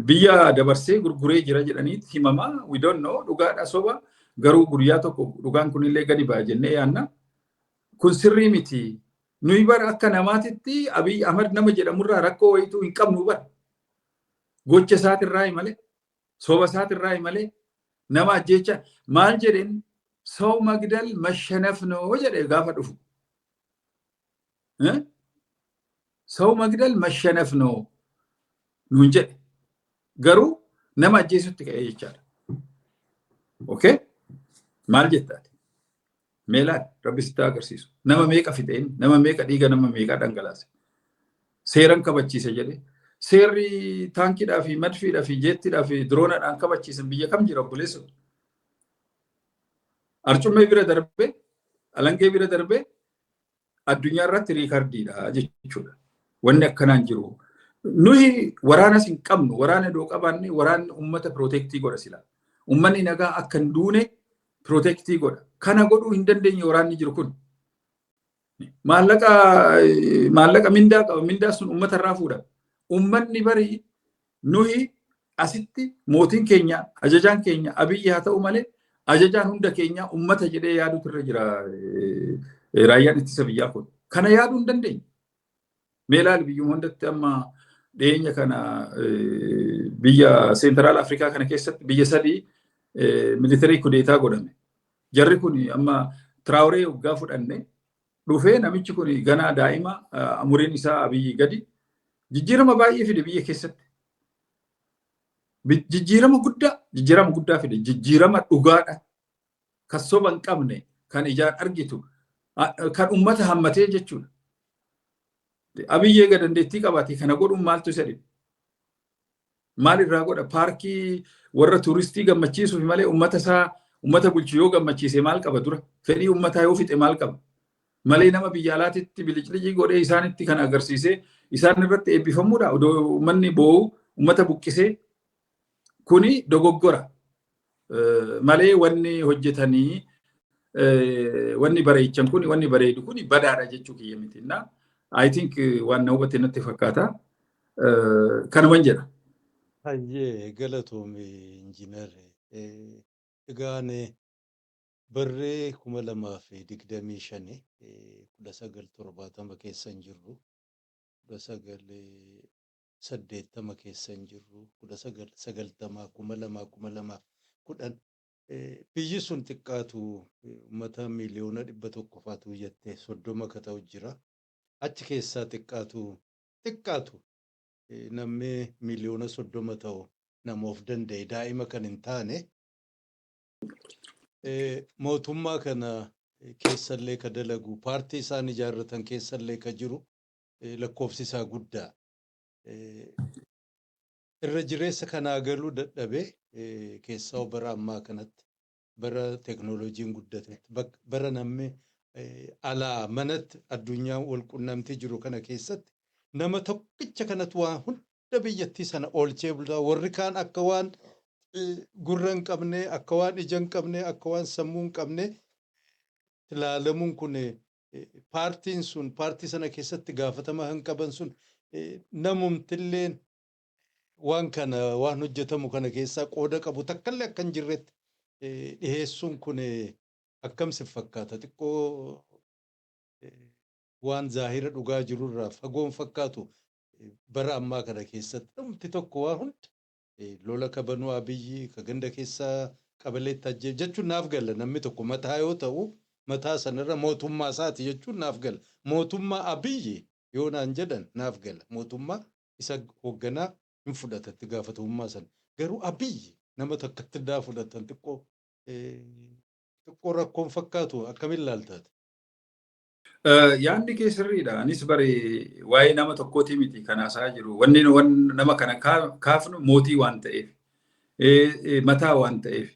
Biyya dabarsee gurguree jira jedhaniitti himamaa. We don't know dhugaadha soba garuu guyyaa tokko dhugaan kunillee gadi ba'a jennee yaanna. Kun sirrii miti. Nuyi bara akka namaatitti Abiy Ahmad nama jedhamurraa rakkoo wayituu hin qabnu bara. Gocha isaatirraa malee. Soba isaatirraa malee nama ajjecha maal jedheen ሰው መግደል መሸነፍ ነው jedhe gaafa dhufu. ሰው መግደል መሸነፍ ነው nuun jedhe garuu nama ajjeesutti ka'ee jechaadha. Okay? Maal jettaati? Meelaan Rabbi sitti agarsiisu. Nama meeqa fixeen, nama meeqa dhiiga nama meeqa dhangalaase. Seeran kabachiise jedhe. Seerri taankiidhaa fi madfiidhaa fi jeettiidhaa fi diroonaadhaan kabachiisan biyya kam jira obboleessu? Arcummee bira darbee, alangee bira darbee addunyaa irratti riikardiidha jechuudha. Wanni akkanaan jiru. Nuyi waraanas hin qabnu, waraana doo qabaanne waraanni uummata pirootektii godha sila. Uummanni nagaa akka hin duune pirootektii godha. Kana godhuu hin dandeenye waraanni jiru kun. Maallaqa mindaa qaba. Mindaa sun uummata irraa fuudha. Uummanni bari nuyi asitti mootiin keenya, ajajaan keenya Abiyyi haa ta'u malee ajajaan hunda keenya uummata jedhee yaaduutu irra jira raayyaan ittisa biyyaa kun. Kana yaaduu hin dandeenye. Meelaal biyyuma hundatti amma dhiyeenya kana biyya Seentiraal Afrikaa kana keessatti biyya 3 militarii kudeetaa godhame. Jarri kun amma Traoree waggaa fudhanne dhufee namichi kun ganaa daa'ima umuriin isaa Abiyyi gadi jijjiirama baay'ee fide biyya keessatti. Jijjiirama guddaa fide. Jijjiirama dhugaadha. Kan soba hin qabne, kan ijaan argitu, kan uummata hammatee jechuudha. Abiyyi eega dandeettii qabaate kana godhuun maaltu isa dhibe? Maal irraa godha? Paarkii warra tuuristii gammachiisuuf malee uummata bulchu yoo gammachiise maal qaba dura? Fedhii uummataa yoo fixe maal qaba? Malee nama biyya alaatitti bilicii godhee isaanitti kan agarsiisee isaan irratti eebbifamuudha. Odoo uummanni boo'u uummata buqqisee kuni dogoggora. Malee wanni hojjetanii wanni bareechan kuni wanni bareedu kuni badaadha jechuu kiyya miti. I think waan na hubate natti fakkaata. Kanuman jedha. Hayyee galatoome injiinar. Egaan barree 2025 1970 keessa hin jirru 1980 keessa hin jirru 1990 2010 biyyi sun xiqqaatu uummata miliyoona 100 faatu jettee 30 ka ta'u jira. Achi keessaa xiqqaatu namni miliyoona 30 ta'u nama of danda'e daa'ima kan hin taane mootummaa kana keessallee ka dalagu paartii isaan ijaarratan keessallee ka jiru lakkoofsi isaa guddaa. Irra jireessa kanaa galuu dadhabee keessaa bara ammaa kanatti bara teeknooloojiin guddatetti bara namni alaa manatti addunyaa wal qunnamtii jiru kana keessatti nama tokkicha kanatu waan hunda biyyattii sana oolchee bulaa warri kaan akka waan gurra hin qabne akka waan ija hin qabne akka waan sammuu hin qabne ilaalamuun kun paartiin sun paartii sana keessatti gaafatama hin qaban sun namumtilleen waan kana waan hojjetamu kana keessaa qooda qabu takkallee akka hin jirretti dhiheessuun kun akkam si fakkaata xiqqoo waan zaahira dhugaa jirurraa fagoon fakkaatu bara ammaa kana keessatti dhumti tokko waa hunda lola kabanuu Abiyyi ka ganda keessaa qabaleetti ajjeef jechuun naaf gala namni tokko mataa yoo ta'u mataa sanarra mootummaa isaati jechuun naaf gala mootummaa Abiyyi yoo naan jedhan naaf gala mootummaa isa hoogganaa hin fudhatatti gaafatamummaa sana garuu Abiyyi nama takkatti daa fudhatan xiqqoo rakkoon fakkaatu akkamiin ilaaltaati? Yaadni kee sirriidha. Anis bare waa'ee nama tokkooti miti kan haasaa jiru. Wanni nama kana kaafnu mootii waan ta'eef, mataa waan ta'eef.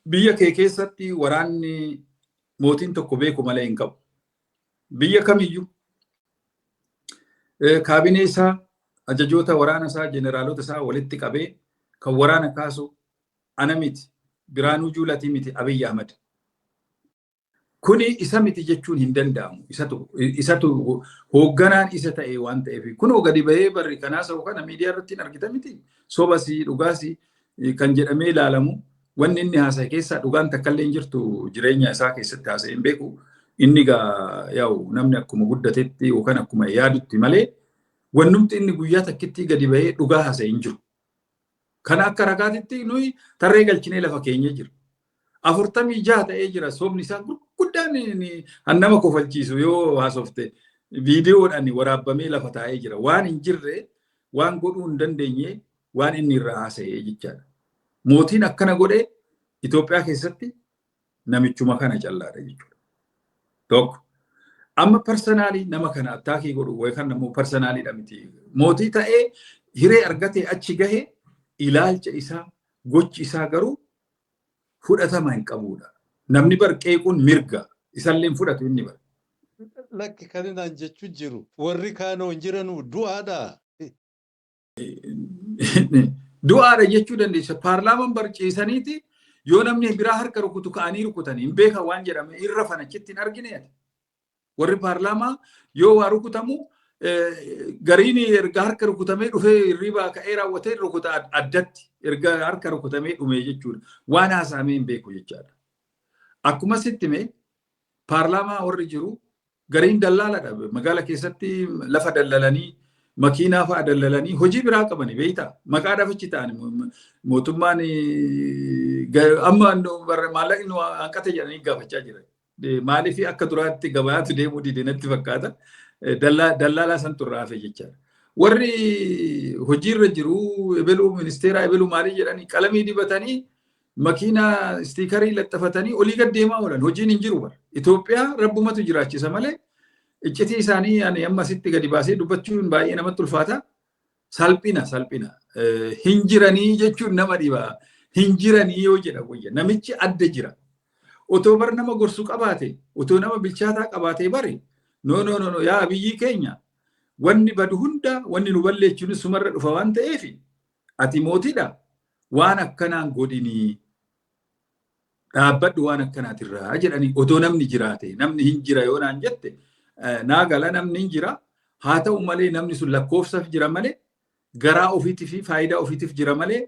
Biyya kee keessatti waraanni mootiin tokko beeku malee hin qabu. Biyya kamiyyuu kaabinee isaa, ajajoota waraana isaa, jeneraalota isaa walitti qabee kan waraana kaasu ana miti, Biraanuu Juulatii miti, Abiyyi Ahmad. Kuni isa miti jechuun hin danda'amu. Isatu hoogganaan isa ta'e waan ta'eef. Kun gadi bahee barri kanaas kana miidiyaa irratti argita miti. Sobasii dhugaasii kan jedhamee ilaalamu wanni inni haasa'e keessaa dhugaan takkallee hin jirtu jireenya isaa keessatti haasa'e hin beeku. Inni gaa yaa'u namni akkuma guddatetti yookaan akkuma yaadutti malee wannumti inni guyyaa takkitti gadi bahee dhugaa haasa'e hin jiru. Kana akka ragaatitti nuyi tarree galchinee lafa keenyee jira. 46 ta'ee jira sobni isaa guddaan nama kofalchiisu yoo haasofte viidiyoodhaan waraabamee lafa taa'ee jira waan hin jirre waan godhuu hin dandeenye waan inni irraa haasa'ee jechaadha. Mootiin akkana godhee Itoophiyaa keessatti namichuma kana callaadha jechuudha. Tokko amma personaalii nama kana attaakii godhu way kan namoo personaaliidha miti. Mootii ta'ee hiree argatee achi gahee ilaalcha isaa gochi isaa garuu fudhatama hin qabudha. Namni barqeequun mirga isallee fudhatu inni bara. Lakki kaninaan jechuu jiru warri kaanoo hin jiranuu du'aadha. Du'aadha jechuu dandeessa. Paarlaamaan barciisaniiti yoo namni biraa harka rukutu ka'anii rukutanii hin beeka waan jedhame irra fanachitti hin argine. Warri paarlaamaa yoo waa rukutamu gariin erga harka rukutamee dhufee hirriibaa ka'ee raawwatee rukuta addatti erga harka rukutamee dhume jechuudha. Waan haasaamee hin beeku jechaadha. Akkuma sittime paarlaamaa warri jiru gariin dallaaladha. Magaala keessatti lafa dallalanii makiinaa fa'a dallalanii hojii biraa qabani beektaa. Maqaa dhafichi ta'ani mootummaan amma maallaqni hanqate jedhanii gaafachaa jiran. Maaliif akka duraatti gabayaatu deemuu dide natti fakkaata. Dallaalaa san turraafe jechaadha. Warri hojiirra jiru ebeluu ministeera ebeluu maalii jedhanii qalamii dibatanii makiinaa istiikarii laxafatanii olii gad deemaa oolan hojiin hin jiru bara. Itoophiyaa rabbumatu jiraachisa malee iccitii isaanii ani amma sitti gadi baasee dubbachuun baay'ee namatti ulfaata. Salphina. Hin jiranii jechuun nama dhibaa. Hin jiranii yoo jedha wayya. Namichi adda jira. Otoo bar nama gorsu qabaate, otoo nama bilchaataa qabaate bari. No, yaa biyyi keenya wanni badu hunda wanni nu balleechinu sumarra dhufa waan ta'eef ati mootiidha waan akkanaan godhinii dhaabbadhu waan akkanaatirraa jedhanii otoo namni jiraate namni hin jira yoo naan jette naagala namni hin jira haa ta'u malee namni sun lakkoofsaaf jira malee garaa ofiitiif fi faayidaa ofiitiif jira malee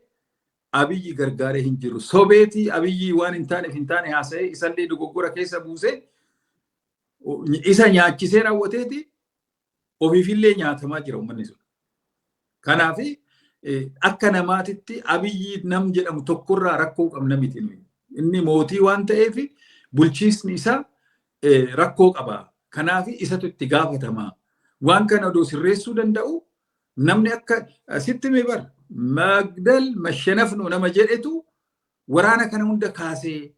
Abiyyi gargaaree hin jiru. Sobeetii Abiyyi waan hin taane haasa'ee isallee dogoggora keessa buusee isa nyaachisee raawwateeti ofiifillee nyaatamaa jira uummanni sun. Kanaaf akka namaatitti Abiyyi nam jedhamu tokkorraa rakkoo qabna miti nuyi. Inni mootii waan ta'eef bulchiisni isaa rakkoo qaba. Kanaaf isatu itti gaafatamaa. Waan kana odoo sirreessuu danda'u namni akka sitti mee bara Magdal Mashanafnu nama jedhetu waraana kana hunda kaasee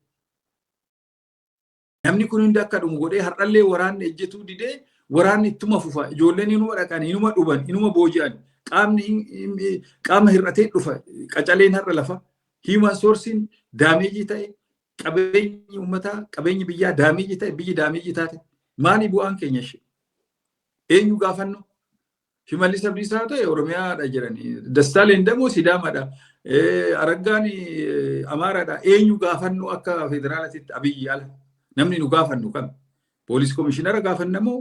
namni kun hunda akka dhumu godhee har'allee waraanni ejjetuu didee waraanni ittuma fufa ijoolleen inuma dhaqan inuma dhuban inuma booji'an qaama hir'atee dhufa qacaleen har'a lafa human sourcing daameejii ta'e qabeenyi uummataa qabeenyi biyyaa daameejii ta'e biyyi daameejii taate maali bu'aan keenya ishee eenyu gaafannu Shimallis Abdiisaa ta'e Oromiyaadha jedhanii Dastaaleen Damoo Sidaamaadha Araggaan Amaaraadha eenyu gaafannu akka federaalaatti Abiyyi ala namni nu gaafannu kam poolis komishinara gaafannamoo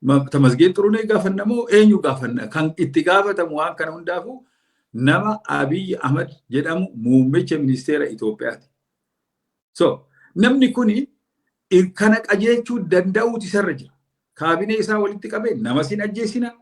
Tamasgeen Xurunee gaafanna moo eenyu gaafanna? Kan itti gaafatamu waan kana hundaafu nama Abiy Ahmad jedhamu muummicha ministeera Itoophiyaati. So namni kuni kana qajeelchuu danda'uutu isarra jira. Kaabinee isaa walitti qabee nama sin ajjeesina.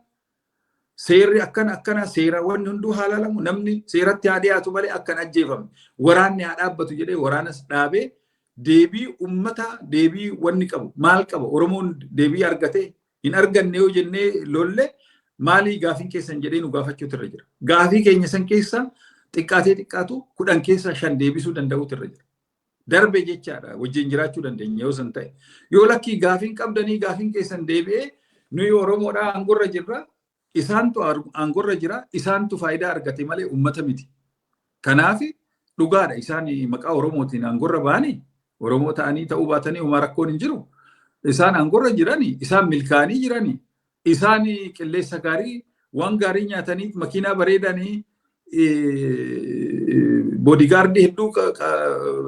Seerri akkana seerawwan hunduu halaalamu namni seeratti haa dhiyaatu malee akkan ajjeefame. Waraanni haa dhaabbatu jedhee waraanas dhaabee deebii ummata deebii wanni qabu maal qaba? Oromoon deebii argatee hin arganne yoo jennee lolle maalii gaafii keessan jedhee nu gaafachuutu irra jira. Gaafii keenya san keessa xiqqaatu 10 keessa 5 deebisuu danda'uutu irra jira. Darbe jechaadha wajjin jiraachuu dandeenya yoo san ta'e. Yoo lakkii gaafiin qabdanii gaafiin keessan deebi'ee nuyi Oromoodhaa aangorra jirra. Isaantu aangorra jira. Isaantu faayidaa argate malee ummata miti. Kanaaf dhugaadha isaan maqaa Oromootiin aangorra ba'anii Oromoo ta'anii ta'uu baatanii homaa rakkoon hin jiru. Isaan aangorra jiranii, isaan milkaanii jiranii, isaan qilleessa gaarii, waan gaarii nyaatanii, makiinaa bareedanii, boodigaardii hedduu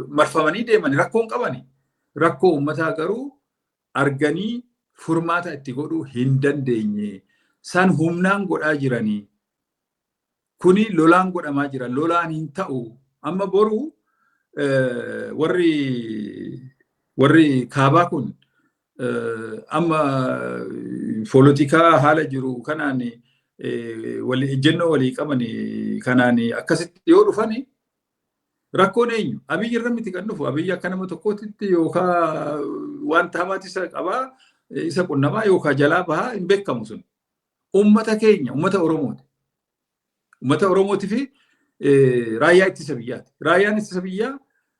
marfamanii deemanii rakkoon qabanii. Rakkoo uummataa garuu arganii furmaata itti godhuu hin dandeenye. San humnaan godhaa jiranii. Kuni lolaan godhamaa jira. Lolaan hin ta'u. Amma boru warri kaabaa kun amma poolitikaa haala jiru kanaan ejjennoo walii qaban kanaan akkasitti yoo dhufani rakkoon eenyu? Abiyyi irra miti kan dhufu. Abiyyi akka nama tokkootitti yookaan wanta hamaati isa qabaa isa qunnamaa yookaan jalaa bahaa hin beekamu sun. Ummata keenya, ummata Oromooti. Ummata Oromooti fi raayyaa ittisa biyyaati. Raayyaan ittisa biyyaa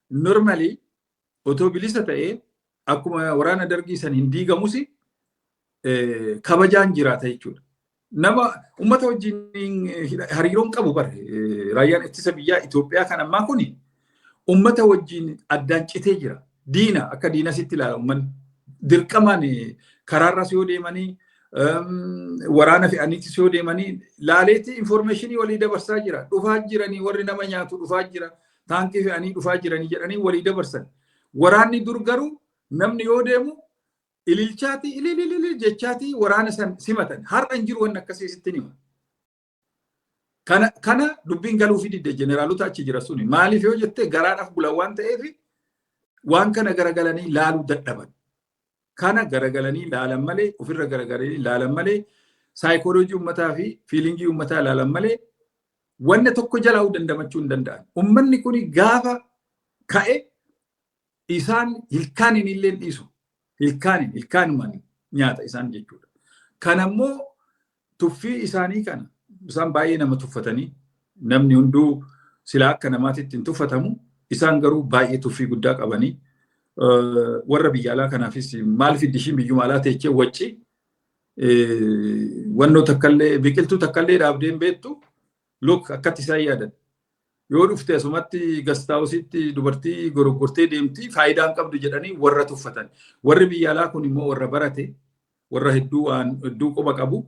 normally otoo bilisa ta'ee akkuma waraana dargii san hin diigamus kabajaan jiraata jechuudha. Nama ummata wajjin hariiroon qabu bare raayyaan ittisa biyyaa Itoophiyaa kan ammaa kuni ummata wajjin addaan citee jira. Diina akka diinasitti ilaala uummanni. Dirqamaan karaarras yoo deemanii waraana fe'aniitis yoo deemanii laaleetti informationii walii dabarsaa jira. Dhufaa jiranii warri nama nyaatu dhufaa jira. Taankii fe'anii dhufaa jiranii jedhanii walii dabarsan. Waraanni dur garuu namni yoo deemu ililchaati ilililil jechaati waraana san simatan. Har'a hin jiru waan akkasii sitti hima. Kana dubbiin galuufi didde jeneraalota achi jira suni. Maaliif yoo jette garaadhaaf bulan waan ta'eef waan kana garagalanii laaluu dadhaban. Kana garagalanii laalan malee ofirra garagalanii laalan malee saayikooloojii uummataa fi fiilingii uummataa laalan malee wanna tokko jalaa dandamachuu hin danda'an. Uummanni kun gaafa ka'e isaan ilkaaniin illee dhiisu. Ilkaanumaan nyaata isaan jechuudha. Kanammoo tuffii isaanii kana isaan baay'ee nama tuffatanii namni hunduu silaa akka namaatitti hin tuffatamu. Isaan garuu baay'ee tuffii guddaa qabanii warra biyya alaa kanaafis maal fiddishiin biyyuma alaa teechee wacci wannoo takkallee biqiltuu takkallee dhaabdeen beektu look akkatti isaan yaadan. Yoo dhufte asumatti gastaawusitti dubartii goroggortee deemti faayidaan qabdu jedhanii warra tuffatan. Warri biyya alaa kun immoo warra barate warra hedduu quba qabu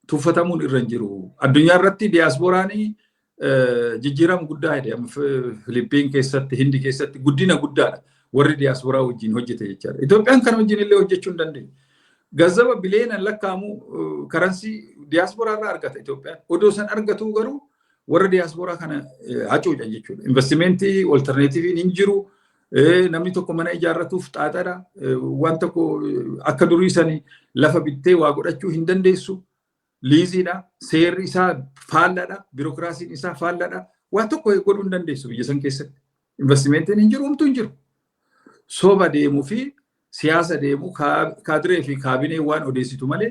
tuffatamuun irra hin jiru. Addunyaa irratti diyaasporaanii jijjiirama guddaa jedhama. Filiippiin keessatti, Hindi keessatti guddina guddaadha. Warri diyaasporaa wajjin hojjete jechaadha. Itoophiyaan kan wajjin illee hojjechuu hin dandeenye. Gazzaba bileenan lakkaamu karansii diyaasporaa irraa argata Itoophiyaan. Odoo san argatu garuu warra diyaasporaa kana hacuuca jechuudha. Investimentii alternatiiviin hin jiru. Namni tokko mana ijaarratuuf xaaxadha. Waan tokko akka durii sanii lafa bittee waa godhachuu hin dandeessu. Liiziidha. Seerri isaa faalladha. Biirokiraasiin isaa faalladha. Waan tokko godhuu hin dandeessu biyya san keessatti. Investimentiin hin jiru, homtuu hin jiru. Soba deemuu fi siyaasa deemuu kaadiree fi kaabinee waan odeessitu malee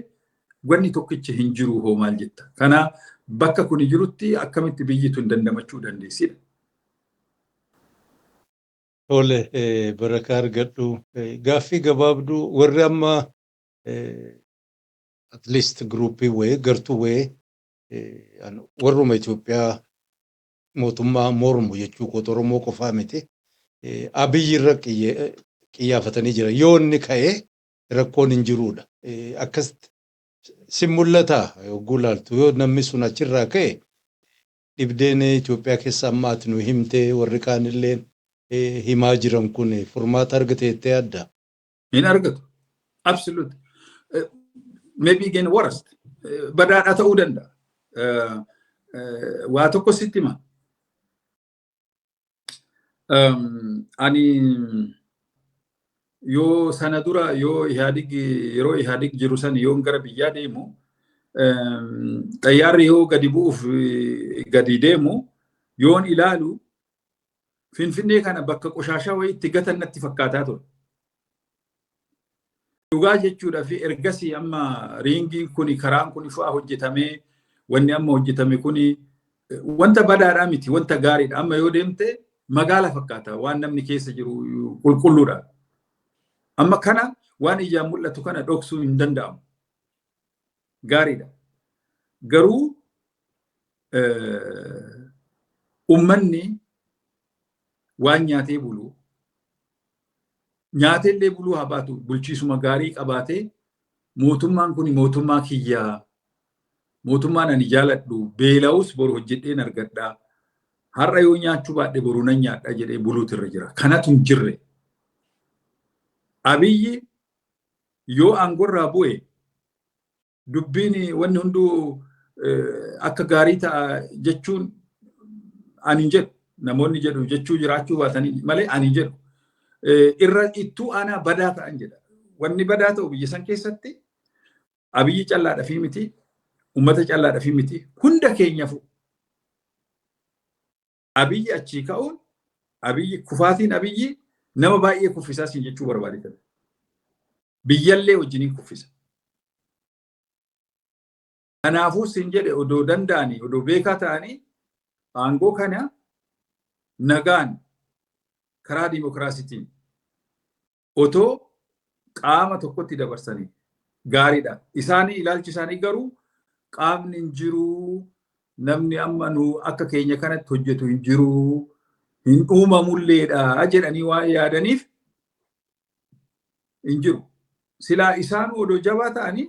wanni tokkicha hin jiru hoo maal jetta. Kana bakka kuni jirutti akkamitti biyyi tun dandamachuu dandeessidha. Tole barakaa argadhu. Gaaffii gabaabduu warri amma at least groupii wayii gartuu wayii warruma Itoophiyaa mootummaa mormu jechuu qoota Oromoo qofaa miti. Abiyyi irra qiyyaafatanii jira. Yoo inni ka'e rakkoon hin jiruudha. Akkasitti si mul'ata yogguu laaltu yoo namni sun achirraa ka'e dhibdeen Itoophiyaa keessa amma ati nu himtee warri kaanillee himaa jiran kun furmaata argate jettee yaadda? Hin argatu. Absolute. maybe again worst. Badhaadha ta'uu danda'a. Waa tokko sitti hima. Ani yoo sana dura yoo yeroo Ihaadig jiru san yoo gara biyyaa deemu xayyaarri yoo gadi bu'uuf gadi deemu yoon ilaalu Finfinnee kana bakka qoshaashaa wayii itti gatan natti fakkaataa ture. Dhugaa jechuudha fi ergasii amma riingiin kuni karaan kuni fa'aa hojjetamee wanni amma hojjetame kuni wanta badaadhaa miti wanta gaariidha. Amma yoo deemte magaala fakkaata waan namni keessa jiru qulqulluudha. Amma kana waan ijaan mul'atu kana dhoksuu hin danda'amu. Gaariidha. Garuu ummanni waan nyaatee bulu nyaateellee buluu haa baatu bulchiisuma gaarii qabaatee mootummaan kun mootummaa kiyyaa mootummaan ani jaaladhu beela'us boru hojjedheen argadhaa har'a yoo nyaachuu baadhe boru nan nyaadha jedhee buluutu irra jira. Kanatu hin jirre. Abiyyi yoo aangorraa bu'e dubbiin wanni hunduu akka gaarii ta'a jechuun ani jedhu namoonni jedhu jechuu jiraachuu baatanii malee ani jedhu irra ittuu aanaa badaa ta'an jedha. Wanni badaa ta'u biyya san keessatti Abiyyi callaadhaa fi miti ummata callaadhaa fi miti hunda keenyaaf Abiyyi achii ka'uun Abiyyi kufaatiin Abiyyi nama baay'ee kuffisaa siin jechuu barbaadetan. Biyyallee wajjiniin kuffisa. Kanaafuu siin jedhe odoo danda'anii odoo beekaa ta'anii aangoo kana nagaan karaa dimokiraasiitiin otoo qaama tokkotti dabarsanii gaariidha. Isaanii ilaalchi isaanii garuu qaamni hin jiru namni amma nu akka keenya kanatti hojjetu hin jiru hin uumamulleedha jedhanii waan yaadaniif hin jiru. Silaa isaan odoo jabaa ta'anii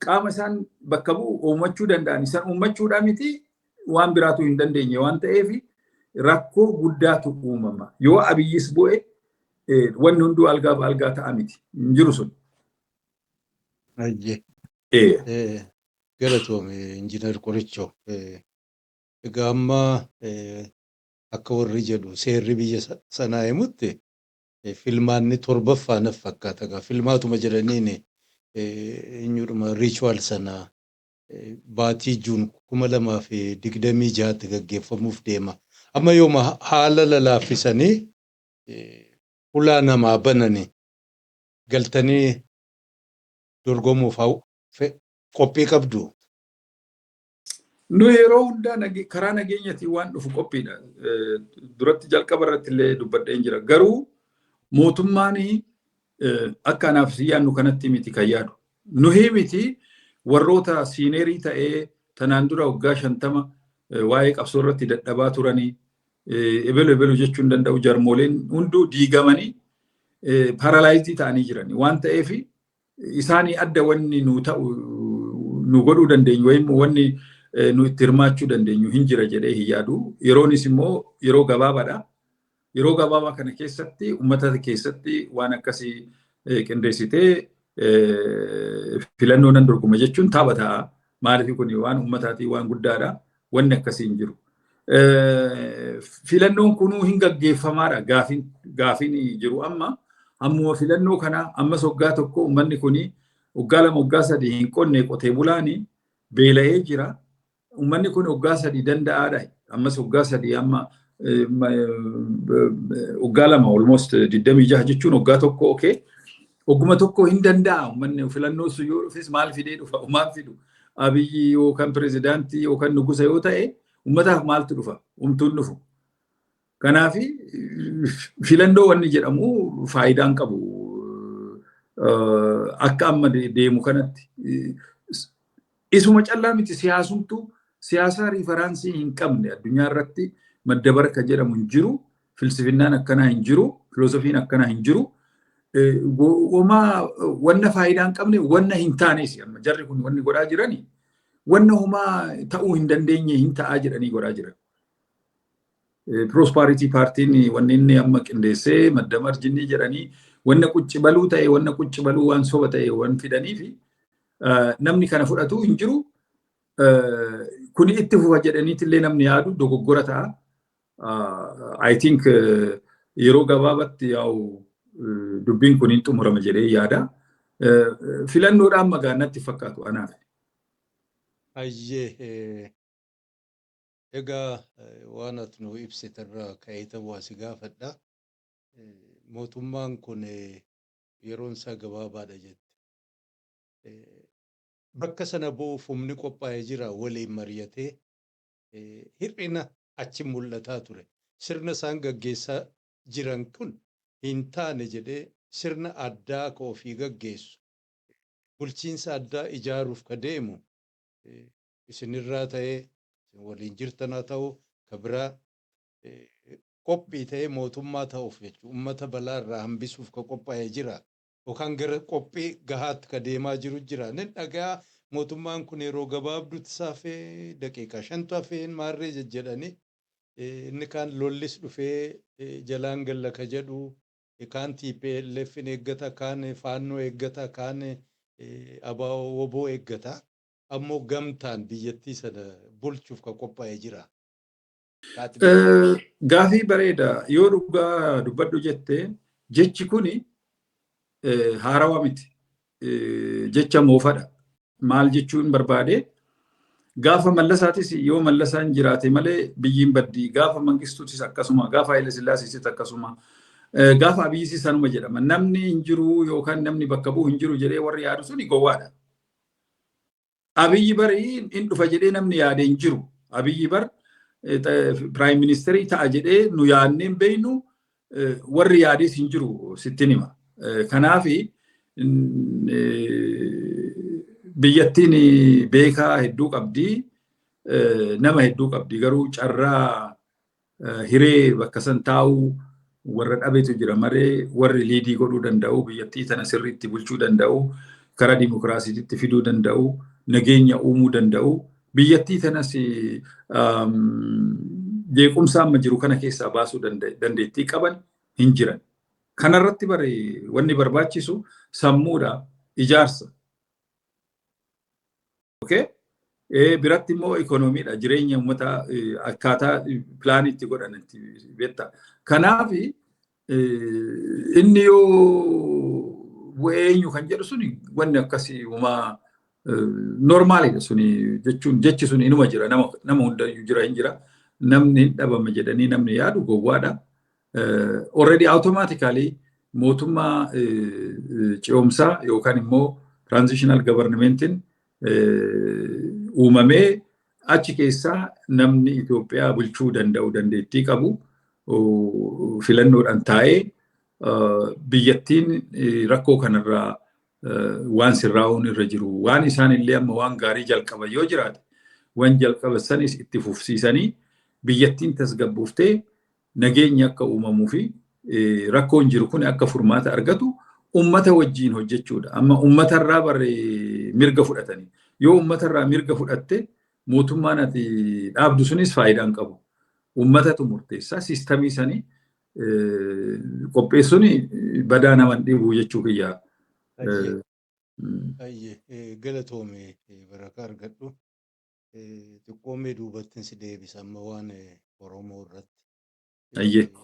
qaama isaan bakka bu'u uumachuu danda'an isaan uumachuudhaa miti waan biraatu hin dandeenye waan ta'eef rakkoo guddaatu uumama. Yoo Abiyyis bu'e wanni hunduu algaa baalgaa ta'a miti. Hin jiru sun. Galatoome injiinar Qorichoo. Egaa amma akka warri jedhu seerri biyya sanaa himutti filmaanni torbaffaa naf fakkaata. Egaa filmaatuma jedhaniin eenyudhuma riichuwal sanaa baatii Juun 2026 gaggeeffamuuf deema. Amma yooma haala lalaafisanii ulaa namaa bananii galtanii dorgomuuf qophii qabdu. Nu yeroo hundaa karaa nageenyatiin waan dhufu qophiidha. Duratti jalqaba irratti illee dubbadheen jira. Garuu mootummaan akka anaaf yaadnu kanatti miti kan yaadu. Nuhi miti warroota siineerii ta'ee tanaan dura waggaa 50 waa'ee qabsoo irratti dadhabaa turanii ebelu jechuun danda'u jarmooleen hunduu diigamanii paralaayizii ta'anii jiranii waan ta'eef isaanii adda wanni nu ta'u nu godhuu dandeenyu wayim wanni nu itti hirmaachuu dandeenyu hin jira jedhee hin yaadu. Yeroonis immoo yeroo gabaabaadha. Yeroo gabaabaa kana keessatti uummata keessatti waan akkasii qindeessitee filannoo nan dorgoma jechuun taphataa maaliif kun waan uummataatii waan guddaadha wanni akkasii hin jiru. Filannoon kunuu hin gaggeeffamaadha gaafiin jiru ammuma filannoo kana ammas waggaa tokko uummanni kuni waggaa 2 waggaa 3 hin qonne qotee bulaanii beela'ee jira. Uummanni kun waggaa 3 danda'aadha. Ammas waggaa 3 amma waggaa 2 almost 26 jechuun waggaa tokko okay. Ogguma tokko hin danda'a uummanni filannoo sun yoo dhufes maal fidee dhufa maal fidu Abiyyi yookaan pirezidaantii yookaan nugusa yoo ta'e uummataaf maaltu dhufa umtuun dhufu. Kanaaf filannoo wanni jedhamu faayidaan qabu akka amma deemu kanatti isuma callaa miti siyaasa riifaraansii hin qabne addunyaa irratti madda barka jedhamu hin jiru filsifinnaan akkanaa hin jiru filoosofiin akkanaa hin jiru. Wanna faayidaan qabne wanna hin taanes amma jarri kun wanni godhaa jirani wanna humaa ta'uu hin dandeenye hin ta'aa jedhanii godhaa jiran. Prosperity Partiin wanni inni amma qindeessee madda marjinii jedhanii wanna qucci baluu ta'e wanna qucci baluu waan soba ta'e waan fidanii fi namni kana fudhatu hin jiru. Kuni itti fufa jedhaniitillee namni yaadu dogoggora ta'a. I think yeroo gabaabatti yaa'u dubbiin kun hin xumurama jedhee yaada. Filannoodhaan magaannatti fakkaatu anaaf. Ayyee egaa waan ati nu ibsiterraa ka'ee ta'uu asi gaafadha. Mootummaan kun yeroon isaa gabaabaadha jette. Bakka sana bu'uuf humni qophaa'ee jira waliin mari'atee hir'ina achi mul'ataa ture. Sirna isaan gaggeessaa jiran kun hin taane jedhee sirna addaa ka ofii gaggeessu. Bulchiinsa addaa ijaaruuf ka deemu isinirraa ta'ee waliin jirtan haa ta'u ka biraa qophii ta'ee mootummaa ta'uuf jechuudha. Uummata balaa irraa hambisuuf ka qophaa'ee jira. Yookaan gara qophii gahaatti ka deemaa jiru jira. Nin dhagaa mootummaan kun yeroo gabaabduutti saafee daqiiqaa 5 hafeen maarree jedhanii inni kaan lollis dhufee jalaan galla ka jedhu kaan TPLF eeggata kaan faannoo eeggata kaan ABO eeggata. Ammoo gamtaan biyyattii sana bulchuuf ka qophaa'ee jira. Gaafii bareeda yoo dhugaa dubbadhu jettee jechi kuni haarawaa miti. Jecha moofadha. Maal jechuun barbaade gaafa mallasaatis yoo mallasaan jiraate malee biyyiin baddii gaafa mangistuutis akkasuma gaafa Haile Sillaasiisis akkasuma gaafa Abiyyiis sanuma jedhama. Namni hin jiru yookaan namni bakka bu'u hin jiru jedhee warri yaadu suni gowwaadha. Abiyyi bari hin dhufa jedhee namni yaade hin jiru. Abiyyi bar Prime Ministerii ta'a jedhee nu yaadnee hin beeknu warri yaadees hin jiru sittin hima. Kanaafi biyyattiin beekaa hedduu qabdi, nama hedduu qabdi. Garuu carraa hiree bakka san taa'u warra dhabeetu jira malee warri liidii godhuu danda'u, biyyattii tana sirriitti bulchuu danda'u, karaa dimokiraasiitti fiduu danda'u, nageenya uumuu danda'u. Biyyattii tanas jeequmsa amma jiru kana keessaa baasuu dandeettii qaban hin jiran. Kanarratti wanni barbaachisu sammuudha, ijaarsa. Biratti immoo ikoonomiidha, jireenya uummataa akkaataa pilaaniitti godhanitti beektaa. Kanaaf inni yoo bu'ee eenyu kan jedhu suni wanni akkasii uumaa normaalidha suni jechuun jechi suni inuma jira nama hundayyuu jira hin jira. Namni hin dhabama jedhanii namni yaadu gowwaadha. Already automatically mootummaa ce'umsaa yookaan immoo transitional governmentiin uumamee achi keessaa namni Itoophiyaa bulchuu danda'u dandeettii qabu filannoodhaan taa'ee biyyattiin rakkoo kanarraa waan sirraa'uun irra jiru. Waan isaan illee amma waan gaarii jalqaban yoo jiraate waan jalqaban sanis itti fufsiisanii biyyattiin tasgabbooftee nageenyi akka uumamuu fi rakkoon jiru kun akka furmaata argatu ummata wajjiin hojjechuudha. Amma ummatarraa mirga fudhatanii. Yoo ummatarraa mirga fudhatte mootummaan ati dhaabdu sunis faayidaan qabu. Ummatatu murteessaa siistamii sanii qopheessuun badaa naman dhibu jechuu kiyyaa. Galatoome barakaa argadhu. Xiqqoomee duubattiin si deebisa amma waan Oromoo irratti.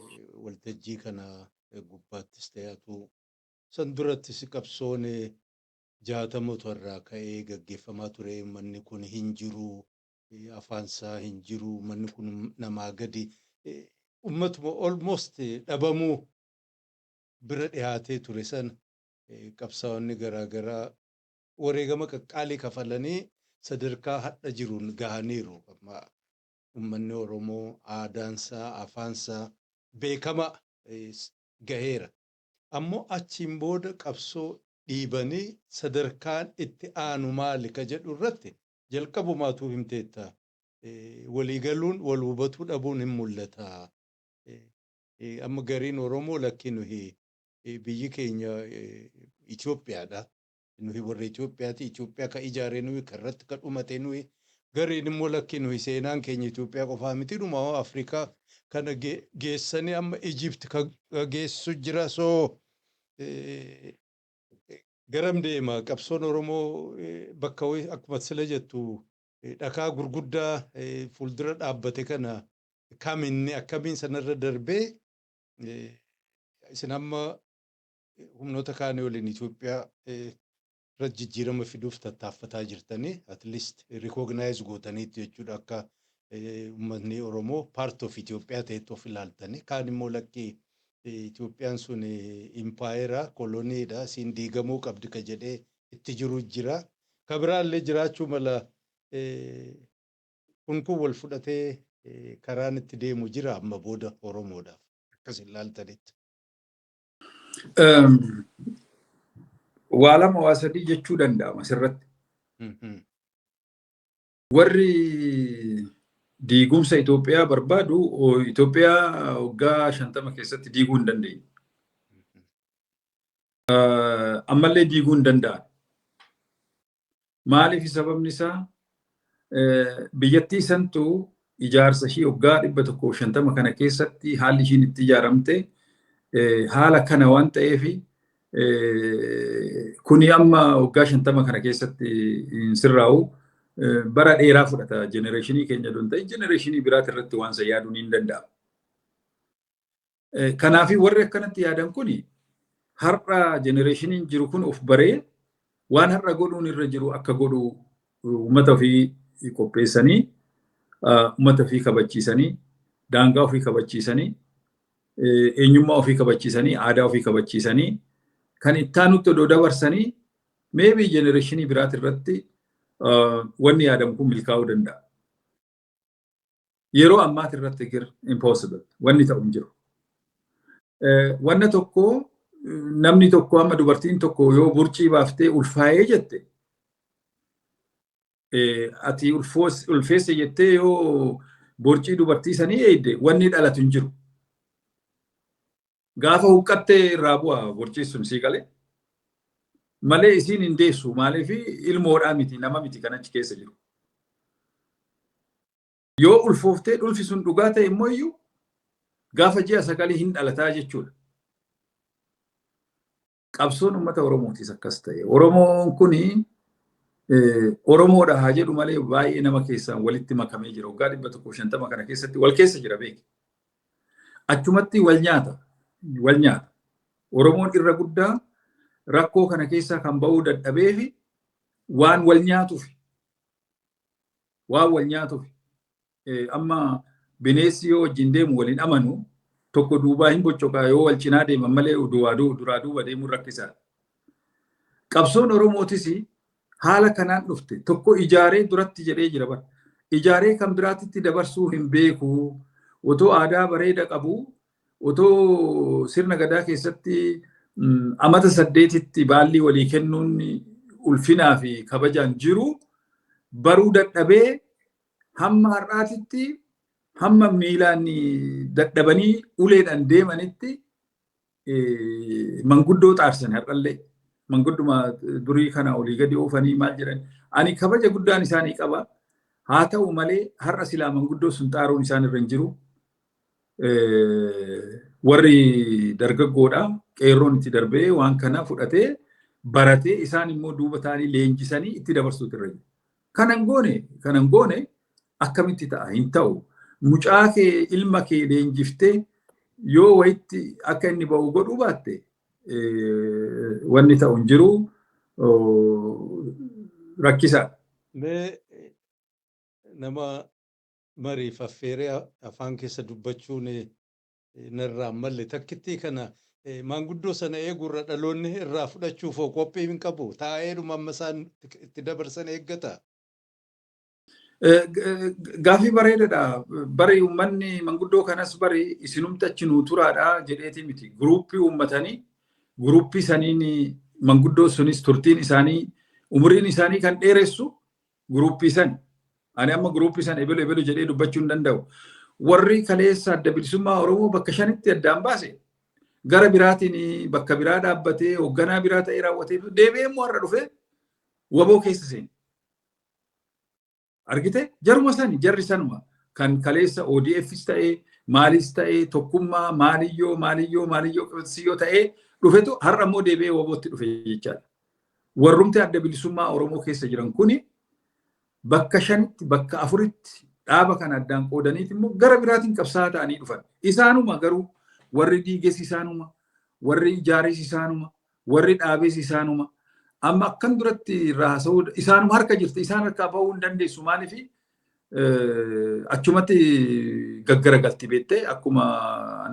Waltajjii kana gubbaattis ta'atu san durattis qabsoon 60 irraa ka'ee gaggeeffamaa ture. Manni kun hin jiru, afaansaa hin jiru, manni kun namaa gadi. Ummatuma almost dhabamuu bira dhiyaatee ture sana qabsaa'onni garaagaraa wareegama qaqqaalii kafalanii sadarkaa hadha jiruun gahaniiru. Ummanni Oromoo aadaansaa, afaansaa beekama gaheera. Ammoo achiin booda qabsoo dhiibanii sadarkaan itti aanu maali ka jedhu irratti jalqabumaatu himteetta. Waliigaluun wal hubatuu dhabuun hin mul'ata. Amma gariin Oromoo lakki nuyi biyyi keenya Itoophiyaadha. Nuyi warra Itoophiyaati. Itoophiyaa ka ijaare nuyi karratti ka dhumate nuyi. Gariin immoo lakki nuyi seenaan keenya Itoophiyaa qofaa miti dhuma Afrikaa kana geessanii amma Egypt ka geessu jira. So garam deema qabsoon Oromoo bakka akkuma sila jettu dhakaa gurguddaa fuuldura dhaabbate kana kaminni akkamiin sanarra darbee isin amma humnoota kaanii waliin Itoophiyaa irra jijjiirama fiduuf tattaaffataa jirtanii at least recognize gootaniitti jechuudha akka uummanni Oromoo part of Itoophiyaa ta'etti of ilaaltanii kaan immoo lakkii Itoophiyaan sun impaayera koloniidha siin diigamuu qabdi ka jedhee itti jiru jira. Ka biraallee jiraachuu mala kun wal fudhatee karaan itti deemu jira amma booda Oromoodhaaf akkas ilaaltanitti. Waa lama waa sadii jechuu danda'ama asirratti. Warri diigumsa Itoophiyaa barbaadu Itoophiyaa waggaa 50 keessatti diiguu hin dandeenye. Ammallee diiguu hin danda'an. Maaliif sababni isaa biyyattii santu ijaarsa ishii waggaa 150 kana keessatti haalli ishiin itti ijaaramte haala kana waan ta'eef kuni amma waggaa 50 kana keessatti hin sirraa'u. Bara dheeraa fudhata genereeshinii keenya doon ta'e genereeshinii biraati irratti waan isa yaaduun hin danda'amu. Kanaaf warri akkanatti yaadan kuni har'a genereeshiniin jiru kun of baree waan har'a godhuun irra jiru akka godhu uummata ofii qopheessanii uummata ofii kabachiisanii daangaa ofii kabachiisanii eenyummaa ofii kabachiisanii aadaa ofii kabachiisanii kan ittaanutti odoo dabarsanii maybe genereeshinii biraati irratti wanni yaadamu kun milkaa'uu danda'a. Yeroo ammaati irratti impossible wanni ta'u hin jiru. Wanna tokko namni tokko amma dubartiin tokko yoo burcii baaftee ulfaayee jette ati ulfeesse jettee yoo burcii dubartii sanii eedde wanni dhalatu hin jiru. Gaafa huqqattee irraa bu'aa burcii sun sii galee. Malee isiin hin deessu maaliif ilmoodhaa miti nama miti kan achi keessa jiru. Yoo ulfooftee ulfi sun dhugaa ta'e immoo iyyuu gaafa ji'a 9 hin dhalataa jechuudha. Qabsoon uummata Oromootis akkas ta'e. Oromoon kuni Oromoodha haa jedhu malee baay'ee nama keessaan walitti makamee jira. Waggaa 150 kana keessatti wal keessa jira beeki. Achumatti wal nyaata. Oromoon irra guddaa rakkoo kana keessaa kan ba'uu dadhabee fi waan wal nyaatuuf amma bineensi yoo wajjin deemu waliin amanu tokko duubaa hin boccoqaa yoo wal cinaa deeman malee duraa duuba deemuun rakkisaadha. Qabsoon Oromootis haala kanaan dhufte tokko ijaaree duratti jedhee jira bara. Ijaaree kan biraatitti dabarsuu hin beeku otoo aadaa bareeda qabu otoo sirna gadaa keessatti amata 8tti baalli walii kennuun ulfinaa fi kabajaan jiru baruu dadhabee hamma har'aatitti hamma miilaan dadhabanii uleedhaan deemanitti manguddoo xaarsan har'allee mangudduma durii kana olii gadi oofanii maal jedhan ani kabaja guddaan isaanii qaba haa ta'u malee har'a silaa manguddoo sun xaaruun isaan irra hin jiru. Warri dargaggoodha qeerroon itti darbee waan kana fudhatee baratee isaan immoo duuba ta'anii leenjisanii itti dabarsuutu irra jiru. Kanan goone akkamitti ta'a hin ta'u. Mucaa kee ilma kee leenjiftee yoo wayitti akka inni ba'u godhuu baatte wanni ta'u hin jiru rakkisaadha. Nama mariif affeeree afaan keessa dubbachuun narraa malle takkittii kana maanguddoo sana eegurra dhaloonni irraa fudhachuuf qophii hin qabu taa'eedhuma amma isaan itti dabarsan eeggata. Gaafii bareedaadha. Bari uummanni manguddoo kanas bari isinumti achi nuu turaadha jedheeti miti. Guruuppii uummatanii guruuppii saniin manguddoo sunis turtiin isaanii umuriin isaanii kan dheeressu guruuppii sani. Ani amma guruuppii san ebelu jedhee dubbachuu hin danda'u. Warri kaleessa adda bilisummaa Oromoo bakka 5tti addaan baase gara biraatiin bakka biraa dhaabbatee hoogganaa biraa ta'ee raawwatee deebi'ee immoo har'a dhufee waboo keessa seene. Argite jaruma sani jarri sanuma kan kaleessa ODFs ta'ee maalis ta'ee tokkummaa maaliyyoo qibsiyyoo ta'ee dhufetu har'a immoo deebi'ee wabootti dhufe jechaadha. warrumti adda bilisummaa Oromoo keessa jiran kuni bakka 5 bakka 4 dhaaba kan addaan qoodaniit immoo gara biraatiin qabsaa'aa ta'anii dhufan. Isaanuma garuu warri diiges isaanuma, warri ijaares isaanuma, warri dhaabes isaanuma. Amma akkan duratti raasa'uu isaanuma harka jirti. Isaan harkaa bahuu hin dandeessu. Maaliif achumatti gaggaragalti beektee akkuma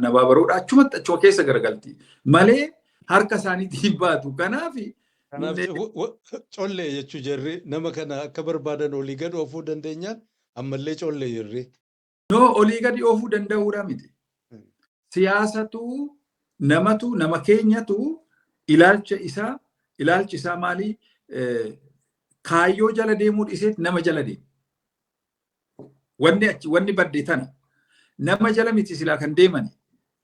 nabaa baroodha. Achumatti achuma keessa garagalti. Malee harka isaaniitiin baatu. Kanaaf collee jechuu jirri nama kana akka barbaadan olii gadi oofuu dandeenyaan ammallee collee jirri. No, olii gadi oofuu danda'uudha miti. Siyaasatu nama keenyatu ilaalchi isaa maali? Kaayyoo jala deemuu dhiiseet nama jala deemu. Wanni baddee tana nama jala miti silaa kan deemani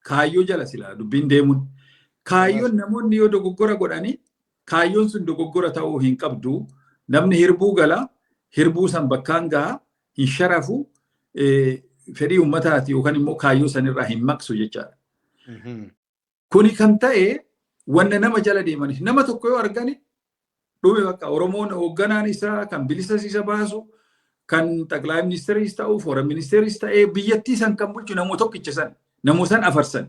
kaayyoo jala silaa dubbiin deemuun. Kaayyoon namoonni yoo dogoggora godhani kaayyoon sun dogoggora ta'uu hin qabdu. Namni hirbuu gala, hirbuu san bakkaan gaha, hin sharafu, fedhii uummataati yookaan immoo kaayyoo sanirraa hin maqsu jechaadha. Kuni kan ta'e wanna nama jala deemaniif nama tokko yoo argani dhume bakka Oromoon hoogganaan isaa kan bilisa isa baasu kan xaqlaa ministeeris ta'uu fooraan ministeeris ta'ee biyyattii san kan bulchu namoota tokkicha san namoota san afarsan.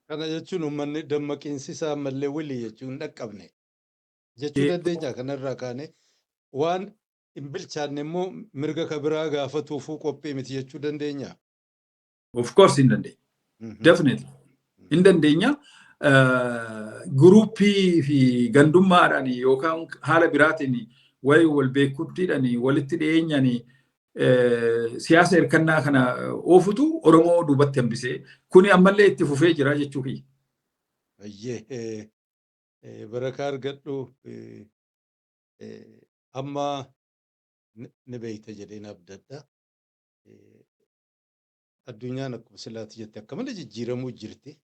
Kana jechuun uummanni dammaqiinsi isaa ammallee wilii jechuun hin dhaqqabne jechuu dandeenya. Kanarraa kaane waan hin bilchaanne immoo mirga kabiraa gaafatuufuu qophii miti jechuu dandeenya. Of course hin dandeenya. Definitely. Hin dandeenya. Guruupii fi gandummaadhaan yookaan haala biraatiin wal beekuttiidhaan walitti dhiyeenyaan siyaasa hirkannaa kana oofutu Oromoo duubatti hambisee kuni ammallee itti fufee jira jechuu kiyya. Ayyee barakaa argadhu amma ni beekta jedheen abdadha. Addunyaan akkuma silaati jette akka malee jijjiiramuu jirti.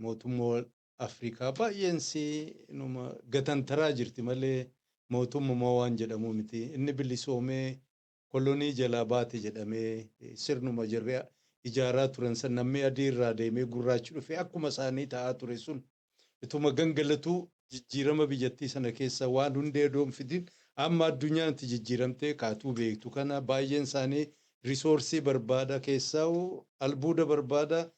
Mootummaa Afrikaa baay'eensi numa gatantaraa jirti malee mootummaa waan jedhamu miti. Inni bilisoomee kolonii jalaa baate jedhamee sirnuma jirre ijaaraa turan san namni adii irraa deemee gurraachi dhufee akkuma isaanii ta'aa ture sun ituma gangalatuu jijjiirama biyyattii sana keessa waan hundee doonfidin amma addunyaan itti jijjiiramtee kaatuu beektu kana baay'een isaanii risoorsii barbaada keessaa albuuda barbaada.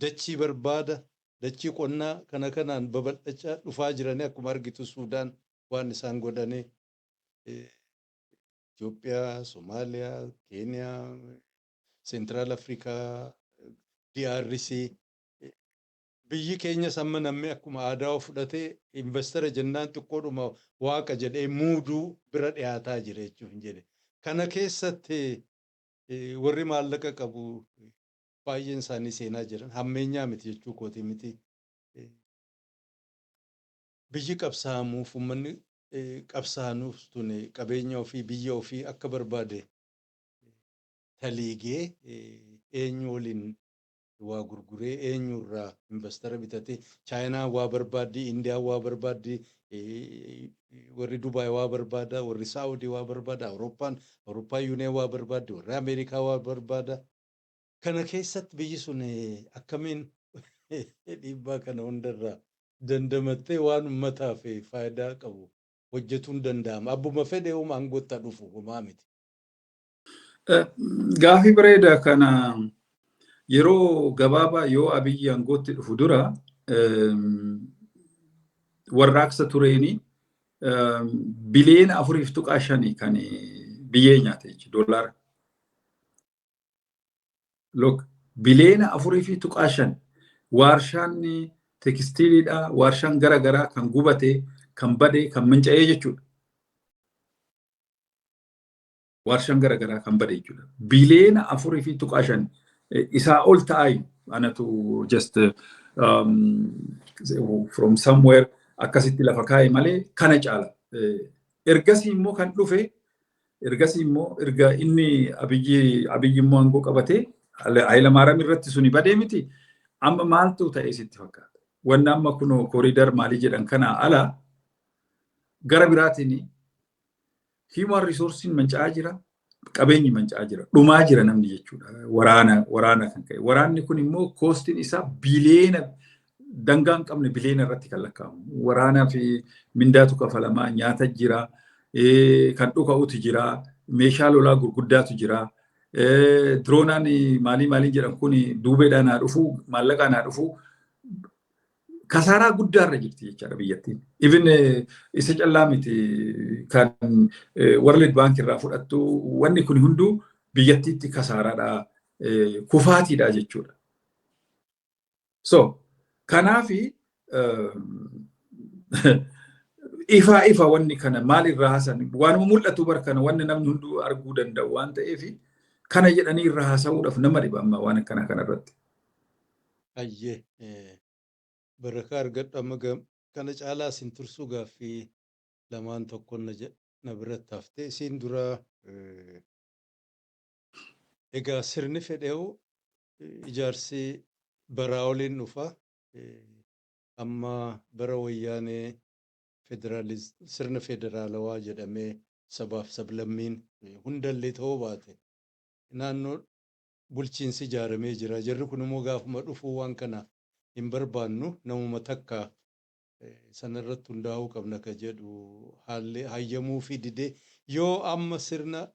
Dachii barbaada, dachii qonnaa kanaan babal'achaa dhufaa jiranii akkuma argitu Suudaan waan isaan godhanii Itoophiyaa, Somaaliyaa, Keeniyaa, Seentiraal Afrikaa, DRC biyyi keenya samma namni akkuma aadaa fudhatee investara jennaan xiqqoodhuma waaqa jedhee muuduu bira dhiyaataa jira jechuun jedhe. Kana keessatti warri maallaqa qabu baay'een isaanii seenaa jiran hammeenyaa miti jechuu kooti miti. Biyyi qabsaa'amuuf uummanni qabsaa'anuuf tuni qabeenya ofii biyya ofii akka barbaade taliigee eenyu waliin waa gurguree eenyurraa investara bitatee Chaayinaa waa barbaaddi, Indiyaa waa barbaaddi, warri Dubaay waa barbaada, warri Saawudii waa barbaada, Awurooppaa Yuuniyeen waa barbaaddi, warri Ameerikaa waa barbaada. Kana keessatti biyyi sun akkamiin dhiibbaa kana hundarraa dandamattee waan uummataaf faayidaa qabu hojjetuun danda'ama. Abbuma fedhee aangootti dhufu homaa miti. Gaafii bareedaa kana yeroo gabaabaa yoo Abiyyi aangootti dhufu dura warraaqsa tureeni biliyeena 4.5 kan biyyee nyaate doolaara. Look, biliyeena 4.5 waarshaan tekstiiliidha, waarshaan garaagaraa kan gubate, kan bade, kan manca'ee jechuudha. Waarshaan garaagaraa kan bade jechuudha. Biliyeena 4.5 isaa ol ta'ayu anatu just from somewhere akkasitti lafa kaa'e malee kana caala. Ergasii immoo kan dhufe, ergasii immoo erga inni Abiyyi immoo aangoo qabatee Hayilamaariyaam irratti suni badee miti. Amma maaltu ta'e sitti fakkaata? Wanni amma kunoo kooriidar maalii jedhan kana ala gara biraatiin human resoursiin manca'aa jira, qabeenyi manca'aa jira, dhumaa jira namni jechuudha. Waraana kan ka'e. Waraanni kun immoo koostiin isaa biliyeena dangaan qabne bileena irratti kan lakkaa'amu. Waraanaa fi mindaatu kafalamaa, nyaata jira, kan dhuka'utu jira, meeshaa lolaa gurguddaatu jira. Diroonaan maalii jedhan kun duubeedhaan haa dhufu, maallaqaan haa dhufu. Kasaaraa guddaarra jirti jechaadha biyyattiin. Even isa callaa miti kan World Bank irraa fudhattu wanni kun hunduu biyyattiitti kasaaraadha, kufaatiidha jechuudha. So kanaafi ifa wanni kana maalirraa haasan waanuma mul'atu bar kana wanni namni hunduu arguu danda'u waan ta'eef kana jedhanii irraa haasa'uudhaaf nama dhiba amma waan akkana kanarratti. Ayyee barakaa argadhu amma kana caalaa isin tursuu gaaffii lamaan tokkoon na biratti haftee isin dura egaa sirni fedheewu ijaarsi baraa oliin dhufa amma bara wayyaanee sirna federaalawaa jedhamee sabaaf sablammiin hundallee ta'uu baate naannoo bulchiinsi ijaaramee jira. Jarri kun immoo gaafuma dhufuu waan kana hin barbaannu namuma takka sanarratti hundaa'uu qabna ka jedhu haalli hayyamuu fi didee yoo amma sirna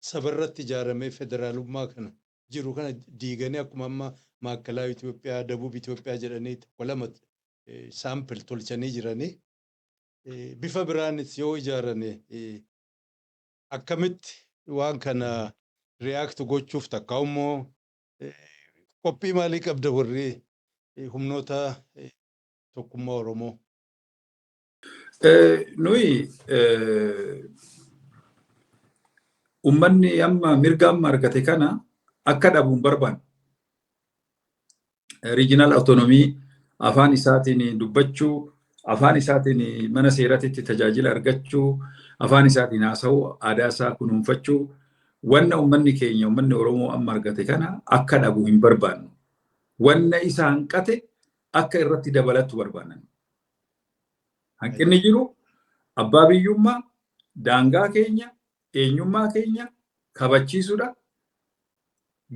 sabarratti ijaaramee federaalummaa kana jiru kana diiganii akkuma amma maakkalaa Itoophiyaa, Dabuub Itoophiyaa jedhanii tokko lama saampil tolchanii jiranii bifa biraanis yoo ijaarane akkamitti waan kana react gochuuf takka immoo qophii maalii qabda warri humnoota tokkummaa Oromoo? Nuyi ummanni amma mirga amma argate kana akka dhabu hin barbaannu. Regional autonomy afaan isaatiin dubbachuu, afaan isaatiin mana seeraatti tajaajila argachuu, afaan isaatiin haasa'uu, aadaa isaa kunuunfachuu, wanna ummanni keenya ummanni Oromoo amma argate kana akka dhabu hin barbaannu. Wanna isa hanqate akka irratti dabalatu barbaanna. Hanqinni jiru abbaa biyyummaa, daangaa keenya, eenyummaa keenya kabachiisuudha.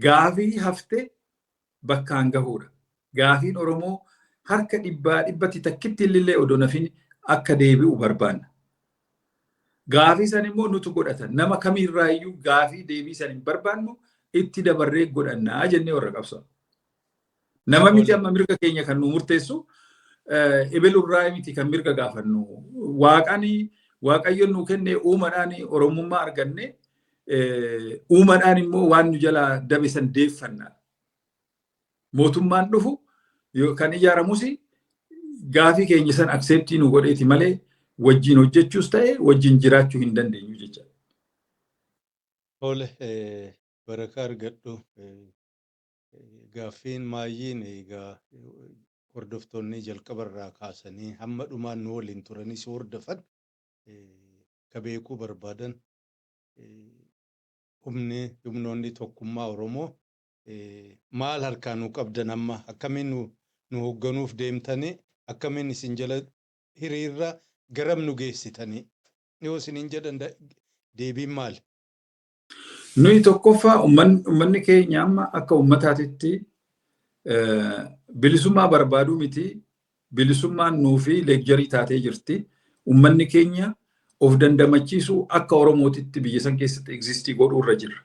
Gaafii haftee bakkaan gahuudha. Gaafiin Oromoo harka dhibbatti takkitti illee odoo nafin akka deebi'u barbaanna. Gaafii san immoo nutu godhata. Nama kamirraayyuu gaafii deebii san hin barbaannu itti dabarree godhannaa jennee warra qabsa. Nama miti amma mirga keenya kan nu murteessu ibilurraa miti kan mirga gaafannu. Waaqayyoon nu kenne uumadhaan Oromummaa arganne uumadhaan immoo waan nu jalaa dabe san deeffanna. Mootummaan dhufu kan ijaaramus gaafii keenya san acceptii nu godheeti malee wajjin hojjechuus ta'e wajjin jiraachuu hin dandeenyu jecha. Tole barakaa argadhu. Gaaffiin maayyiin egaa hordoftoonni jalqabarraa kaasanii hamma dhumaan nu waliin turanii si hordofan ka beekuu barbaadan humnoonni tokkummaa Oromoo maal harkaa nu qabdan amma akkamiin nu hoogganuuf deemtanii akkamiin isin jala hiriirra garam nu geessitanii yoo isiniin jedhan deebiin maali? Nuyi tokkoffaa ummanni keenya amma akka ummataatitti bilisummaa barbaaduu miti. Bilisummaan nuufi leegjarii taatee jirti. Ummanni keenya of dandamachiisuu akka Oromootitti biyya san keessatti existii godhuu irra jirra.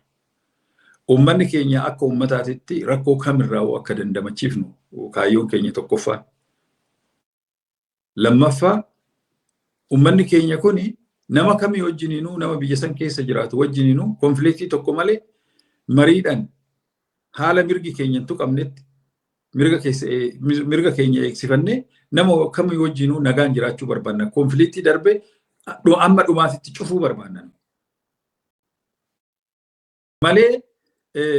Ummanni keenya akka ummataatitti rakkoo kamirraa akka dandamachiifnu kaayyoon keenya tokkoffaa. Lammaffaa ummanni keenya kuni nama kamii wajjiniinuu nama biyya san keessa jiraatu wajjiniinuu konfliktii tokko malee mariidhaan haala mirgi keenya hin tuqamnetti mirga keenya eegsifannee nama kamii wajjiniinuu nagaan jiraachuu barbaanna. Konfliktii darbee amma dhumaatitti cufuu barbaanna. Malee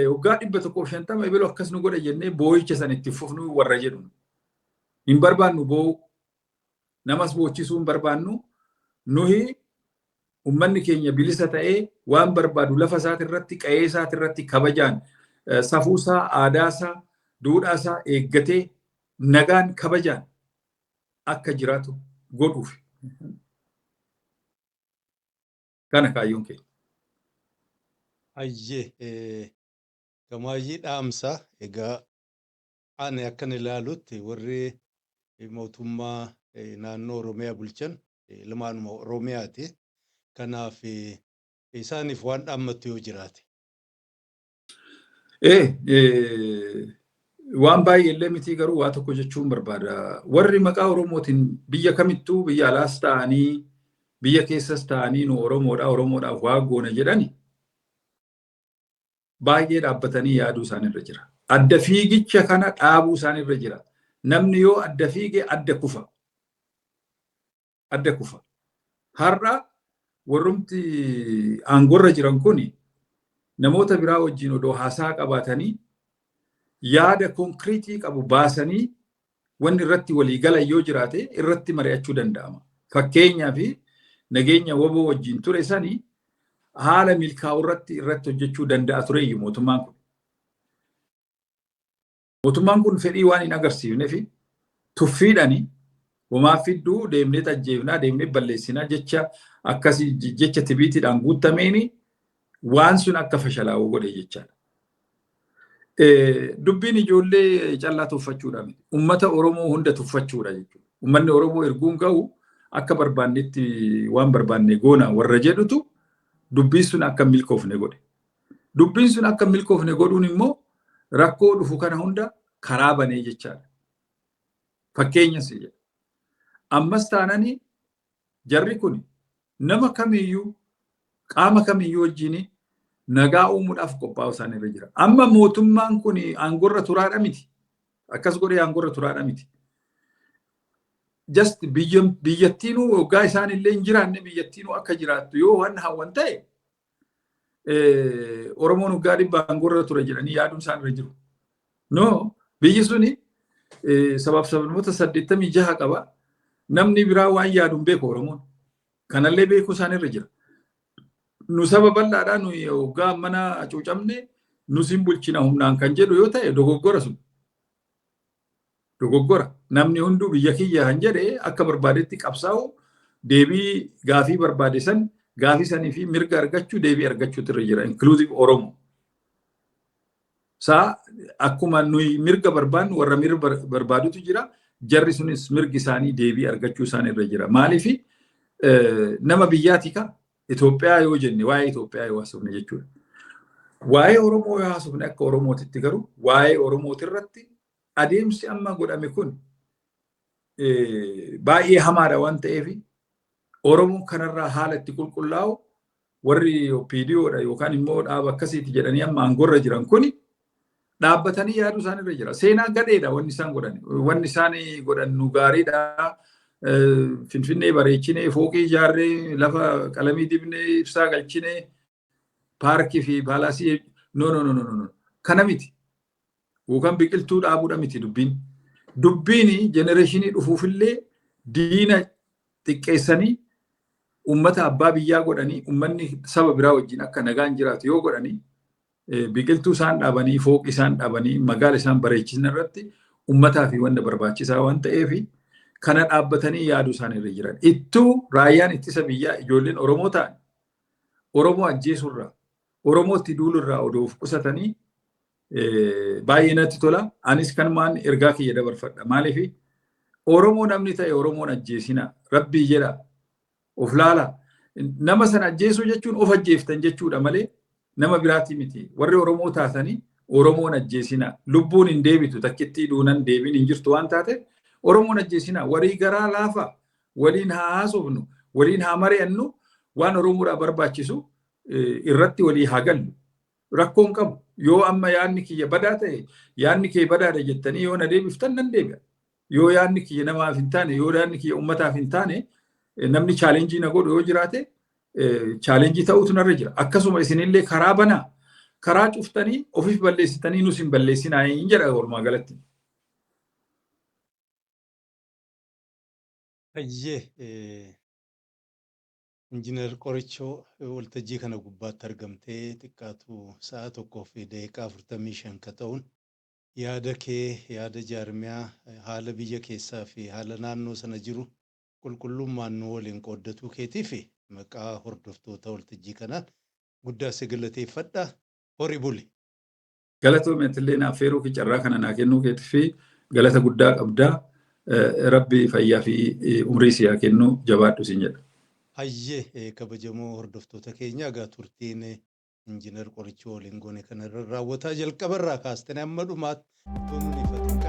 waggaa 150 ebiloo akkas nu godha jennee boo'icha san itti fufnu warra jedhu. Hin barbaannu boo'u. Namas boochisuu hin barbaannu. Nuhi ummanni keenya bilisa ta'ee waan barbaadu lafa isaati irratti qe'ee isaati irratti kabajaan safuusaa, aadaasaa, duudhaasaa eeggatee nagaan kabajaan akka jiraatu godhuuf. Kana kaayyoon keenya. Ayyee gamaayyii dhaamsa egaa Ani akkan ilaalutti warri mootummaa naannoo Oromiyaa bulchan ilmaanuma Oromiyaati. Kanaaf isaaniif waan dhaammattu yoo jiraate. Waan baay'eellee miti garuu waa tokko jechuun barbaada. Warri maqaa Oromootiin biyya kamittuu biyya alaas ta'anii biyya keessas ta'anii nu Oromoodhaaf waa goona jedhani baay'ee dhaabbatanii yaaduu isaanirra jira. Adda fiigicha kana dhaabuu isaanirra jira. Namni yoo adda fiige adda kufa. Adda kufa. Har'a warrumti aangorra jiran kuni namoota biraa wajjin odoo haasaa qabaatanii yaada konkriitii qabu baasanii wanni irratti walii galan yoo jiraate irratti mari'achuu danda'ama. Fakkeenyaa fi nageenya waboo wajjin ture sanii haala milkaa'u irratti hojjechuu danda'a tureeyyu mootummaan kun. Mootummaan kun fedhii waan hin agarsiifne fi tuffiidhani homaa fidduu deemnee tajjeefnaa deemnee balleessinaa jecha akkasii jecha tibiitiidhaan guutameeni waan sun akka fashalaa'u godhe jechaadha. Dubbiin ijoollee callaa tuffachuudha miti. Uummata Oromoo hunda tuffachuudha jechuudha. Uummanni Oromoo erguun ga'u akka barbaannetti waan barbaanne goona warra jedhutu dubbiin sun akka milkoofne godhe. Dubbiin sun akka milkoofne godhuun immoo rakkoo dhufu kana hunda karaa banee jechaadha. Fakkeenyas jedha. Ammas taananii jarri kun nama kamiyyuu qaama kamiyyuu wajjin nagaa uumuudhaaf qophaa'u isaanirra jira. Amma mootummaan kun aangorra turaadha miti. Akkas godhee aangorra turaadha miti. Just biyyattiinuu waggaa isaan illee hin jiraanne biyyattiinuu akka jiraattu yoo waan hawwan ta'e Oromoon waggaa 100 aangorra ture jedhanii yaaduun isaanirra jiru. No, biyyi suni sabab sabnoota 86 qaba. Namni biraa waan yaaduun beeku Oromoon. Kanallee beeku isaanirra jira. Nu saba bal'aadhaa nu waggaa mana cuucamne nu sin bulchina humnaan kan jedhu yoo ta'e dogoggora sun. Dogoggora. Namni hunduu biyya kiyya kan jedhe akka barbaadetti qabsaa'u deebii gaafii barbaade san gaafii sanii fi mirga argachuu deebii argachuutu irra jira. Inclusive Oromoo. Saa akkuma nuyi mirga barbaannu warra mirga barbaadutu jira. Jarri sunis mirgi isaanii deebii argachuu isaanirra jira. Maaliif nama biyyaati ka Itoophiyaa yoo jenne waa'ee Itoophiyaa yoo haasofne jechuudha. Waa'ee Oromoo yoo haasofne akka Oromootitti garuu waa'ee Oromootirratti adeemsi amma godhame kun baay'ee hamaadha waan ta'eef Oromoo kanarraa haala itti qulqullaa'u warri OPDOdha yookaan immoo dhaaba akkasiiti jedhanii amma aangorra jiran kuni dhaabbatanii yaaduu isaanirra jira. Seenaa gadheedha wanni isaan godhan. Wanni isaan godhan nu gaariidha. Finfinnee bareechinee fooqii ijaarree lafa qalamii dibnee ibsaa galchinee paarkii fi baalaasii no. Kana miti. Yookaan biqiltuu dhaabuudha miti dubbiin. Dubbiin jenereeshinii dhufuufillee diina xiqqeessanii uummata abbaa biyyaa godhanii uummanni saba biraa wajjin akka nagaan jiraatu yoo godhanii biqiltuu isaan dhaabanii fooqii isaan dhaabanii magaala isaan bareechisna irratti uummataa fi wanta barbaachisaa waan ta'eef kana dhaabbatanii yaaduu isaanirra jiran. Ittuu raayyaan ittisa biyyaa ijoolleen Oromoo ta'an Oromoo ajjeesurraa Oromootti duulurraa odoo of qusatanii baay'ee natti tola. Anis kanumaan ergaa kiyya dabarfadha. Maaliif Oromoo namni ta'e Oromoon ajjeesina rabbii jedha of laala. Nama sana ajjeesuu jechuun of ajjeeftan jechuudha malee nama biraati miti. Warri Oromoo taatanii Oromoon ajjeesina. Lubbuun hin deebitu takkittii duunan deebiin hin jirtu waan taateef Oromoon ajjeesina. Warii garaa laafa waliin haa haasofnu waliin haa mari'annu waan Oromoodhaa barbaachisu irratti walii haa gallu. Rakkoon qabu. Yoo amma yaadni kiyya badaa ta'e yaadni kee badaadha jettanii yoo na deebiftan nan deebi'a. Yoo yaadni kiyya namaaf hin taane yoo yaadni kiyya uummataaf hin taane namni chaalenjii na godhu yoo jiraate chaalenjii ta'uutu narra jira. Akkasuma isinillee karaa banaa karaa cuftanii ofiif balleessitanii nus hin balleessinaa hin jedha walumaa galatti. Ayyee Injiinar Qorichoo waltajjii kana gubbaatti argamtee xiqqaatu sa'a tokkoo fi daqiiqaa 45 ka ta'uun yaada kee yaada jaarmiyaa haala biyya keessaa fi haala naannoo sana jiru qulqullummaan nu waliin qooddatuu keetii fi maqaa hordoftoota waltajjii kanaan guddaa si galateeffadha. Horii buli. Galatoomeetillee naaf feeruu fi carraa kana naa kennuu keetii fi galata guddaa qabdaa. Rabbi fayyaa fi umrii si haa kennu jabaadhu siin jedha. Hayyee kabajamoo hordoftoota keenya egaa turtiin injiinar Qorichoo waliin goone kanarra raawwataa jalqabarraa kaastanii amma dhumaatti utuu nuun ifatin